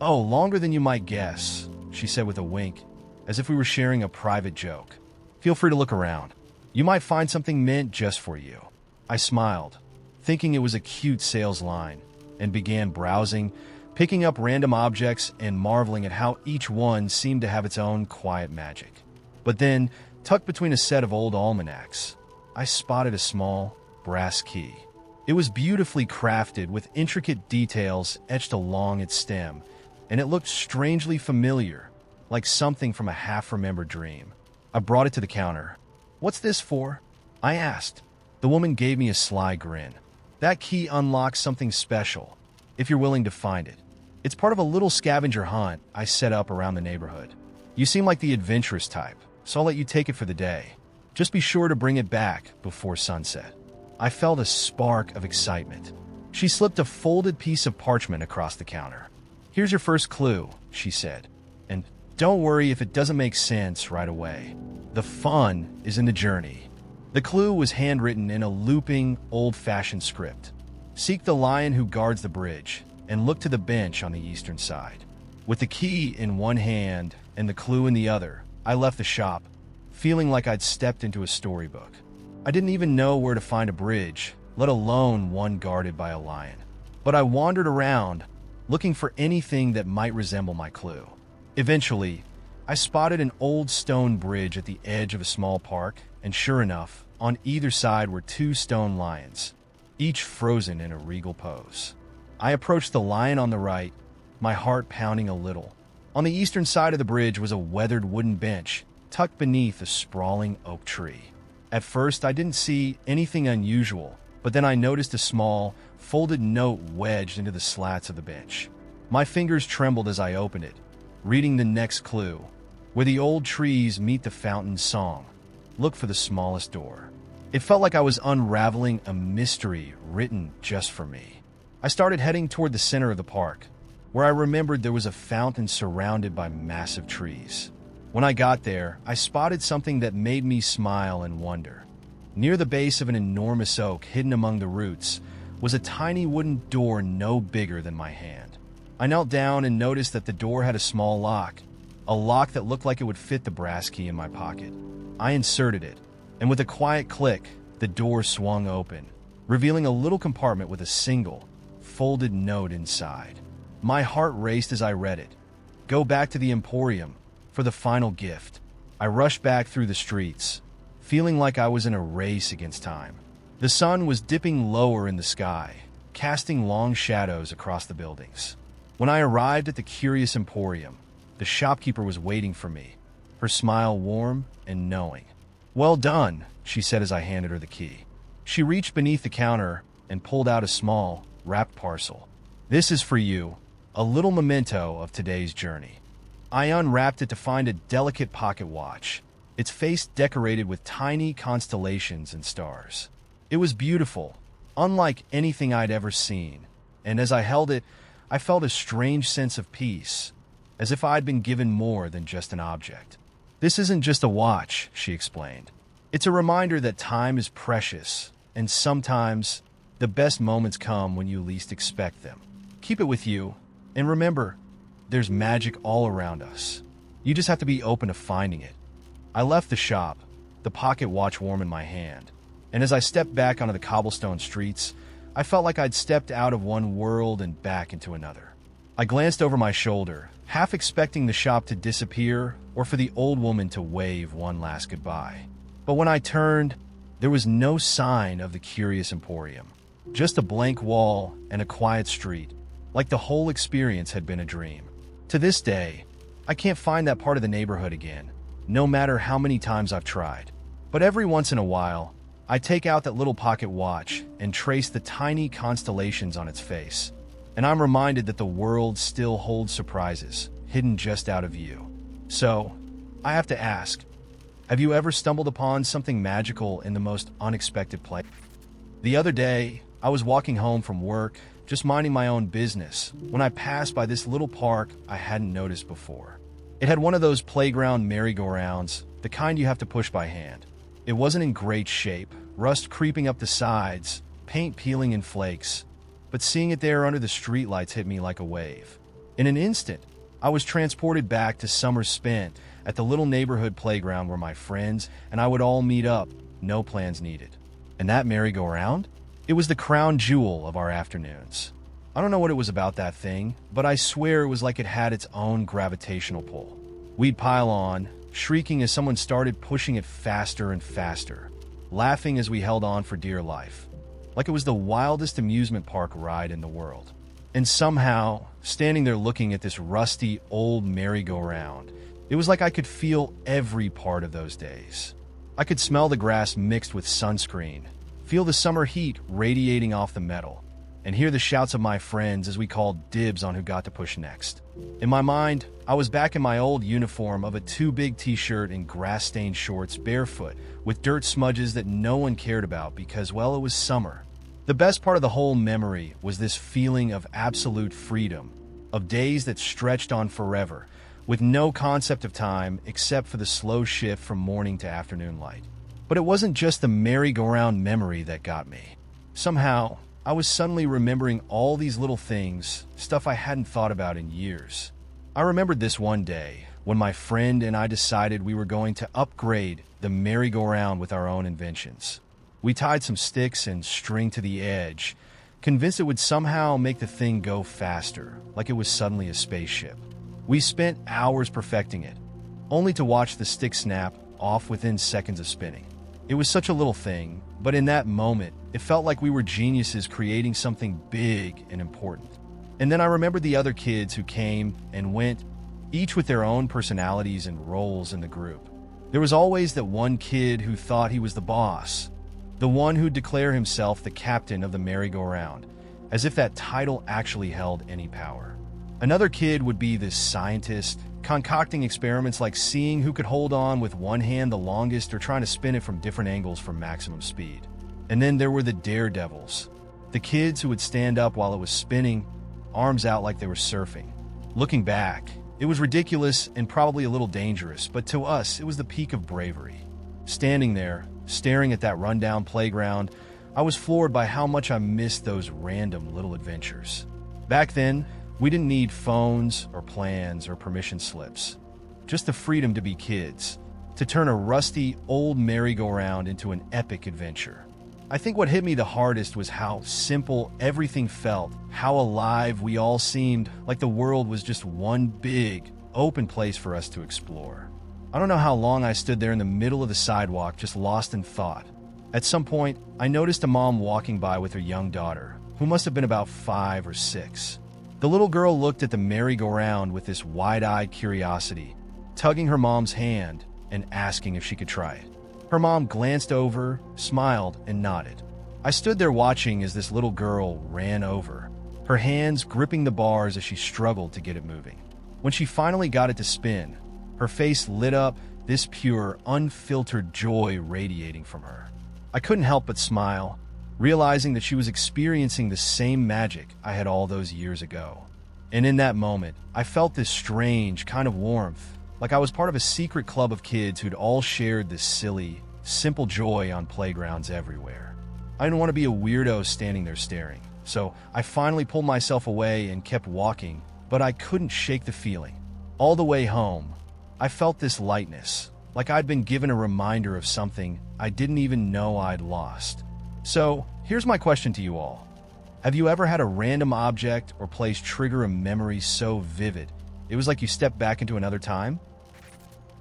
"Oh, longer than you might guess," she said with a wink, as if we were sharing a private joke. "Feel free to look around. You might find something meant just for you." I smiled, thinking it was a cute sales line, and began browsing, picking up random objects and marveling at how each one seemed to have its own quiet magic. But then, tucked between a set of old almanacs, I spotted a small, brass key. It was beautifully crafted with intricate details etched along its stem, and it looked strangely familiar, like something from a half-remembered dream. I brought it to the counter. "What's this for?" I asked. The woman gave me a sly grin. "That key unlocks something special, if you're willing to find it. It's part of a little scavenger hunt I set up around the neighborhood. You seem like the adventurous type, so I'll let you take it for the day. Just be sure to bring it back before sunset." I felt a spark of excitement. She slipped a folded piece of parchment across the counter. "Here's your first clue," she said. "And don't worry if it doesn't make sense right away. The fun is in the journey." The clue was handwritten in a looping, old-fashioned script. "Seek the lion who guards the bridge, and look to the bench on the eastern side." With the key in one hand and the clue in the other, I left the shop, feeling like I'd stepped into a storybook. I didn't even know where to find a bridge, let alone one guarded by a lion. But I wandered around, looking for anything that might resemble my clue. Eventually, I spotted an old stone bridge at the edge of a small park, and sure enough, on either side were two stone lions, each frozen in a regal pose. I approached the lion on the right, my heart pounding a little. On the eastern side of the bridge was a weathered wooden bench, tucked beneath a sprawling oak tree. At first, I didn't see anything unusual, but then I noticed a small, folded note wedged into the slats of the bench. My fingers trembled as I opened it, reading the next clue. "Where the old trees meet the fountain's song, look for the smallest door." It felt like I was unraveling a mystery written just for me. I started heading toward the center of the park, where I remembered there was a fountain surrounded by massive trees. When I got there, I spotted something that made me smile and wonder. Near the base of an enormous oak hidden among the roots was a tiny wooden door no bigger than my hand. I knelt down and noticed that the door had a small lock, a lock that looked like it would fit the brass key in my pocket. I inserted it, and with a quiet click, the door swung open, revealing a little compartment with a single, folded note inside. My heart raced as I read it. "Go back to the Emporium for the final gift." I rushed back through the streets, feeling like I was in a race against time. The sun was dipping lower in the sky, casting long shadows across the buildings. When I arrived at the curious Emporium, the shopkeeper was waiting for me, her smile warm and knowing. "Well done," she said as I handed her the key. She reached beneath the counter and pulled out a small, wrapped parcel. "This is for you, a little memento of today's journey." I unwrapped it to find a delicate pocket watch, its face decorated with tiny constellations and stars. It was beautiful, unlike anything I'd ever seen, and as I held it, I felt a strange sense of peace, as if I'd been given more than just an object. "This isn't just a watch," she explained. "It's a reminder that time is precious, and sometimes the best moments come when you least expect them. Keep it with you, and remember, there's magic all around us. You just have to be open to finding it." I left the shop, the pocket watch warm in my hand, and as I stepped back onto the cobblestone streets, I felt like I'd stepped out of one world and back into another. I glanced over my shoulder, half expecting the shop to disappear or for the old woman to wave one last goodbye. But when I turned, there was no sign of the curious Emporium. Just a blank wall and a quiet street, like the whole experience had been a dream. To this day, I can't find that part of the neighborhood again, no matter how many times I've tried. But every once in a while, I take out that little pocket watch and trace the tiny constellations on its face, and I'm reminded that the world still holds surprises, hidden just out of view. So, I have to ask, have you ever stumbled upon something magical in the most unexpected place? The other day, I was walking home from work, just minding my own business, when I passed by this little park I hadn't noticed before. It had one of those playground merry-go-rounds, the kind you have to push by hand. It wasn't in great shape, rust creeping up the sides, paint peeling in flakes, but seeing it there under the streetlights hit me like a wave. In an instant, I was transported back to summers spent at the little neighborhood playground where my friends and I would all meet up, no plans needed. And that merry-go-round? It was the crown jewel of our afternoons. I don't know what it was about that thing, but I swear it was like it had its own gravitational pull. We'd pile on, shrieking as someone started pushing it faster and faster, laughing as we held on for dear life, like it was the wildest amusement park ride in the world. And somehow, standing there looking at this rusty, old merry-go-round, it was like I could feel every part of those days. I could smell the grass mixed with sunscreen, feel the summer heat radiating off the metal, and hear the shouts of my friends as we called dibs on who got to push next. In my mind, I was back in my old uniform of a too-big t-shirt and grass-stained shorts, barefoot, with dirt smudges that no one cared about because, well, it was summer. The best part of the whole memory was this feeling of absolute freedom, of days that stretched on forever, with no concept of time except for the slow shift from morning to afternoon light. But it wasn't just the merry-go-round memory that got me. Somehow, I was suddenly remembering all these little things, stuff I hadn't thought about in years. I remembered this one day when my friend and I decided we were going to upgrade the merry-go-round with our own inventions. We tied some sticks and string to the edge, convinced it would somehow make the thing go faster, like it was suddenly a spaceship. We spent hours perfecting it, only to watch the stick snap off within seconds of spinning. It was such a little thing, but in that moment, it felt like we were geniuses creating something big and important. And then I remembered the other kids who came and went, each with their own personalities and roles in the group. There was always that one kid who thought he was the boss, the one who'd declare himself the captain of the merry-go-round, as if that title actually held any power. Another kid would be this scientist, concocting experiments like seeing who could hold on with one hand the longest or trying to spin it from different angles for maximum speed. And then there were the daredevils, the kids who would stand up while it was spinning, arms out like they were surfing. Looking back, it was ridiculous and probably a little dangerous, but to us, it was the peak of bravery. Standing there, staring at that rundown playground, I was floored by how much I missed those random little adventures. Back then, we didn't need phones or plans or permission slips. Just the freedom to be kids, to turn a rusty, old merry-go-round into an epic adventure. I think what hit me the hardest was how simple everything felt, how alive we all seemed, like the world was just one big, open place for us to explore. I don't know how long I stood there in the middle of the sidewalk, just lost in thought. At some point, I noticed a mom walking by with her young daughter, who must have been about 5 or 6. The little girl looked at the merry-go-round with this wide-eyed curiosity, tugging her mom's hand and asking if she could try it. Her mom glanced over, smiled, and nodded. I stood there watching as this little girl ran over, her hands gripping the bars as she struggled to get it moving. When she finally got it to spin, her face lit up, this pure, unfiltered joy radiating from her. I couldn't help but smile, realizing that she was experiencing the same magic I had all those years ago. And in that moment, I felt this strange kind of warmth, like I was part of a secret club of kids who'd all shared this silly, simple joy on playgrounds everywhere. I didn't want to be a weirdo standing there staring, so I finally pulled myself away and kept walking, but I couldn't shake the feeling. All the way home, I felt this lightness, like I'd been given a reminder of something I didn't even know I'd lost. So, here's my question to you all. Have you ever had a random object or place trigger a memory so vivid, it was like you stepped back into another time?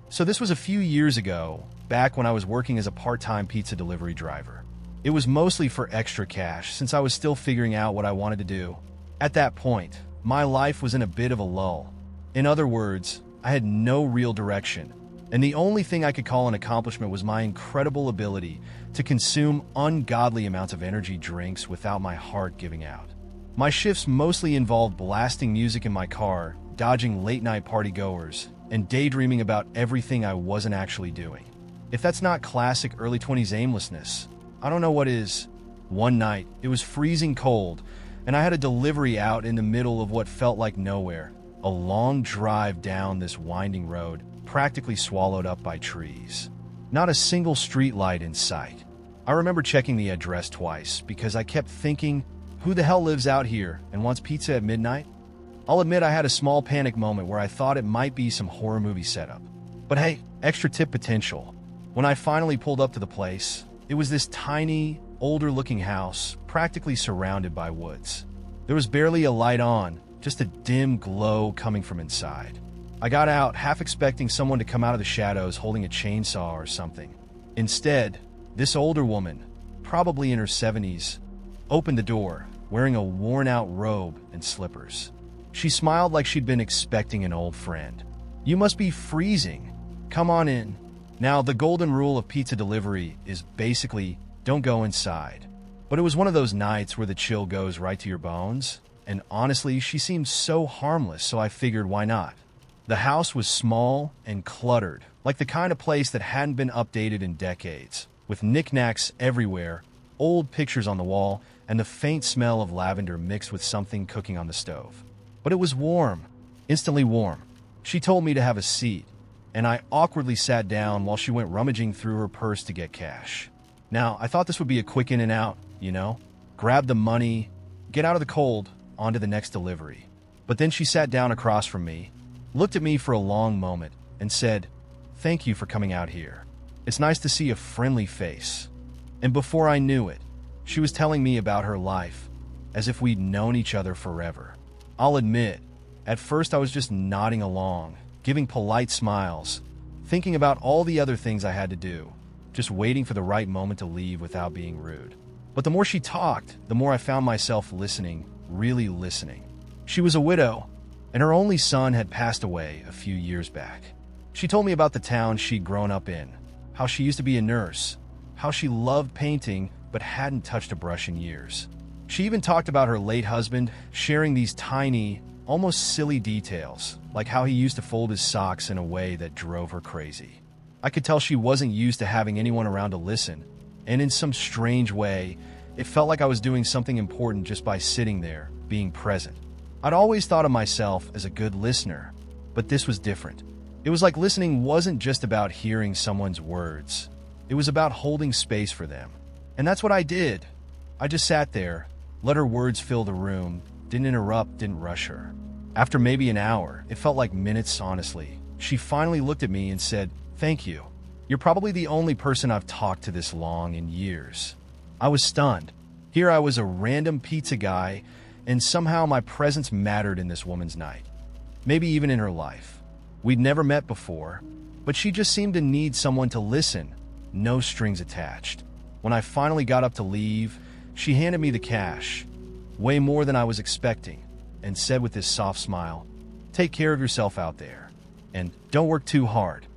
So this was a few years ago, back when I was working as a part-time pizza delivery driver. It was mostly for extra cash, since I was still figuring out what I wanted to do. At that point, my life was in a bit of a lull. In other words, I had no real direction, and the only thing I could call an accomplishment was my incredible ability to consume ungodly amounts of energy drinks without my heart giving out. My shifts mostly involved blasting music in my car, dodging late-night party-goers, and daydreaming about everything I wasn't actually doing. If that's not classic early 20s aimlessness, I don't know what is. One night, it was freezing cold, and I had a delivery out in the middle of what felt like nowhere. A long drive down this winding road, practically swallowed up by trees. Not a single street light in sight. I remember checking the address twice because I kept thinking, who the hell lives out here and wants pizza at midnight? I'll admit I had a small panic moment where I thought it might be some horror movie setup. But hey, extra tip potential. When I finally pulled up to the place, it was this tiny, older-looking house, practically surrounded by woods. There was barely a light on, just a dim glow coming from inside. I got out, half expecting someone to come out of the shadows holding a chainsaw or something. Instead, this older woman, probably in her 70s, opened the door, wearing a worn-out robe and slippers. She smiled like she'd been expecting an old friend. "You must be freezing. Come on in." Now, the golden rule of pizza delivery is basically don't go inside. But it was one of those nights where the chill goes right to your bones, and honestly, she seemed so harmless, so I figured why not. The house was small and cluttered, like the kind of place that hadn't been updated in decades, with knickknacks everywhere, old pictures on the wall, and the faint smell of lavender mixed with something cooking on the stove. But it was warm, instantly warm. She told me to have a seat, and I awkwardly sat down while she went rummaging through her purse to get cash. Now, I thought this would be a quick in and out, grab the money, get out of the cold, on to the next delivery. But then she sat down across from me, looked at me for a long moment, and said, "Thank you for coming out here. It's nice to see a friendly face." And before I knew it, she was telling me about her life, as if we'd known each other forever. I'll admit, at first I was just nodding along, giving polite smiles, thinking about all the other things I had to do, just waiting for the right moment to leave without being rude. But the more she talked, the more I found myself listening, really listening. She was a widow, and her only son had passed away a few years back. She told me about the town she'd grown up in, how she used to be a nurse, how she loved painting but hadn't touched a brush in years. She even talked about her late husband, sharing these tiny, almost silly details, like how he used to fold his socks in a way that drove her crazy. I could tell she wasn't used to having anyone around to listen, and in some strange way, it felt like I was doing something important just by sitting there, being present. I'd always thought of myself as a good listener, but this was different. It was like listening wasn't just about hearing someone's words. It was about holding space for them. And that's what I did. I just sat there, let her words fill the room, didn't interrupt, didn't rush her. After maybe an hour, it felt like minutes, honestly, she finally looked at me and said, "Thank you. You're probably the only person I've talked to this long in years." I was stunned. Here I was, a random pizza guy, and somehow my presence mattered in this woman's night. Maybe even in her life. We'd never met before, but she just seemed to need someone to listen, no strings attached. When I finally got up to leave, she handed me the cash, way more than I was expecting, and said with this soft smile, "Take care of yourself out there, and don't work too hard."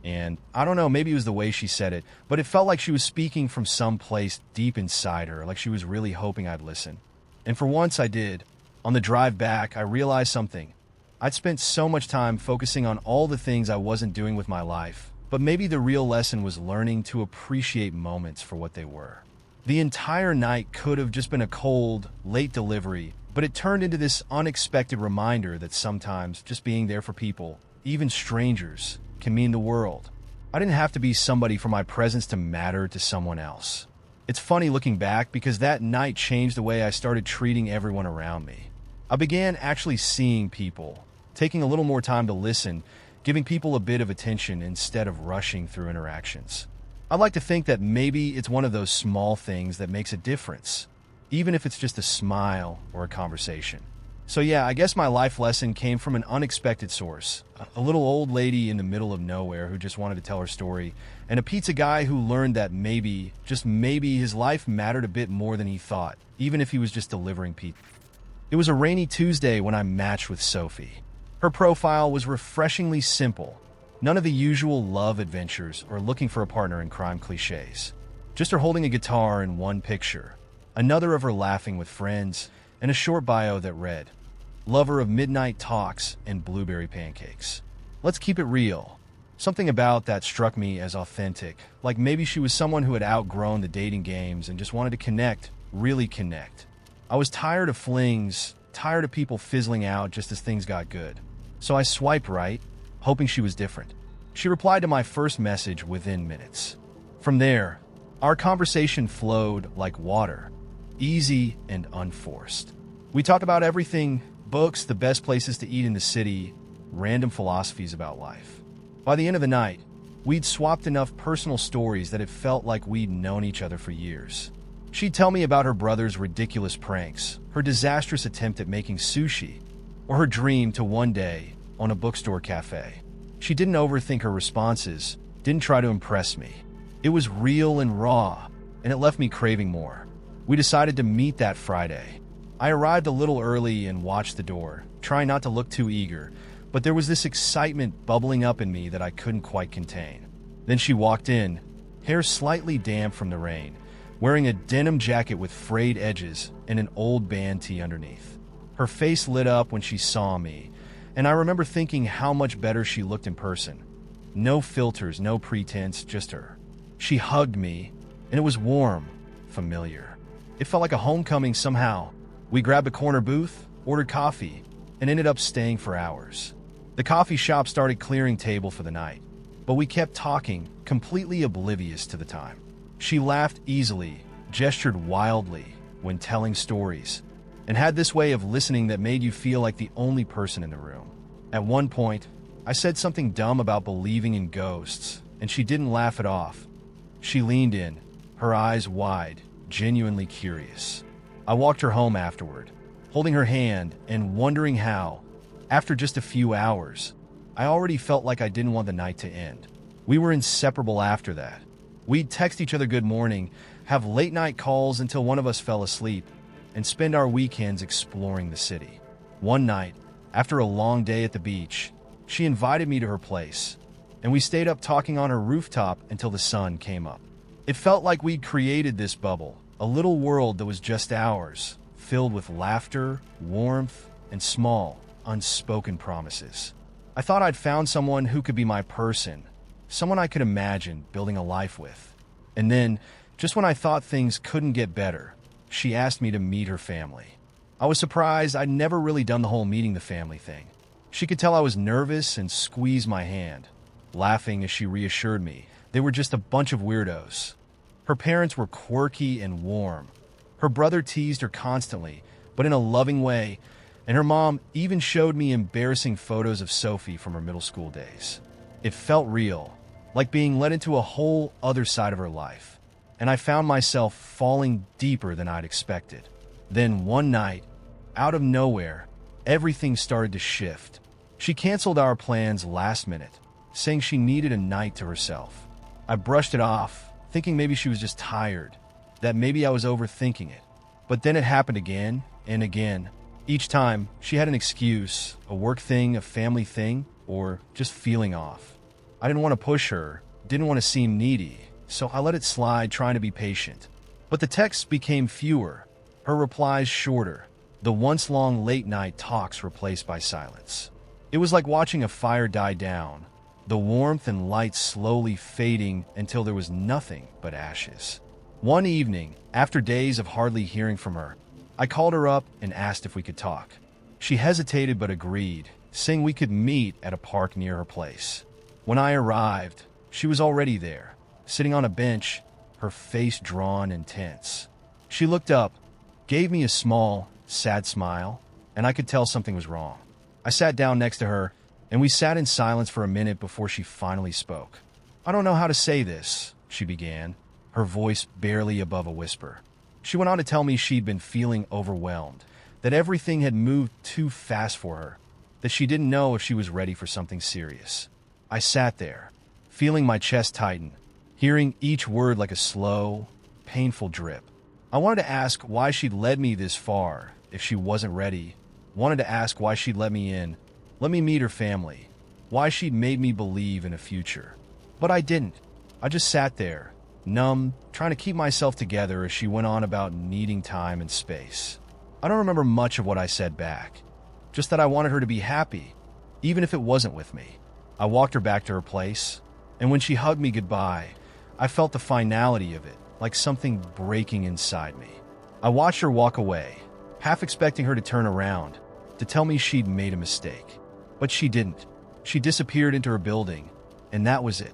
And I don't know, maybe it was the way she said it, but it felt like she was speaking from some place deep inside her, like she was really hoping I'd listen. And for once I did. On the drive back, I realized something. I'd spent so much time focusing on all the things I wasn't doing with my life, but maybe the real lesson was learning to appreciate moments for what they were. The entire night could have just been a cold, late delivery, but it turned into this unexpected reminder that sometimes just being there for people, even strangers, can mean the world. I didn't have to be somebody for my presence to matter to someone else. It's funny looking back because that night changed the way I started treating everyone around me. I began actually seeing people, taking a little more time to listen, giving people a bit of attention instead of rushing through interactions. I like to think that maybe it's one of those small things that makes a difference, even if it's just a smile or a conversation. So yeah, I guess my life lesson came from an unexpected source. A little old lady in the middle of nowhere who just wanted to tell her story, and a pizza guy who learned that maybe, just maybe, his life mattered a bit more than he thought, even if he was just delivering pizza. It was a rainy Tuesday when I matched with Sophie. Her profile was refreshingly simple. None of the usual love adventures or looking for a partner in crime cliches. Just her holding a guitar in one picture, another of her laughing with friends, and a short bio that read, "Lover of midnight talks and blueberry pancakes." Let's keep it real. Something about that struck me as authentic, like maybe she was someone who had outgrown the dating games and just wanted to connect, really connect. I was tired of flings, tired of people fizzling out just as things got good. So I swiped right, hoping she was different. She replied to my first message within minutes. From there, our conversation flowed like water, easy and unforced. We talked about everything: books, the best places to eat in the city, random philosophies about life. By the end of the night, we'd swapped enough personal stories that it felt like we'd known each other for years. She'd tell me about her brother's ridiculous pranks, her disastrous attempt at making sushi, or her dream to one day own a bookstore cafe. She didn't overthink her responses, didn't try to impress me. It was real and raw, and it left me craving more. We decided to meet that Friday. I arrived a little early and watched the door, trying not to look too eager, but there was this excitement bubbling up in me that I couldn't quite contain. Then she walked in, hair slightly damp from the rain, wearing a denim jacket with frayed edges and an old band tee underneath. Her face lit up when she saw me, and I remember thinking how much better she looked in person. No filters, no pretense, just her. She hugged me, and it was warm, familiar. It felt like a homecoming somehow. We grabbed a corner booth, ordered coffee, and ended up staying for hours. The coffee shop started clearing table for the night, but we kept talking, completely oblivious to the time. She laughed easily, gestured wildly when telling stories, and had this way of listening that made you feel like the only person in the room. At one point, I said something dumb about believing in ghosts, and she didn't laugh it off. She leaned in, her eyes wide, genuinely curious. I walked her home afterward, holding her hand and wondering how, after just a few hours, I already felt like I didn't want the night to end. We were inseparable after that. We'd text each other good morning, have late night calls until one of us fell asleep, and spend our weekends exploring the city. One night, after a long day at the beach, she invited me to her place, and we stayed up talking on her rooftop until the sun came up. It felt like we'd created this bubble, a little world that was just ours, filled with laughter, warmth, and small, unspoken promises. I thought I'd found someone who could be my person, someone I could imagine building a life with. And then, just when I thought things couldn't get better, she asked me to meet her family. I was surprised. I'd never really done the whole meeting the family thing. She could tell I was nervous and squeezed my hand, laughing as she reassured me they were just a bunch of weirdos. Her parents were quirky and warm. Her brother teased her constantly, but in a loving way, and her mom even showed me embarrassing photos of Sophie from her middle school days. It felt real, like being led into a whole other side of her life, and I found myself falling deeper than I'd expected. Then one night, out of nowhere, everything started to shift. She canceled our plans last minute, saying she needed a night to herself. I brushed it off, thinking maybe she was just tired, that maybe I was overthinking it. But then it happened again and again. Each time, she had an excuse, a work thing, a family thing, or just feeling off. I didn't want to push her, didn't want to seem needy, so I let it slide, trying to be patient. But the texts became fewer, her replies shorter, the once-long late-night talks replaced by silence. It was like watching a fire die down, the warmth and light slowly fading until there was nothing but ashes. One evening, after days of hardly hearing from her, I called her up and asked if we could talk. She hesitated but agreed, saying we could meet at a park near her place. When I arrived, she was already there, sitting on a bench, her face drawn and tense. She looked up, gave me a small, sad smile, and I could tell something was wrong. I sat down next to her, and we sat in silence for a minute before she finally spoke. "I don't know how to say this," she began, her voice barely above a whisper. She went on to tell me she'd been feeling overwhelmed, that everything had moved too fast for her, that she didn't know if she was ready for something serious. I sat there, feeling my chest tighten, hearing each word like a slow, painful drip. I wanted to ask why she'd led me this far if she wasn't ready, wanted to ask why she'd let me in, let me meet her family, why she'd made me believe in a future. But I didn't. I just sat there, numb, trying to keep myself together as she went on about needing time and space. I don't remember much of what I said back, just that I wanted her to be happy, even if it wasn't with me. I walked her back to her place, and when she hugged me goodbye, I felt the finality of it, like something breaking inside me. I watched her walk away, half expecting her to turn around, to tell me she'd made a mistake. But she didn't. She disappeared into her building, and that was it.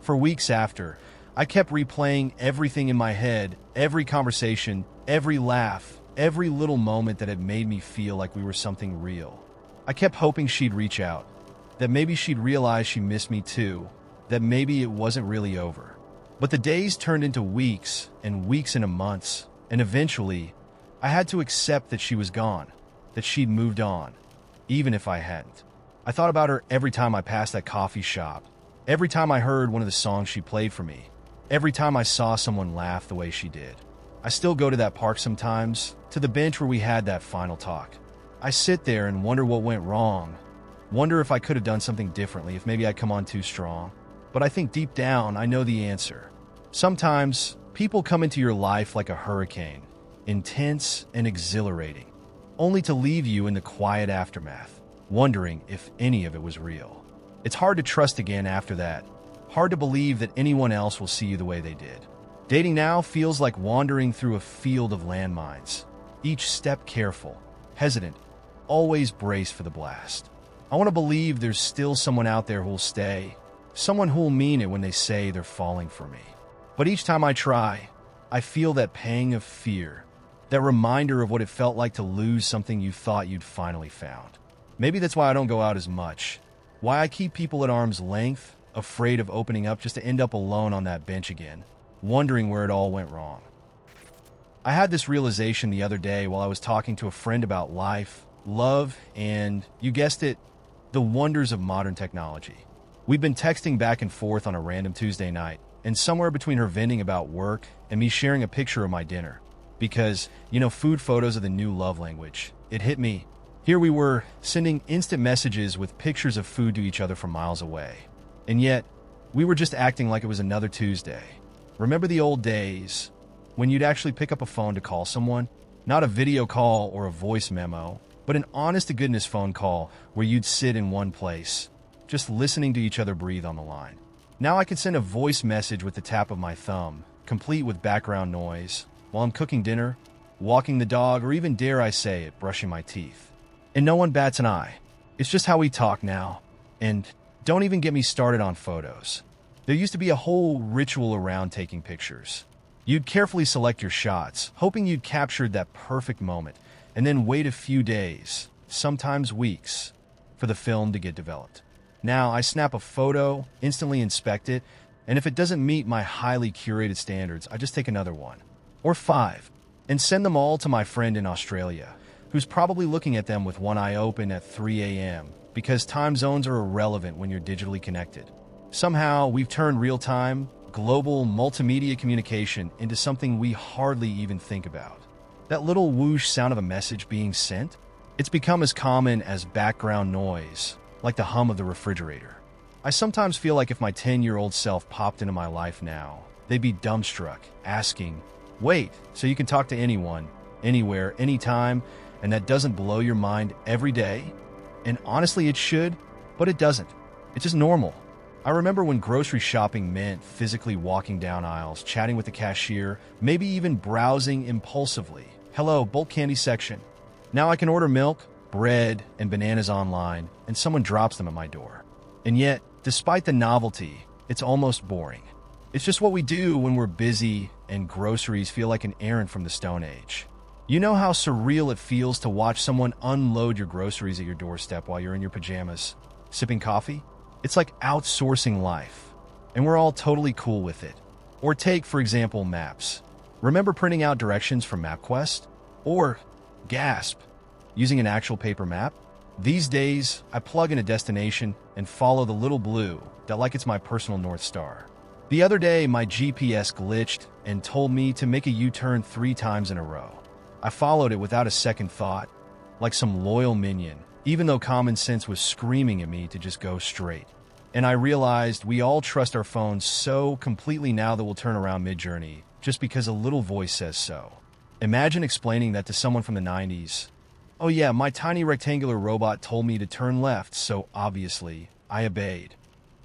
For weeks after, I kept replaying everything in my head, every conversation, every laugh, every little moment that had made me feel like we were something real. I kept hoping she'd reach out, that maybe she'd realize she missed me too, that maybe it wasn't really over. But the days turned into weeks and weeks into months, and eventually, I had to accept that she was gone, that she'd moved on, even if I hadn't. I thought about her every time I passed that coffee shop, every time I heard one of the songs she played for me, every time I saw someone laugh the way she did. I still go to that park sometimes, to the bench where we had that final talk. I sit there and wonder what went wrong, wonder if I could have done something differently, if maybe I'd come on too strong. But I think deep down, I know the answer. Sometimes, people come into your life like a hurricane, intense and exhilarating, only to leave you in the quiet aftermath, wondering if any of it was real. It's hard to trust again after that, hard to believe that anyone else will see you the way they did. Dating now feels like wandering through a field of landmines, each step careful, hesitant, always braced for the blast. I want to believe there's still someone out there who'll stay, someone who'll mean it when they say they're falling for me. But each time I try, I feel that pang of fear, that reminder of what it felt like to lose something you thought you'd finally found. Maybe that's why I don't go out as much, why I keep people at arm's length, afraid of opening up just to end up alone on that bench again, wondering where it all went wrong. I had this realization the other day while I was talking to a friend about life, love, and, you guessed it, the wonders of modern technology. We'd been texting back and forth on a random Tuesday night, and somewhere between her venting about work and me sharing a picture of my dinner, because, food photos are the new love language, it hit me. Here we were, sending instant messages with pictures of food to each other from miles away. And yet, we were just acting like it was another Tuesday. Remember the old days, when you'd actually pick up a phone to call someone? Not a video call or a voice memo, but an honest-to-goodness phone call where you'd sit in one place, just listening to each other breathe on the line. Now I can send a voice message with the tap of my thumb, complete with background noise, while I'm cooking dinner, walking the dog, or even, dare I say it, brushing my teeth. And no one bats an eye. It's just how we talk now. And don't even get me started on photos. There used to be a whole ritual around taking pictures. You'd carefully select your shots, hoping you'd captured that perfect moment, and then wait a few days, sometimes weeks, for the film to get developed. Now, I snap a photo, instantly inspect it, and if it doesn't meet my highly curated standards, I just take another one, or 5, and send them all to my friend in Australia, who's probably looking at them with one eye open at 3 a.m., because time zones are irrelevant when you're digitally connected. Somehow, we've turned real-time, global multimedia communication into something we hardly even think about. That little whoosh sound of a message being sent, it's become as common as background noise, like the hum of the refrigerator. I sometimes feel like if my 10-year-old self popped into my life now, they'd be dumbstruck, asking, "Wait, so you can talk to anyone, anywhere, anytime, and that doesn't blow your mind every day?" And honestly, it should, but it doesn't. It's just normal. I remember when grocery shopping meant physically walking down aisles, chatting with the cashier, maybe even browsing impulsively. "Hello, bulk candy section." Now I can order milk, bread, and bananas online, and someone drops them at my door. And yet, despite the novelty, it's almost boring. It's just what we do when we're busy and groceries feel like an errand from the Stone Age. You know how surreal it feels to watch someone unload your groceries at your doorstep while you're in your pajamas, sipping coffee? It's like outsourcing life, and we're all totally cool with it. Or take, for example, maps. Remember printing out directions from MapQuest? Or, gasp, using an actual paper map? These days, I plug in a destination and follow the little blue that like it's my personal North Star. The other day, my GPS glitched and told me to make a U-turn 3 times in a row. I followed it without a second thought, like some loyal minion, even though common sense was screaming at me to just go straight. And I realized we all trust our phones so completely now that we'll turn around mid-journey just because a little voice says so. Imagine explaining that to someone from the 90s. "Oh yeah, my tiny rectangular robot told me to turn left, so obviously, I obeyed."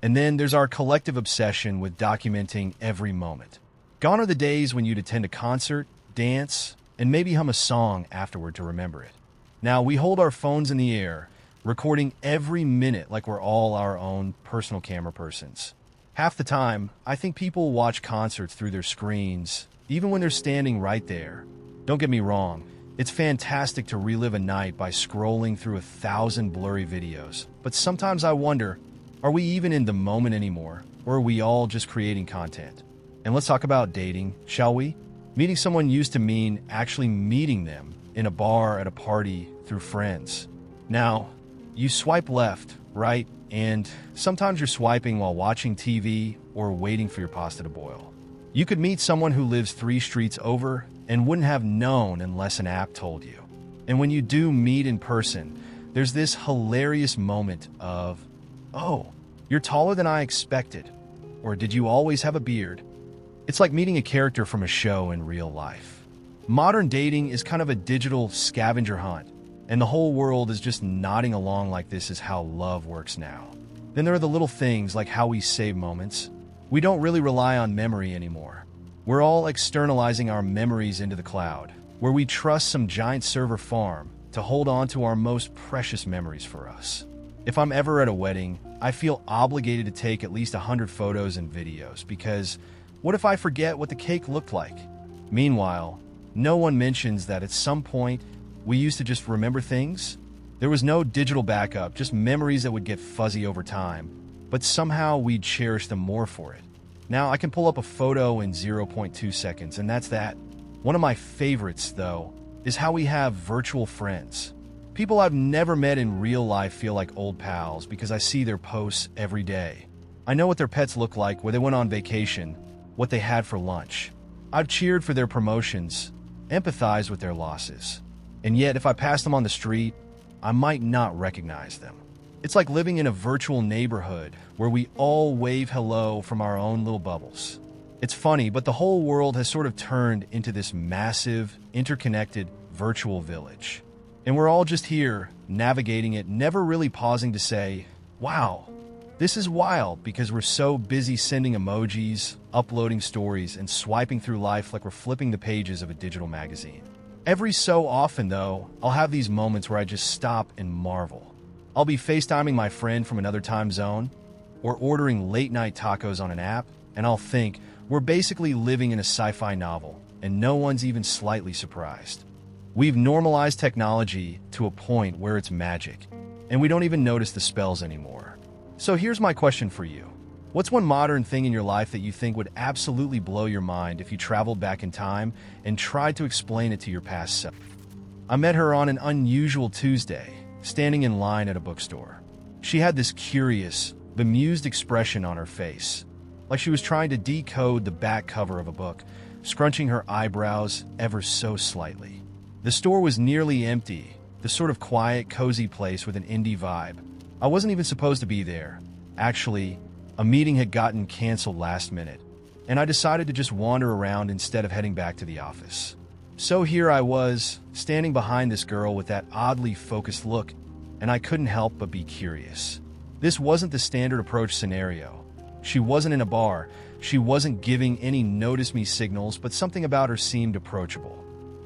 And then there's our collective obsession with documenting every moment. Gone are the days when you'd attend a concert, dance, and maybe hum a song afterward to remember it. Now, we hold our phones in the air, recording every minute like we're all our own personal camera persons. Half the time, I think people watch concerts through their screens, even when they're standing right there. Don't get me wrong, it's fantastic to relive a night by scrolling through 1,000 blurry videos, but sometimes I wonder, are we even in the moment anymore, or are we all just creating content? And let's talk about dating, shall we? Meeting someone used to mean actually meeting them in a bar, at a party, through friends. Now, you swipe left, right, and sometimes you're swiping while watching TV or waiting for your pasta to boil. You could meet someone who lives 3 streets over and wouldn't have known unless an app told you. And when you do meet in person, there's this hilarious moment of, oh, you're taller than I expected, or did you always have a beard? It's like meeting a character from a show in real life. Modern dating is kind of a digital scavenger hunt, and the whole world is just nodding along like this is how love works now. Then there are the little things like how we save moments. We don't really rely on memory anymore. We're all externalizing our memories into the cloud, where we trust some giant server farm to hold on to our most precious memories for us. If I'm ever at a wedding, I feel obligated to take at least 100 photos and videos, because what if I forget what the cake looked like? Meanwhile, no one mentions that at some point, we used to just remember things. There was no digital backup, just memories that would get fuzzy over time, but somehow we'd cherish them more for it. Now I can pull up a photo in 0.2 seconds, and that's that. One of my favorites, though, is how we have virtual friends. People I've never met in real life feel like old pals because I see their posts every day. I know what their pets look like, where they went on vacation, what they had for lunch. I've cheered for their promotions, empathized with their losses. And yet, if I pass them on the street, I might not recognize them. It's like living in a virtual neighborhood where we all wave hello from our own little bubbles. It's funny, but the whole world has sort of turned into this massive, interconnected virtual village. And we're all just here, navigating it, never really pausing to say, wow, this is wild, because we're so busy sending emojis, uploading stories, and swiping through life like we're flipping the pages of a digital magazine. Every so often, though, I'll have these moments where I just stop and marvel. I'll be FaceTiming my friend from another time zone, or ordering late-night tacos on an app, and I'll think, we're basically living in a sci-fi novel, and no one's even slightly surprised. We've normalized technology to a point where it's magic, and we don't even notice the spells anymore. So here's my question for you. What's one modern thing in your life that you think would absolutely blow your mind if you traveled back in time and tried to explain it to your past self? I met her on an unusual Tuesday, standing in line at a bookstore. She had this curious, bemused expression on her face, like she was trying to decode the back cover of a book, scrunching her eyebrows ever so slightly. The store was nearly empty, the sort of quiet, cozy place with an indie vibe. I wasn't even supposed to be there. Actually, a meeting had gotten canceled last minute, and I decided to just wander around instead of heading back to the office. So here I was, standing behind this girl with that oddly focused look, and I couldn't help but be curious. This wasn't the standard approach scenario. She wasn't in a bar, she wasn't giving any notice me signals, but something about her seemed approachable.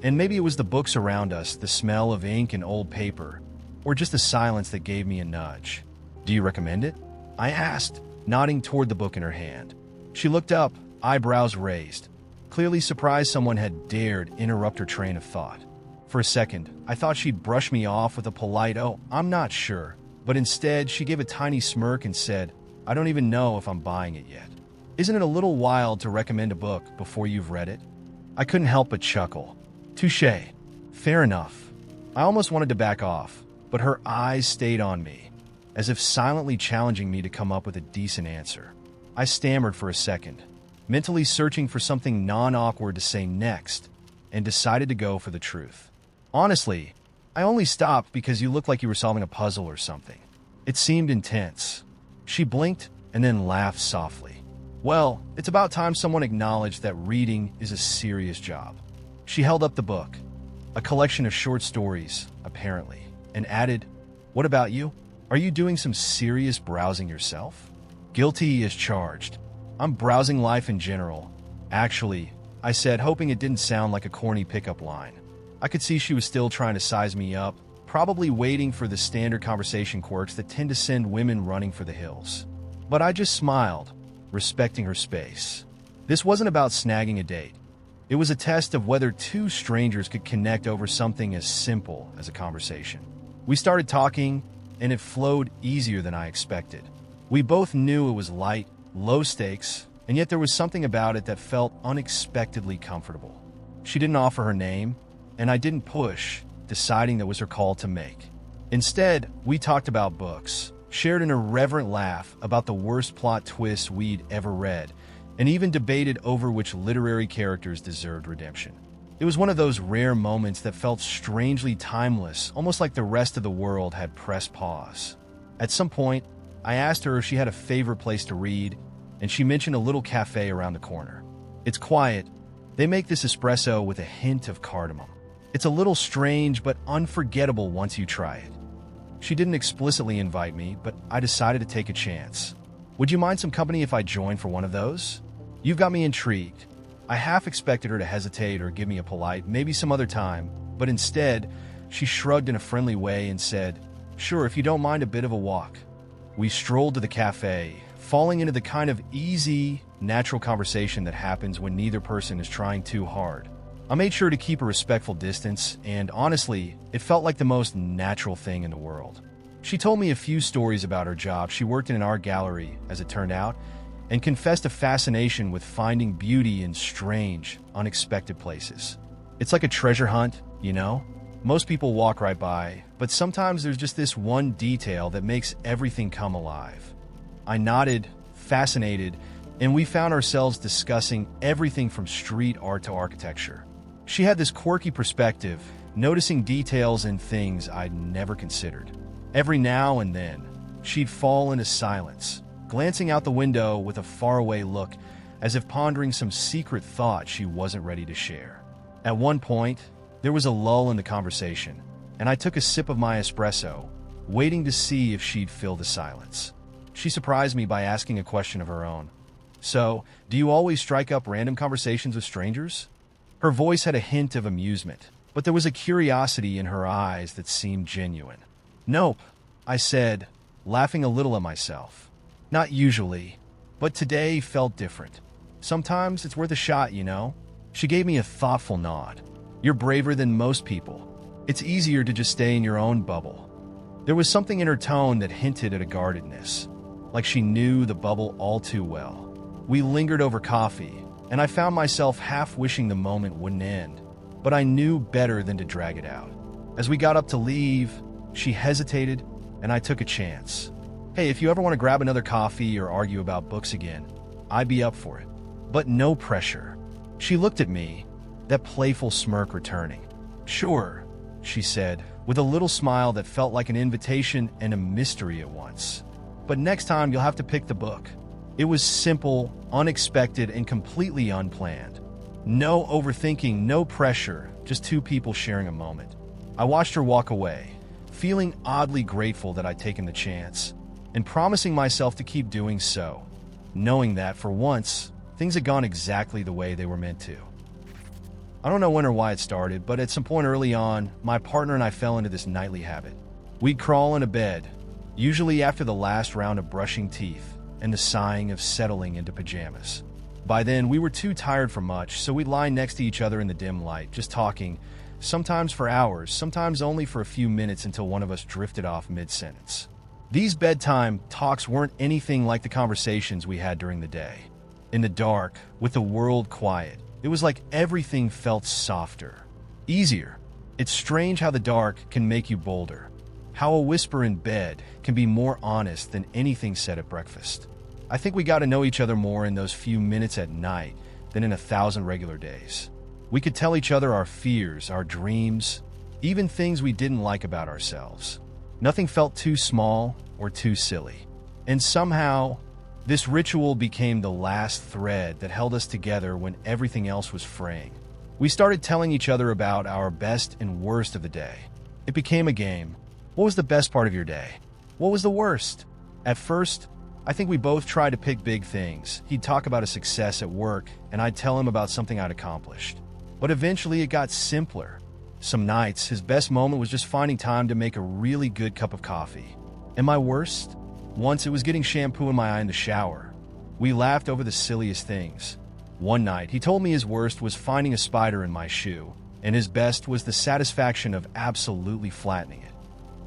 And maybe it was the books around us, the smell of ink and old paper, or just the silence that gave me a nudge. Do you recommend it? I asked, nodding toward the book in her hand. She looked up, eyebrows raised, clearly surprised someone had dared interrupt her train of thought. For a second, I thought she'd brush me off with a polite, "Oh, I'm not sure," but instead she gave a tiny smirk and said, "I don't even know if I'm buying it yet." Isn't it a little wild to recommend a book before you've read it? I couldn't help but chuckle. Touché. Fair enough. I almost wanted to back off, but her eyes stayed on me, as if silently challenging me to come up with a decent answer. I stammered for a second, mentally searching for something non-awkward to say next, and decided to go for the truth. Honestly, I only stopped because you looked like you were solving a puzzle or something. It seemed intense. She blinked and then laughed softly. Well, it's about time someone acknowledged that reading is a serious job. She held up the book, a collection of short stories, apparently, and added, "What about you? Are you doing some serious browsing yourself?" Guilty as charged. I'm browsing life in general. Actually, I said, hoping it didn't sound like a corny pickup line. I could see she was still trying to size me up, probably waiting for the standard conversation quirks that tend to send women running for the hills. But I just smiled, respecting her space. This wasn't about snagging a date. It was a test of whether two strangers could connect over something as simple as a conversation. We started talking, and it flowed easier than I expected. We both knew it was light, low stakes, and yet there was something about it that felt unexpectedly comfortable. She didn't offer her name, and I didn't push, deciding that was her call to make. Instead, we talked about books, shared an irreverent laugh about the worst plot twists we'd ever read, and even debated over which literary characters deserved redemption. It was one of those rare moments that felt strangely timeless, almost like the rest of the world had pressed pause. At some point, I asked her if she had a favorite place to read, and she mentioned a little cafe around the corner. It's quiet. They make this espresso with a hint of cardamom. It's a little strange but unforgettable once you try it. She didn't explicitly invite me, but I decided to take a chance. Would you mind some company if I joined for one of those? You've got me intrigued. I half expected her to hesitate or give me a polite, maybe some other time, but instead, she shrugged in a friendly way and said, "Sure, if you don't mind a bit of a walk." We strolled to the cafe, falling into the kind of easy, natural conversation that happens when neither person is trying too hard. I made sure to keep a respectful distance, and honestly, it felt like the most natural thing in the world. She told me a few stories about her job. She worked in an art gallery, as it turned out, and confessed a fascination with finding beauty in strange, unexpected places. It's like a treasure hunt, you know? Most people walk right by, but sometimes there's just this one detail that makes everything come alive. I nodded, fascinated, and we found ourselves discussing everything from street art to architecture. She had this quirky perspective, noticing details in things I'd never considered. Every now and then, she'd fall into silence, glancing out the window with a faraway look, as if pondering some secret thought she wasn't ready to share. At one point, there was a lull in the conversation, and I took a sip of my espresso, waiting to see if she'd fill the silence. She surprised me by asking a question of her own. "So, do you always strike up random conversations with strangers?" Her voice had a hint of amusement, but there was a curiosity in her eyes that seemed genuine. "Nope," I said, laughing a little at myself. "Not usually, but today felt different. Sometimes it's worth a shot, you know?" She gave me a thoughtful nod. "You're braver than most people. It's easier to just stay in your own bubble." There was something in her tone that hinted at a guardedness, like she knew the bubble all too well. We lingered over coffee, and I found myself half wishing the moment wouldn't end, but I knew better than to drag it out. As we got up to leave, she hesitated, and I took a chance. "Hey, if you ever want to grab another coffee or argue about books again, I'd be up for it. But no pressure." She looked at me, that playful smirk returning. "Sure," she said, with a little smile that felt like an invitation and a mystery at once. "But next time you'll have to pick the book." It was simple, unexpected, and completely unplanned. No overthinking, no pressure, just two people sharing a moment. I watched her walk away, feeling oddly grateful that I'd taken the chance, and promising myself to keep doing so, knowing that, for once, things had gone exactly the way they were meant to. I don't know when or why it started, but at some point early on, my partner and I fell into this nightly habit. We'd crawl into bed, usually after the last round of brushing teeth and the sighing of settling into pajamas. By then, we were too tired for much, so we'd lie next to each other in the dim light, just talking, sometimes for hours, sometimes only for a few minutes until one of us drifted off mid-sentence. These bedtime talks weren't anything like the conversations we had during the day. In the dark, with the world quiet, it was like everything felt softer, easier. It's strange how the dark can make you bolder, how a whisper in bed can be more honest than anything said at breakfast. I think we got to know each other more in those few minutes at night than in 1,000 regular days. We could tell each other our fears, our dreams, even things we didn't like about ourselves. Nothing felt too small or too silly. And somehow, this ritual became the last thread that held us together when everything else was fraying. We started telling each other about our best and worst of the day. It became a game. What was the best part of your day? What was the worst? At first, I think we both tried to pick big things. He'd talk about a success at work, and I'd tell him about something I'd accomplished. But eventually it got simpler. Some nights, his best moment was just finding time to make a really good cup of coffee. And my worst? Once it was getting shampoo in my eye in the shower. We laughed over the silliest things. One night, he told me his worst was finding a spider in my shoe, and his best was the satisfaction of absolutely flattening it.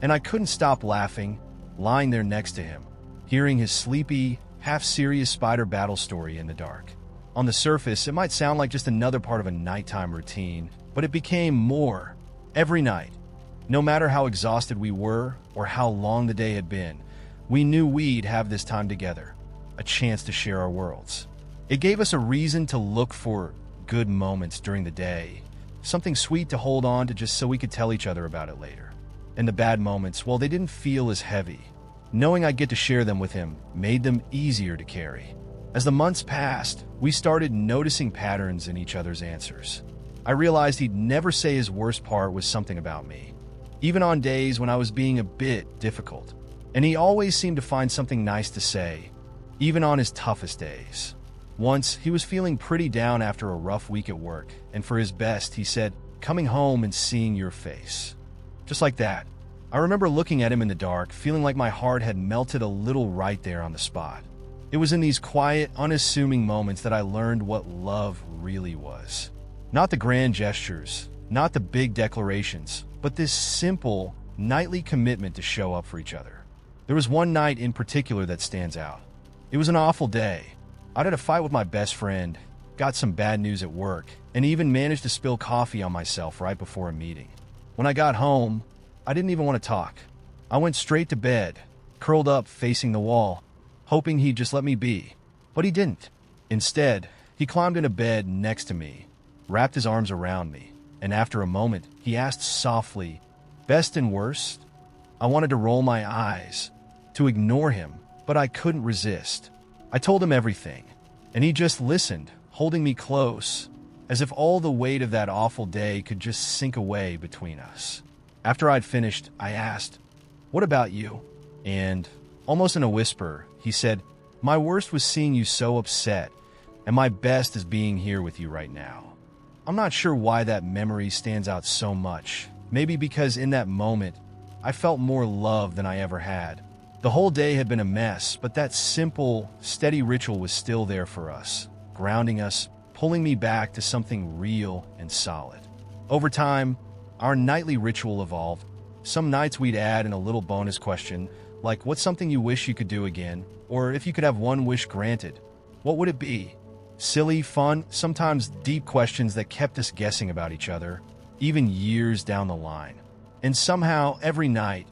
And I couldn't stop laughing, lying there next to him, hearing his sleepy, half-serious spider battle story in the dark. On the surface, it might sound like just another part of a nighttime routine, but it became more every night. No matter how exhausted we were or how long the day had been, we knew we'd have this time together, a chance to share our worlds. It gave us a reason to look for good moments during the day, something sweet to hold on to just so we could tell each other about it later. And the bad moments, well, they didn't feel as heavy. Knowing I'd get to share them with him made them easier to carry. As the months passed, we started noticing patterns in each other's answers. I realized he'd never say his worst part was something about me, even on days when I was being a bit difficult. And he always seemed to find something nice to say, even on his toughest days. Once, he was feeling pretty down after a rough week at work, and for his best, he said, "Coming home and seeing your face." Just like that. I remember looking at him in the dark, feeling like my heart had melted a little right there on the spot. It was in these quiet, unassuming moments that I learned what love really was. Not the grand gestures, not the big declarations, but this simple, nightly commitment to show up for each other. There was one night in particular that stands out. It was an awful day. I'd had a fight with my best friend, got some bad news at work, and even managed to spill coffee on myself right before a meeting. When I got home, I didn't even want to talk. I went straight to bed, curled up facing the wall, hoping he'd just let me be. But he didn't. Instead, he climbed into bed next to me, wrapped his arms around me, and after a moment, he asked softly, "Best and worst?" I wanted to roll my eyes, to ignore him, but I couldn't resist. I told him everything, and he just listened, holding me close, as if all the weight of that awful day could just sink away between us. After I'd finished, I asked, "What about you?" And, almost in a whisper, he said, "My worst was seeing you so upset, and my best is being here with you right now." I'm not sure why that memory stands out so much. Maybe because in that moment, I felt more love than I ever had. The whole day had been a mess, but that simple, steady ritual was still there for us, grounding us, pulling me back to something real and solid. Over time, our nightly ritual evolved. Some nights we'd add in a little bonus question, like what's something you wish you could do again, or if you could have one wish granted, what would it be? Silly, fun, sometimes deep questions that kept us guessing about each other, even years down the line. And somehow, every night,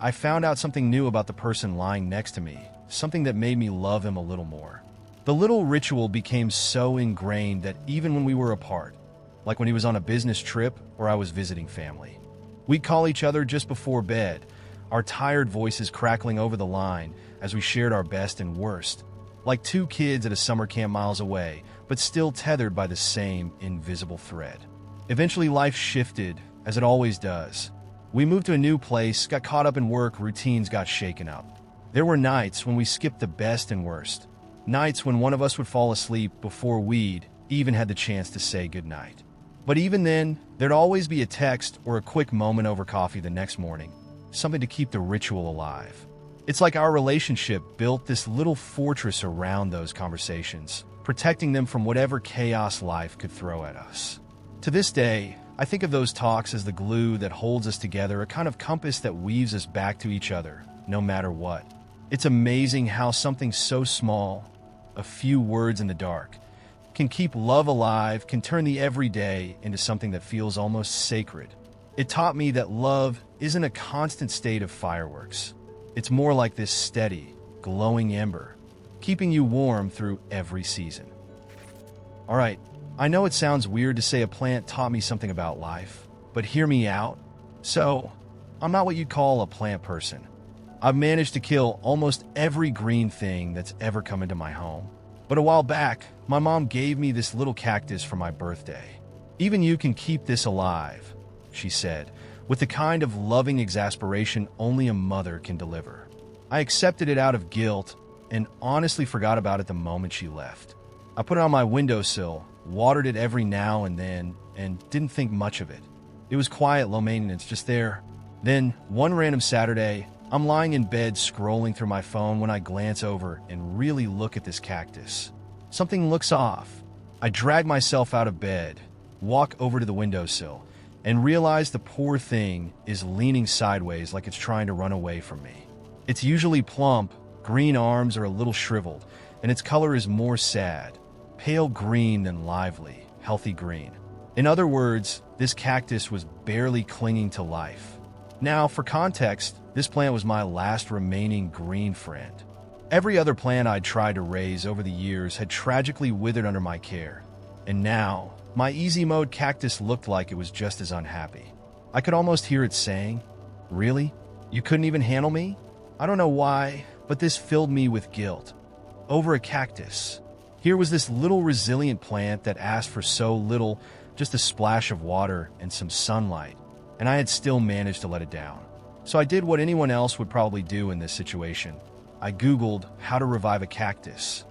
I found out something new about the person lying next to me, something that made me love him a little more. The little ritual became so ingrained that even when we were apart, like when he was on a business trip or I was visiting family, we'd call each other just before bed, our tired voices crackling over the line as we shared our best and worst, like two kids at a summer camp miles away, but still tethered by the same invisible thread. Eventually, life shifted, as it always does. We moved to a new place, got caught up in work, routines got shaken up. There were nights when we skipped the best and worst. Nights when one of us would fall asleep before we'd even had the chance to say goodnight. But even then, there'd always be a text or a quick moment over coffee the next morning, something to keep the ritual alive. It's like our relationship built this little fortress around those conversations, protecting them from whatever chaos life could throw at us. To this day, I think of those talks as the glue that holds us together, a kind of compass that weaves us back to each other, no matter what. It's amazing how something so small, a few words in the dark, can keep love alive, can turn the everyday into something that feels almost sacred. It taught me that love isn't a constant state of fireworks. It's more like this steady, glowing ember, keeping you warm through every season. All right, I know it sounds weird to say a plant taught me something about life, but hear me out. So, I'm not what you'd call a plant person. I've managed to kill almost every green thing that's ever come into my home. But a while back, my mom gave me this little cactus for my birthday. "Even you can keep this alive," she said, with the kind of loving exasperation only a mother can deliver. I accepted it out of guilt and honestly forgot about it the moment she left. I put it on my windowsill, watered it every now and then, and didn't think much of it. It was quiet, low maintenance, just there. Then, one random Saturday, I'm lying in bed scrolling through my phone when I glance over and really look at this cactus. Something looks off. I drag myself out of bed, walk over to the windowsill, and realize the poor thing is leaning sideways like it's trying to run away from me. It's usually plump, green arms are a little shriveled, and its color is more sad, pale green than lively, healthy green. In other words, this cactus was barely clinging to life. Now, for context, this plant was my last remaining green friend. Every other plant I'd tried to raise over the years had tragically withered under my care, and now, my easy mode cactus looked like it was just as unhappy. I could almost hear it saying, "Really? You couldn't even handle me?" I don't know why, but this filled me with guilt. Over a cactus. Here was this little resilient plant that asked for so little, just a splash of water and some sunlight, and I had still managed to let it down. So I did what anyone else would probably do in this situation. I Googled how to revive a cactus.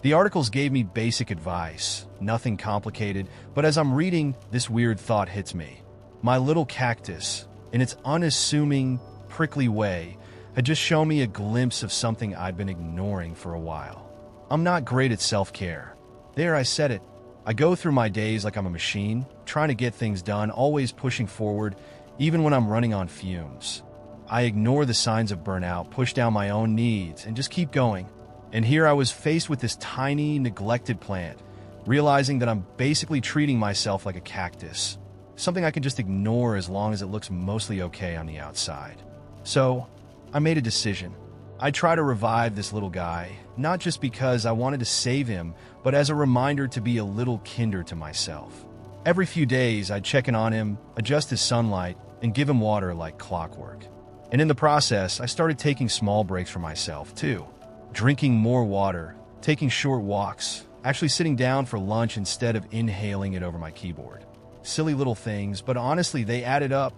The articles gave me basic advice, nothing complicated, but as I'm reading, this weird thought hits me. My little cactus, in its unassuming, prickly way, had just shown me a glimpse of something I'd been ignoring for a while. I'm not great at self-care. There, I said it. I go through my days like I'm a machine, trying to get things done, always pushing forward, even when I'm running on fumes. I ignore the signs of burnout, push down my own needs, and just keep going. And here I was faced with this tiny, neglected plant, realizing that I'm basically treating myself like a cactus, something I can just ignore as long as it looks mostly okay on the outside. So, I made a decision. I'd try to revive this little guy, not just because I wanted to save him, but as a reminder to be a little kinder to myself. Every few days, I'd check in on him, adjust his sunlight, and give him water like clockwork. And in the process, I started taking small breaks for myself, too. Drinking more water, taking short walks, actually sitting down for lunch instead of inhaling it over my keyboard. Silly little things, but honestly, they added up.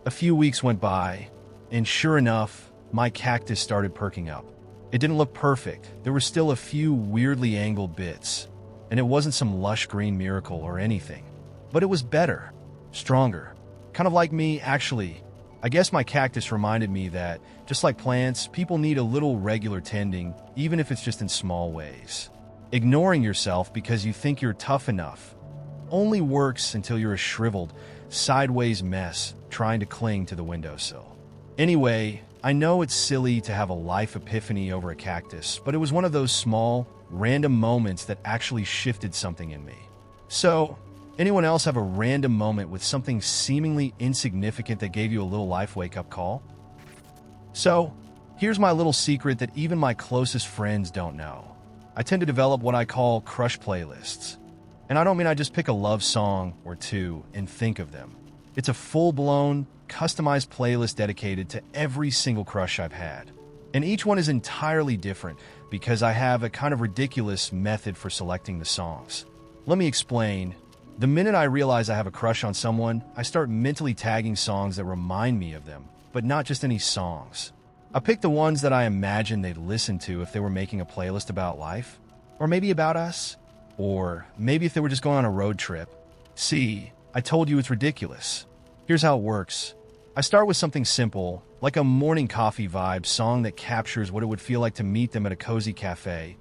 A few weeks went by, and sure enough, my cactus started perking up. It didn't look perfect. There were still a few weirdly angled bits, and it wasn't some lush green miracle or anything. But it was better, stronger. Kind of like me, actually. I guess my cactus reminded me that, just like plants, people need a little regular tending, even if it's just in small ways. Ignoring yourself because you think you're tough enough only works until you're a shriveled, sideways mess trying to cling to the windowsill. Anyway, I know it's silly to have a life epiphany over a cactus, but it was one of those small, random moments that actually shifted something in me. So, anyone else have a random moment with something seemingly insignificant that gave you a little life wake-up call? So, here's my little secret that even my closest friends don't know. I tend to develop what I call crush playlists. And I don't mean I just pick a love song or two and think of them. It's a full-blown, customized playlist dedicated to every single crush I've had. And each one is entirely different because I have a kind of ridiculous method for selecting the songs. Let me explain. The minute I realize I have a crush on someone, I start mentally tagging songs that remind me of them, but not just any songs. I pick the ones that I imagine they'd listen to if they were making a playlist about life, or maybe about us, or maybe if they were just going on a road trip. See, I told you it's ridiculous. Here's how it works. I start with something simple, like a morning coffee vibe song that captures what it would feel like to meet them at a cozy cafe,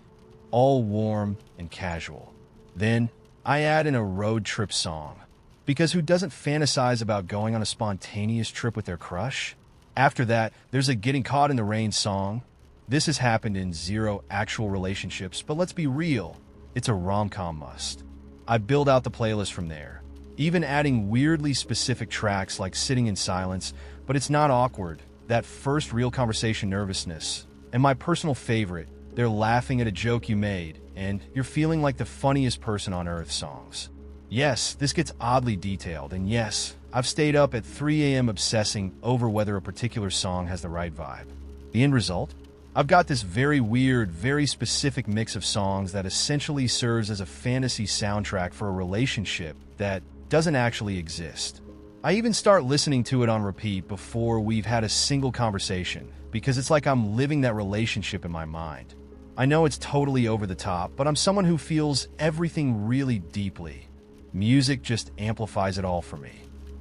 all warm and casual. Then, I add in a road trip song, because who doesn't fantasize about going on a spontaneous trip with their crush? After that, there's a getting caught in the rain song. This has happened in 0 actual relationships, but let's be real, it's a rom-com must. I build out the playlist from there, even adding weirdly specific tracks like Sitting in Silence, but it's not awkward, that first real conversation nervousness. And my personal favorite, they're laughing at a joke you made, and you're feeling like the funniest person on earth songs. Yes, this gets oddly detailed, and yes, I've stayed up at 3 a.m. obsessing over whether a particular song has the right vibe. The end result? I've got this very weird, very specific mix of songs that essentially serves as a fantasy soundtrack for a relationship that doesn't actually exist. I even start listening to it on repeat before we've had a single conversation, because it's like I'm living that relationship in my mind. I know it's totally over the top, but I'm someone who feels everything really deeply. Music just amplifies it all for me.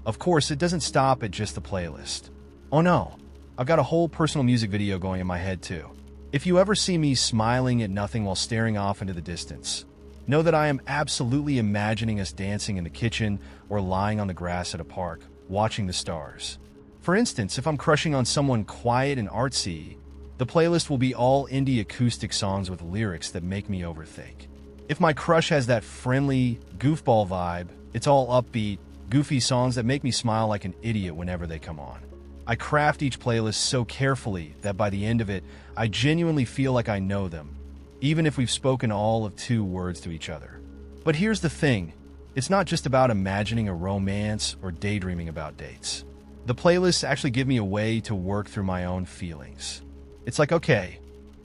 Of course, it doesn't stop at just the playlist. Oh no, I've got a whole personal music video going in my head too. If you ever see me smiling at nothing while staring off into the distance, know that I am absolutely imagining us dancing in the kitchen or lying on the grass at a park, watching the stars. For instance, if I'm crushing on someone quiet and artsy, the playlist will be all indie acoustic songs with lyrics that make me overthink. If my crush has that friendly, goofball vibe, it's all upbeat, goofy songs that make me smile like an idiot whenever they come on. I craft each playlist so carefully that by the end of it, I genuinely feel like I know them, even if we've spoken all of 2 words to each other. But here's the thing, it's not just about imagining a romance or daydreaming about dates. The playlists actually give me a way to work through my own feelings. It's like, okay,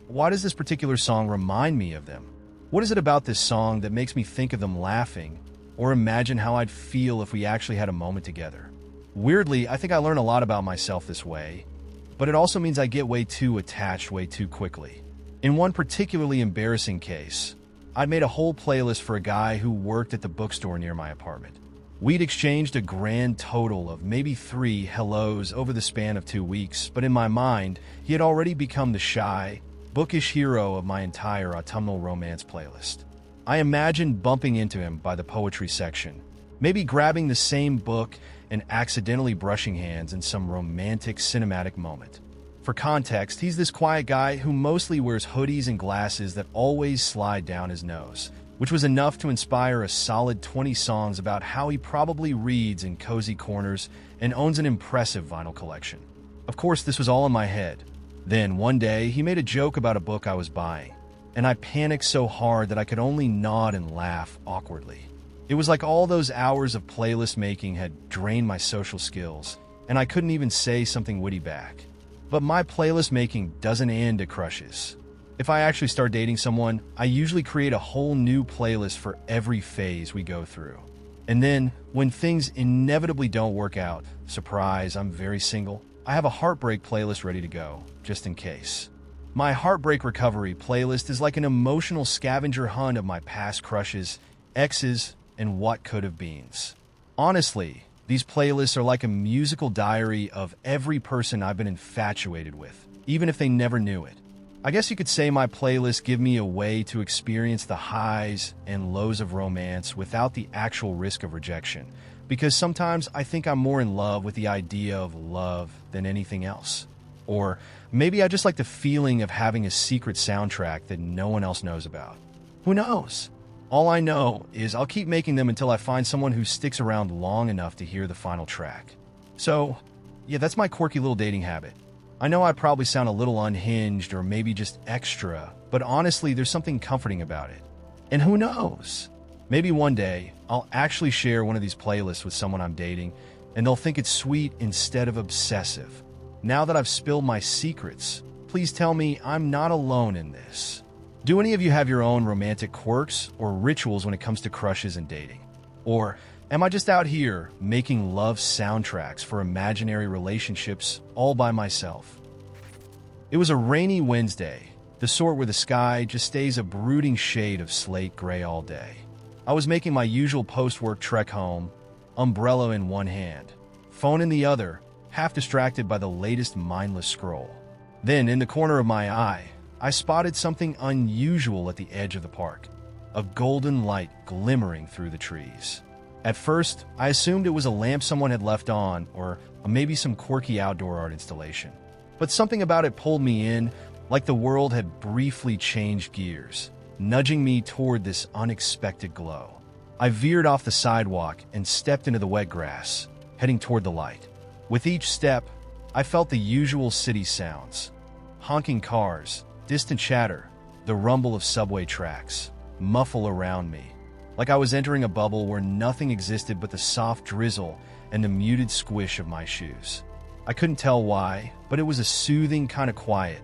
why does this particular song remind me of them? What is it about this song that makes me think of them laughing or imagine how I'd feel if we actually had a moment together? Weirdly, I think I learn a lot about myself this way, but it also means I get way too attached way too quickly. In one particularly embarrassing case, I'd made a whole playlist for a guy who worked at the bookstore near my apartment. We'd exchanged a grand total of maybe 3 hellos over the span of 2 weeks, but in my mind, he had already become the shy, bookish hero of my entire autumnal romance playlist. I imagined bumping into him by the poetry section, maybe grabbing the same book and accidentally brushing hands in some romantic cinematic moment. For context, he's this quiet guy who mostly wears hoodies and glasses that always slide down his nose, which was enough to inspire a solid 20 songs about how he probably reads in cozy corners and owns an impressive vinyl collection. Of course, this was all in my head. Then, one day, he made a joke about a book I was buying, and I panicked so hard that I could only nod and laugh awkwardly. It was like all those hours of playlist making had drained my social skills, and I couldn't even say something witty back. But my playlist making doesn't end at crushes. If I actually start dating someone, I usually create a whole new playlist for every phase we go through. And then, when things inevitably don't work out, surprise, I'm very single, I have a heartbreak playlist ready to go, just in case. My heartbreak recovery playlist is like an emotional scavenger hunt of my past crushes, exes, and what could have beens. Honestly, these playlists are like a musical diary of every person I've been infatuated with, even if they never knew it. I guess you could say my playlists give me a way to experience the highs and lows of romance without the actual risk of rejection, because sometimes I think I'm more in love with the idea of love than anything else. Or maybe I just like the feeling of having a secret soundtrack that no one else knows about. Who knows? All I know is I'll keep making them until I find someone who sticks around long enough to hear the final track. So, yeah, that's my quirky little dating habit. I know I probably sound a little unhinged or maybe just extra, but honestly, there's something comforting about it. And who knows? Maybe one day, I'll actually share one of these playlists with someone I'm dating, and they'll think it's sweet instead of obsessive. Now that I've spilled my secrets, please tell me I'm not alone in this. Do any of you have your own romantic quirks or rituals when it comes to crushes and dating? Or am I just out here making love soundtracks for imaginary relationships all by myself? It was a rainy Wednesday, the sort where the sky just stays a brooding shade of slate gray all day. I was making my usual post-work trek home, umbrella in one hand, phone in the other, half distracted by the latest mindless scroll. Then, in the corner of my eye, I spotted something unusual at the edge of the park, a golden light glimmering through the trees. At first, I assumed it was a lamp someone had left on, or maybe some quirky outdoor art installation. But something about it pulled me in, like the world had briefly changed gears, nudging me toward this unexpected glow. I veered off the sidewalk and stepped into the wet grass, heading toward the light. With each step, I felt the usual city sounds: honking cars, distant chatter, the rumble of subway tracks, muffle around me, like I was entering a bubble where nothing existed but the soft drizzle and the muted squish of my shoes. I couldn't tell why, but it was a soothing kind of quiet,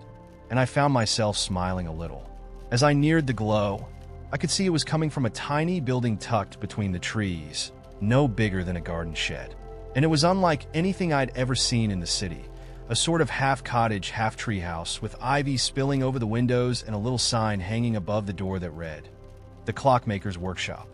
and I found myself smiling a little. As I neared the glow, I could see it was coming from a tiny building tucked between the trees, no bigger than a garden shed. And it was unlike anything I'd ever seen in the city. A sort of half-cottage, half-treehouse with ivy spilling over the windows and a little sign hanging above the door that read, "The Clockmaker's Workshop."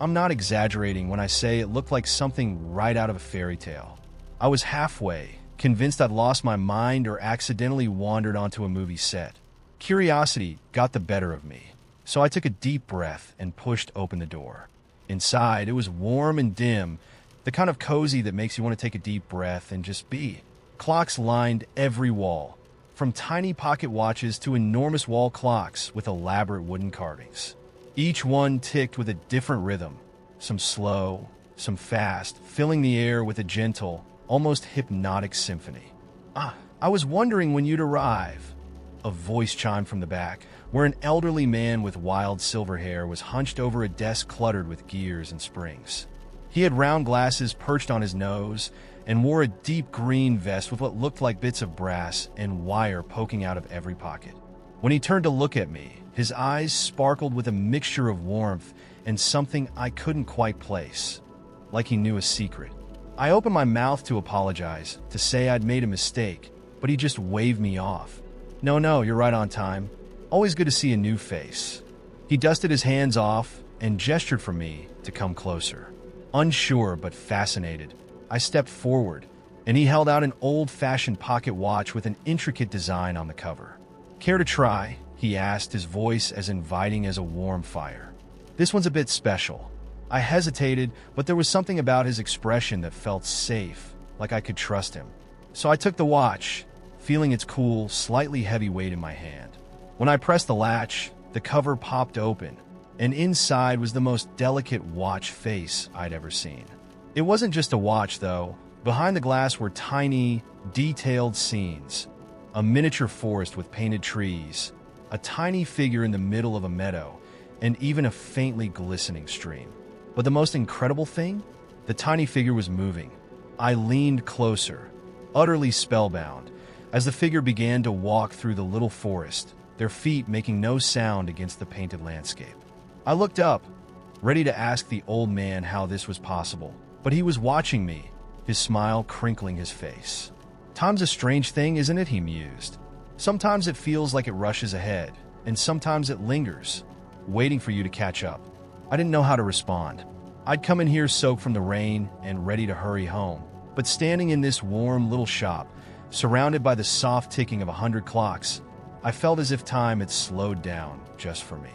I'm not exaggerating when I say it looked like something right out of a fairy tale. I was halfway, convinced I'd lost my mind or accidentally wandered onto a movie set. Curiosity got the better of me, so I took a deep breath and pushed open the door. Inside, it was warm and dim, the kind of cozy that makes you want to take a deep breath and just be. Clocks lined every wall, from tiny pocket watches to enormous wall clocks with elaborate wooden carvings. Each one ticked with a different rhythm, some slow, some fast, filling the air with a gentle, almost hypnotic symphony. I was wondering when you'd arrive. A voice chimed from the back, where an elderly man with wild silver hair was hunched over a desk cluttered with gears and springs. He had round glasses perched on his nose and wore a deep green vest with what looked like bits of brass and wire poking out of every pocket. When he turned to look at me, his eyes sparkled with a mixture of warmth and something I couldn't quite place, like he knew a secret. I opened my mouth to apologize, to say I'd made a mistake, but he just waved me off. No, you're right on time. Always good to see a new face. He dusted his hands off and gestured for me to come closer. Unsure but fascinated, I stepped forward, and he held out an old-fashioned pocket watch with an intricate design on the cover. Care to try? He asked, his voice as inviting as a warm fire. This one's a bit special. I hesitated, but there was something about his expression that felt safe, like I could trust him. So I took the watch, feeling its cool, slightly heavy weight in my hand. When I pressed the latch, the cover popped open, and inside was the most delicate watch face I'd ever seen. It wasn't just a watch, though. Behind the glass were tiny, detailed scenes. A miniature forest with painted trees, a tiny figure in the middle of a meadow, and even a faintly glistening stream. But the most incredible thing? The tiny figure was moving. I leaned closer, utterly spellbound, as the figure began to walk through the little forest, their feet making no sound against the painted landscape. I looked up, ready to ask the old man how this was possible, but he was watching me, his smile crinkling his face. Time's a strange thing, isn't it? He mused. Sometimes it feels like it rushes ahead, and sometimes it lingers, waiting for you to catch up. I didn't know how to respond. I'd come in here soaked from the rain and ready to hurry home, but standing in this warm little shop, surrounded by the soft ticking of 100 clocks, I felt as if time had slowed down just for me.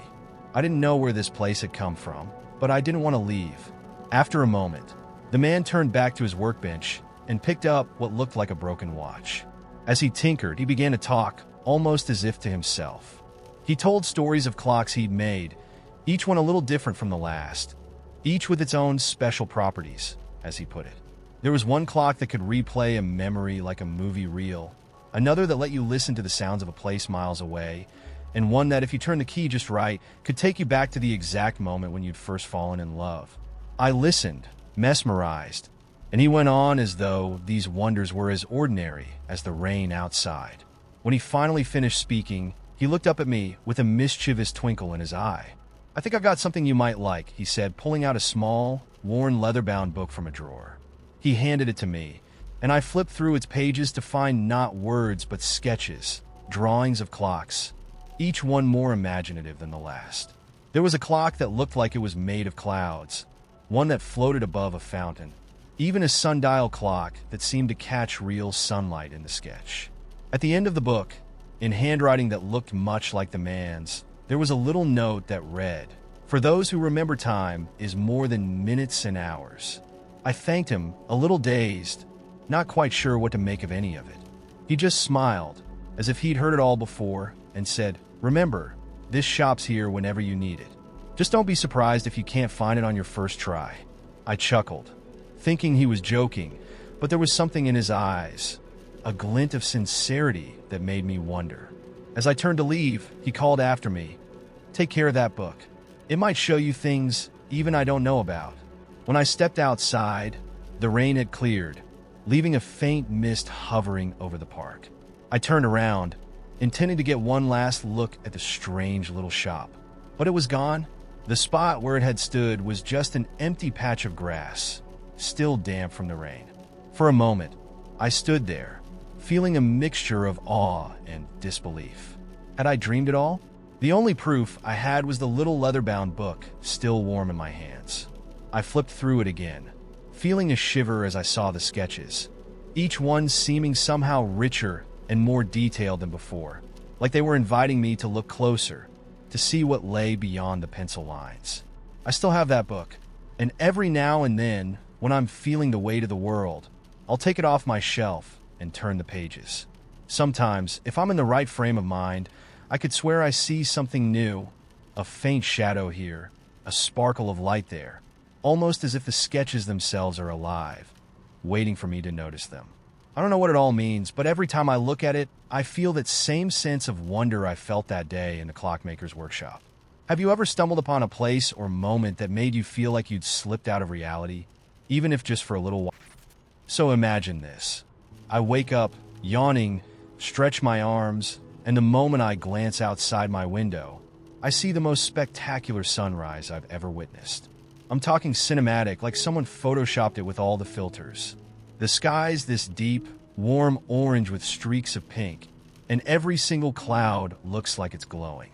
I didn't know where this place had come from, but I didn't want to leave. After a moment, the man turned back to his workbench and picked up what looked like a broken watch. As he tinkered, he began to talk, almost as if to himself. He told stories of clocks he'd made, each one a little different from the last, each with its own special properties, as he put it. There was one clock that could replay a memory like a movie reel, another that let you listen to the sounds of a place miles away, and one that, if you turned the key just right, could take you back to the exact moment when you'd first fallen in love. I listened, mesmerized, and he went on as though these wonders were as ordinary as the rain outside. When he finally finished speaking, he looked up at me with a mischievous twinkle in his eye. "I think I've got something you might like," he said, pulling out a small, worn leather-bound book from a drawer. He handed it to me, and I flipped through its pages to find not words but sketches, drawings of clocks, each one more imaginative than the last. There was a clock that looked like it was made of clouds, one that floated above a fountain, even a sundial clock that seemed to catch real sunlight in the sketch. At the end of the book, in handwriting that looked much like the man's, there was a little note that read, "For those who remember time is more than minutes and hours." I thanked him, a little dazed, not quite sure what to make of any of it. He just smiled, as if he'd heard it all before, and said, "Remember, this shop's here whenever you need it. Just don't be surprised if you can't find it on your first try." I chuckled, thinking he was joking, but there was something in his eyes, a glint of sincerity that made me wonder. As I turned to leave, he called after me, "Take care of that book. It might show you things even I don't know about." When I stepped outside, the rain had cleared, leaving a faint mist hovering over the park. I turned around, intending to get one last look at the strange little shop. But it was gone. The spot where it had stood was just an empty patch of grass, still damp from the rain. For a moment, I stood there, feeling a mixture of awe and disbelief. Had I dreamed it all? The only proof I had was the little leather-bound book, still warm in my hands. I flipped through it again, feeling a shiver as I saw the sketches, each one seeming somehow richer and more detailed than before, like they were inviting me to look closer, to see what lay beyond the pencil lines. I still have that book, and every now and then, when I'm feeling the weight of the world, I'll take it off my shelf and turn the pages. Sometimes, if I'm in the right frame of mind, I could swear I see something new, a faint shadow here, a sparkle of light there, almost as if the sketches themselves are alive, waiting for me to notice them. I don't know what it all means, but every time I look at it, I feel that same sense of wonder I felt that day in the clockmaker's workshop. Have you ever stumbled upon a place or moment that made you feel like you'd slipped out of reality, even if just for a little while? So imagine this. I wake up, yawning, stretch my arms, and the moment I glance outside my window, I see the most spectacular sunrise I've ever witnessed. I'm talking cinematic, like someone photoshopped it with all the filters. The sky's this deep, warm orange with streaks of pink, and every single cloud looks like it's glowing.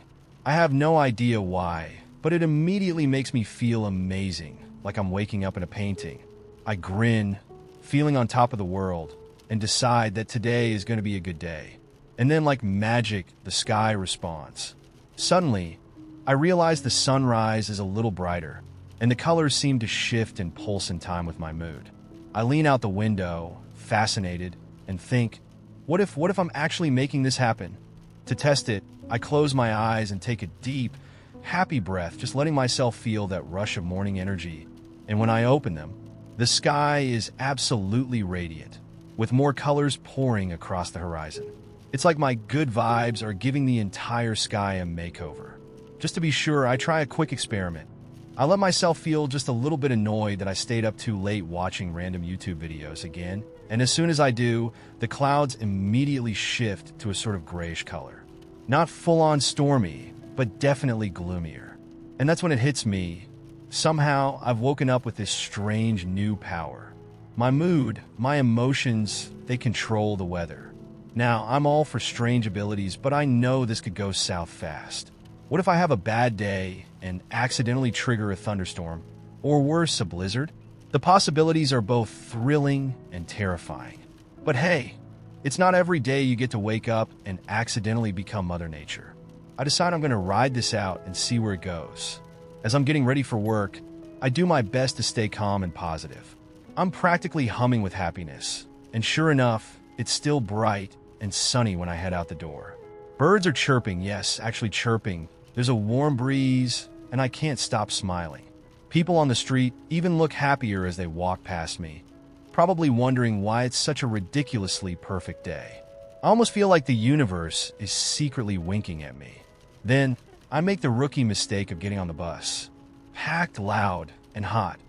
I have no idea why, but it immediately makes me feel amazing, like I'm waking up in a painting. I grin, feeling on top of the world, and decide that today is going to be a good day. And then, like magic, the sky responds. Suddenly, I realize the sunrise is a little brighter, and the colors seem to shift and pulse in time with my mood. I lean out the window, fascinated, and think, what if I'm actually making this happen? To test it, I close my eyes and take a deep, happy breath, just letting myself feel that rush of morning energy. And when I open them, the sky is absolutely radiant, with more colors pouring across the horizon. It's like my good vibes are giving the entire sky a makeover. Just to be sure, I try a quick experiment. I let myself feel just a little bit annoyed that I stayed up too late watching random YouTube videos again, and as soon as I do, the clouds immediately shift to a sort of grayish color. Not full-on stormy, but definitely gloomier. And that's when it hits me. Somehow, I've woken up with this strange new power. My mood, my emotions, they control the weather. Now, I'm all for strange abilities, but I know this could go south fast. What if I have a bad day and accidentally trigger a thunderstorm? Or worse, a blizzard? The possibilities are both thrilling and terrifying. But hey, it's not every day you get to wake up and accidentally become Mother Nature. I decide I'm going to ride this out and see where it goes. As I'm getting ready for work, I do my best to stay calm and positive. I'm practically humming with happiness, and sure enough, it's still bright and sunny when I head out the door. Birds are chirping, yes, actually chirping. There's a warm breeze, and I can't stop smiling. People on the street even look happier as they walk past me, probably wondering why it's such a ridiculously perfect day. I almost feel like the universe is secretly winking at me. Then, I make the rookie mistake of getting on the bus. Packed loud and hot,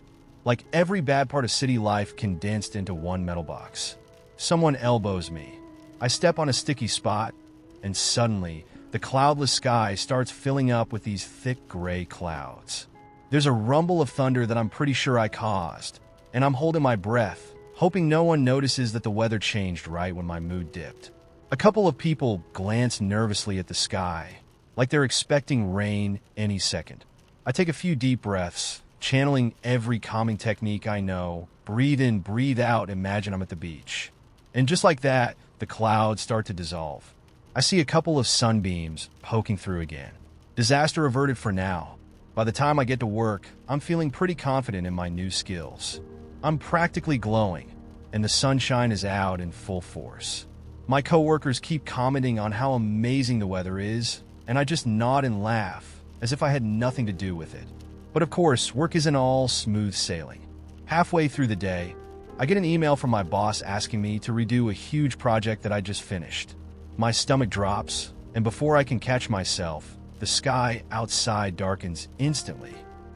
like every bad part of city life condensed into one metal box. Someone elbows me. I step on a sticky spot, and suddenly, the cloudless sky starts filling up with these thick gray clouds. There's a rumble of thunder that I'm pretty sure I caused, and I'm holding my breath, hoping no one notices that the weather changed right when my mood dipped. A couple of people glance nervously at the sky, like they're expecting rain any second. I take a few deep breaths, channeling every calming technique I know, breathe in, breathe out, imagine I'm at the beach. And just like that, the clouds start to dissolve. I see a couple of sunbeams poking through again. Disaster averted for now. By the time I get to work, I'm feeling pretty confident in my new skills. I'm practically glowing, and the sunshine is out in full force. My coworkers keep commenting on how amazing the weather is, and I just nod and laugh, as if I had nothing to do with it. But of course, work isn't all smooth sailing. Halfway through the day, I get an email from my boss asking me to redo a huge project that I just finished. My stomach drops, and before I can catch myself, the sky outside darkens instantly.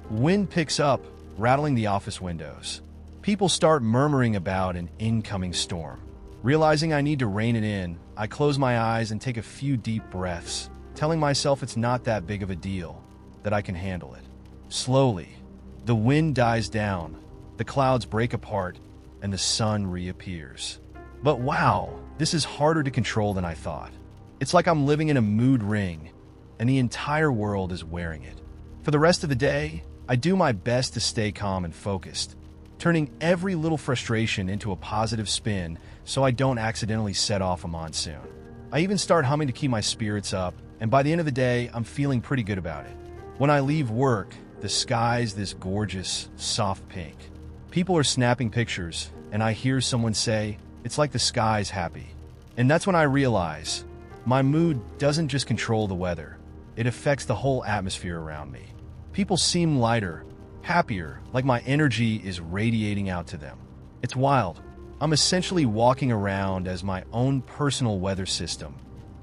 Wind picks up, rattling the office windows. People start murmuring about an incoming storm. Realizing I need to rein it in, I close my eyes and take a few deep breaths, telling myself it's not that big of a deal, that I can handle it. Slowly, the wind dies down, the clouds break apart, and the sun reappears. But wow, this is harder to control than I thought. It's like I'm living in a mood ring, and the entire world is wearing it. For the rest of the day, I do my best to stay calm and focused, turning every little frustration into a positive spin so I don't accidentally set off a monsoon. I even start humming to keep my spirits up, and by the end of the day, I'm feeling pretty good about it. When I leave work, the sky's this gorgeous, soft pink. People are snapping pictures, and I hear someone say, "It's like the sky's happy." And that's when I realize my mood doesn't just control the weather, it affects the whole atmosphere around me. People seem lighter, happier, like my energy is radiating out to them. It's wild. I'm essentially walking around as my own personal weather system,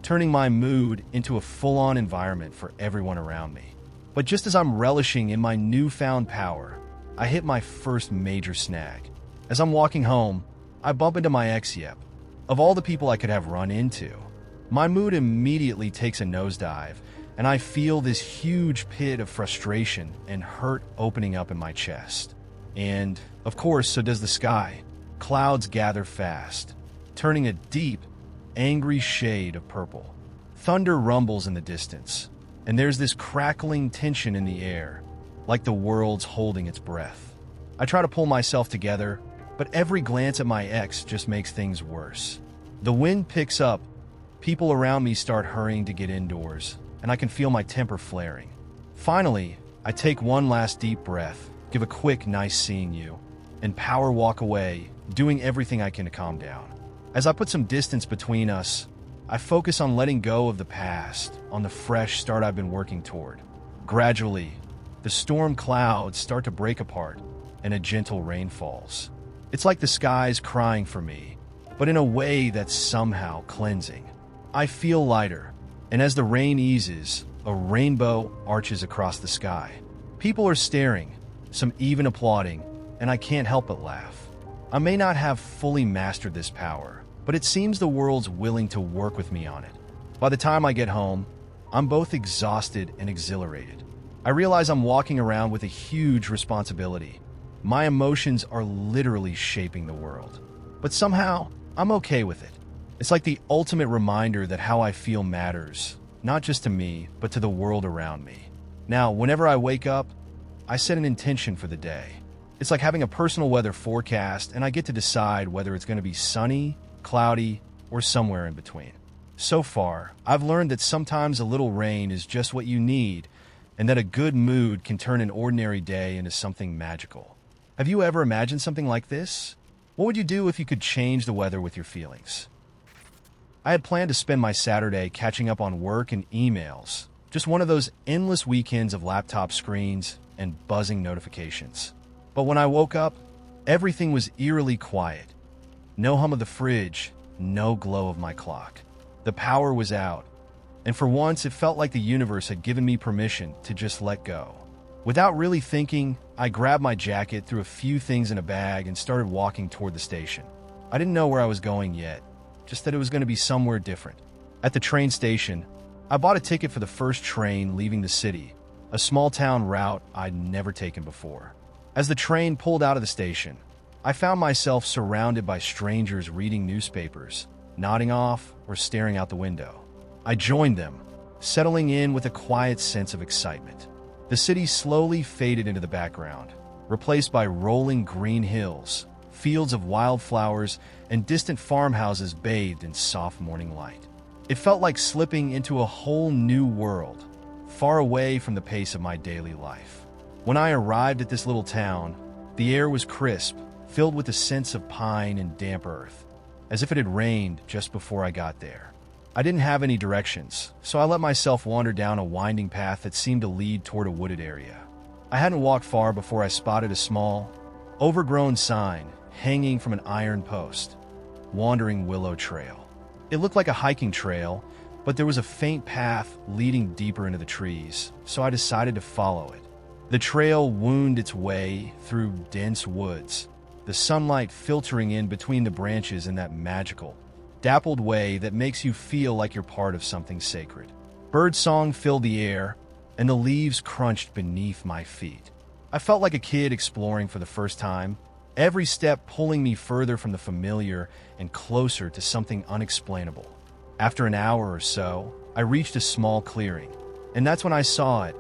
turning my mood into a full-on environment for everyone around me. But just as I'm relishing in my newfound power, I hit my first major snag. As I'm walking home, I bump into my ex Yep. Of all the people I could have run into, my mood immediately takes a nosedive, and I feel this huge pit of frustration and hurt opening up in my chest. And, of course, so does the sky. Clouds gather fast, turning a deep, angry shade of purple. Thunder rumbles in the distance, and there's this crackling tension in the air, like the world's holding its breath. I try to pull myself together, but every glance at my ex just makes things worse. The wind picks up, people around me start hurrying to get indoors, and I can feel my temper flaring. Finally, I take one last deep breath, give a quick "nice seeing you," and power walk away, doing everything I can to calm down. As I put some distance between us, I focus on letting go of the past, on the fresh start I've been working toward. Gradually, the storm clouds start to break apart, and a gentle rain falls. It's like the sky's crying for me, but in a way that's somehow cleansing. I feel lighter, and as the rain eases, a rainbow arches across the sky. People are staring, some even applauding, and I can't help but laugh. I may not have fully mastered this power, but it seems the world's willing to work with me on it. By the time I get home, I'm both exhausted and exhilarated. I realize I'm walking around with a huge responsibility. My emotions are literally shaping the world. But somehow, I'm okay with it. It's like the ultimate reminder that how I feel matters, not just to me, but to the world around me. Now, whenever I wake up, I set an intention for the day. It's like having a personal weather forecast, and I get to decide whether it's going to be sunny, cloudy, or somewhere in between. So far, I've learned that sometimes a little rain is just what you need, and that a good mood can turn an ordinary day into something magical. Have you ever imagined something like this? What would you do if you could change the weather with your feelings? I had planned to spend my Saturday catching up on work and emails, just one of those endless weekends of laptop screens and buzzing notifications. But when I woke up, everything was eerily quiet. No hum of the fridge, no glow of my clock. The power was out, and for once it felt like the universe had given me permission to just let go. Without really thinking, I grabbed my jacket, threw a few things in a bag, and started walking toward the station. I didn't know where I was going yet, just that it was going to be somewhere different. At the train station, I bought a ticket for the first train leaving the city, a small town route I'd never taken before. As the train pulled out of the station, I found myself surrounded by strangers reading newspapers, nodding off, or staring out the window. I joined them, settling in with a quiet sense of excitement. The city slowly faded into the background, replaced by rolling green hills, fields of wildflowers, and distant farmhouses bathed in soft morning light. It felt like slipping into a whole new world, far away from the pace of my daily life. When I arrived at this little town, the air was crisp, filled with a sense of pine and damp earth, as if it had rained just before I got there. I didn't have any directions, so I let myself wander down a winding path that seemed to lead toward a wooded area. I hadn't walked far before I spotted a small, overgrown sign hanging from an iron post, "Wandering Willow Trail." It looked like a hiking trail, but there was a faint path leading deeper into the trees, so I decided to follow it. The trail wound its way through dense woods, the sunlight filtering in between the branches in that magical, dappled way that makes you feel like you're part of something sacred. Birdsong filled the air, and the leaves crunched beneath my feet. I felt like a kid exploring for the first time, every step pulling me further from the familiar and closer to something unexplainable. After an hour or so, I reached a small clearing, and that's when I saw it.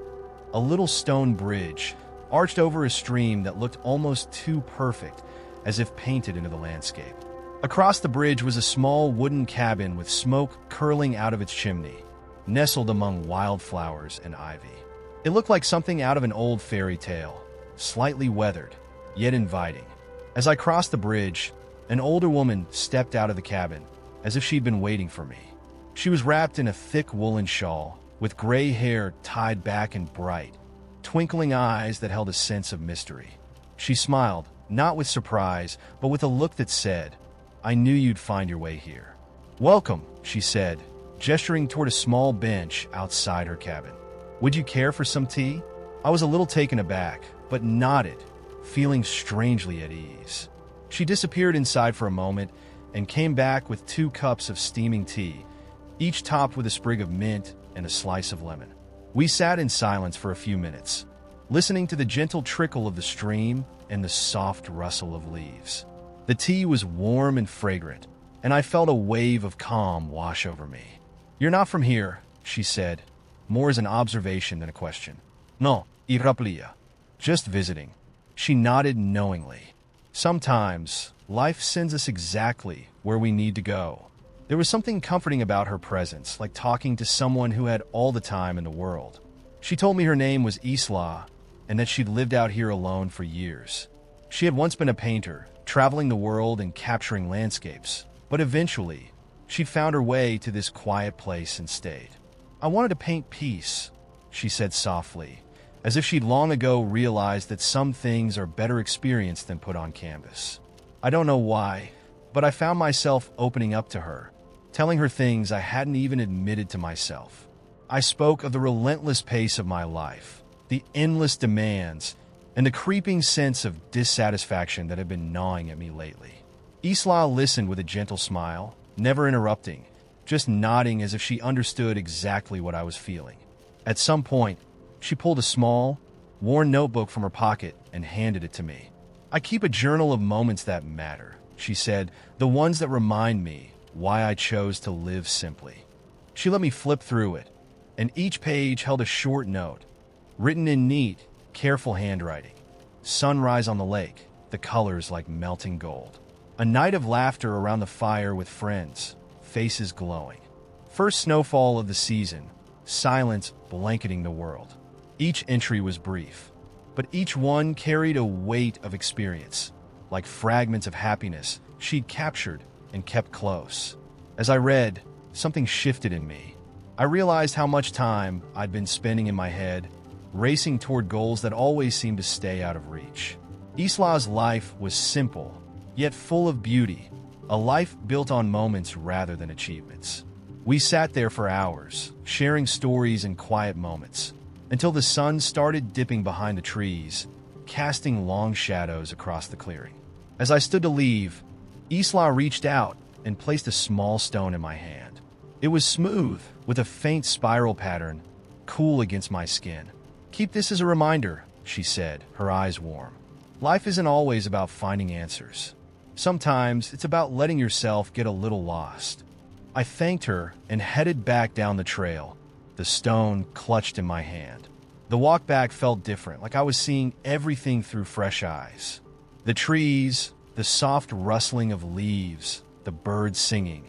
A little stone bridge, arched over a stream that looked almost too perfect, as if painted into the landscape. Across the bridge was a small wooden cabin with smoke curling out of its chimney, nestled among wildflowers and ivy. It looked like something out of an old fairy tale, slightly weathered, yet inviting. As I crossed the bridge, an older woman stepped out of the cabin, as if she'd been waiting for me. She was wrapped in a thick woolen shawl, with gray hair tied back and bright, twinkling eyes that held a sense of mystery. She smiled, not with surprise, but with a look that said, "I knew you'd find your way here." "Welcome," she said, gesturing toward a small bench outside her cabin. "Would you care for some tea?" I was a little taken aback, but nodded, feeling strangely at ease. She disappeared inside for a moment and came back with 2 cups of steaming tea, each topped with a sprig of mint and a slice of lemon. We sat in silence for a few minutes, listening to the gentle trickle of the stream and the soft rustle of leaves. The tea was warm and fragrant, and I felt a wave of calm wash over me. "You're not from here," she said, more as an observation than a question. "No, Iraplia. Just visiting." She nodded knowingly. Sometimes, life sends us exactly where we need to go. There was something comforting about her presence, like talking to someone who had all the time in the world. She told me her name was Isla, and that she'd lived out here alone for years. She had once been a painter, traveling the world and capturing landscapes, but eventually, she'd found her way to this quiet place and stayed. "I wanted to paint peace," she said softly, as if she'd long ago realized that some things are better experienced than put on canvas. I don't know why, but I found myself opening up to her, telling her things I hadn't even admitted to myself. I spoke of the relentless pace of my life, the endless demands, and the creeping sense of dissatisfaction that had been gnawing at me lately. Isla listened with a gentle smile, never interrupting, just nodding as if she understood exactly what I was feeling. At some point, she pulled a small, worn notebook from her pocket and handed it to me. "I keep a journal of moments that matter," she said, "the ones that remind me why I chose to live simply." She let me flip through it, and each page held a short note, written in neat, careful handwriting. Sunrise on the lake, the colors like melting gold. A night of laughter around the fire with friends, faces glowing. First snowfall of the season, silence blanketing the world. Each entry was brief, but each one carried a weight of experience, like fragments of happiness she'd captured and kept close. As I read, something shifted in me. I realized how much time I'd been spending in my head, racing toward goals that always seemed to stay out of reach. Isla's life was simple, yet full of beauty, a life built on moments rather than achievements. We sat there for hours, sharing stories and quiet moments, until the sun started dipping behind the trees, casting long shadows across the clearing. As I stood to leave, Isla reached out and placed a small stone in my hand. It was smooth, with a faint spiral pattern, cool against my skin. "Keep this as a reminder," she said, her eyes warm. "Life isn't always about finding answers. Sometimes it's about letting yourself get a little lost." I thanked her and headed back down the trail, the stone clutched in my hand. The walk back felt different, like I was seeing everything through fresh eyes. The trees, the soft rustling of leaves, the birds singing.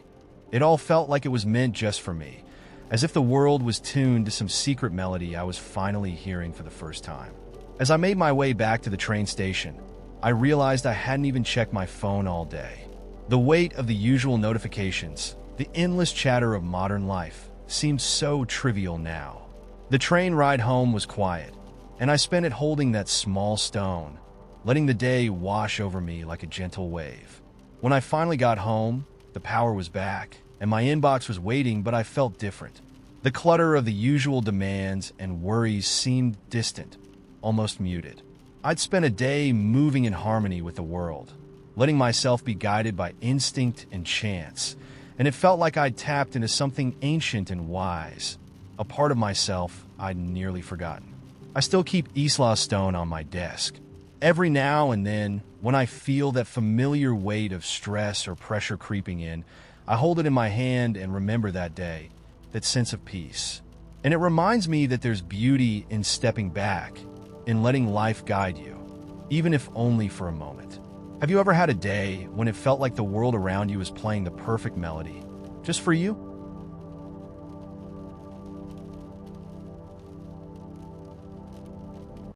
It all felt like it was meant just for me, as if the world was tuned to some secret melody I was finally hearing for the first time. As I made my way back to the train station, I realized I hadn't even checked my phone all day. The weight of the usual notifications, the endless chatter of modern life, seemed so trivial now. The train ride home was quiet, and I spent it holding that small stone, letting the day wash over me like a gentle wave. When I finally got home, the power was back, and my inbox was waiting, but I felt different. The clutter of the usual demands and worries seemed distant, almost muted. I'd spent a day moving in harmony with the world, letting myself be guided by instinct and chance, and it felt like I'd tapped into something ancient and wise, a part of myself I'd nearly forgotten. I still keep Isla's stone on my desk. Every now and then, when I feel that familiar weight of stress or pressure creeping in, I hold it in my hand and remember that day, that sense of peace. And it reminds me that there's beauty in stepping back, in letting life guide you, even if only for a moment. Have you ever had a day when it felt like the world around you was playing the perfect melody, just for you?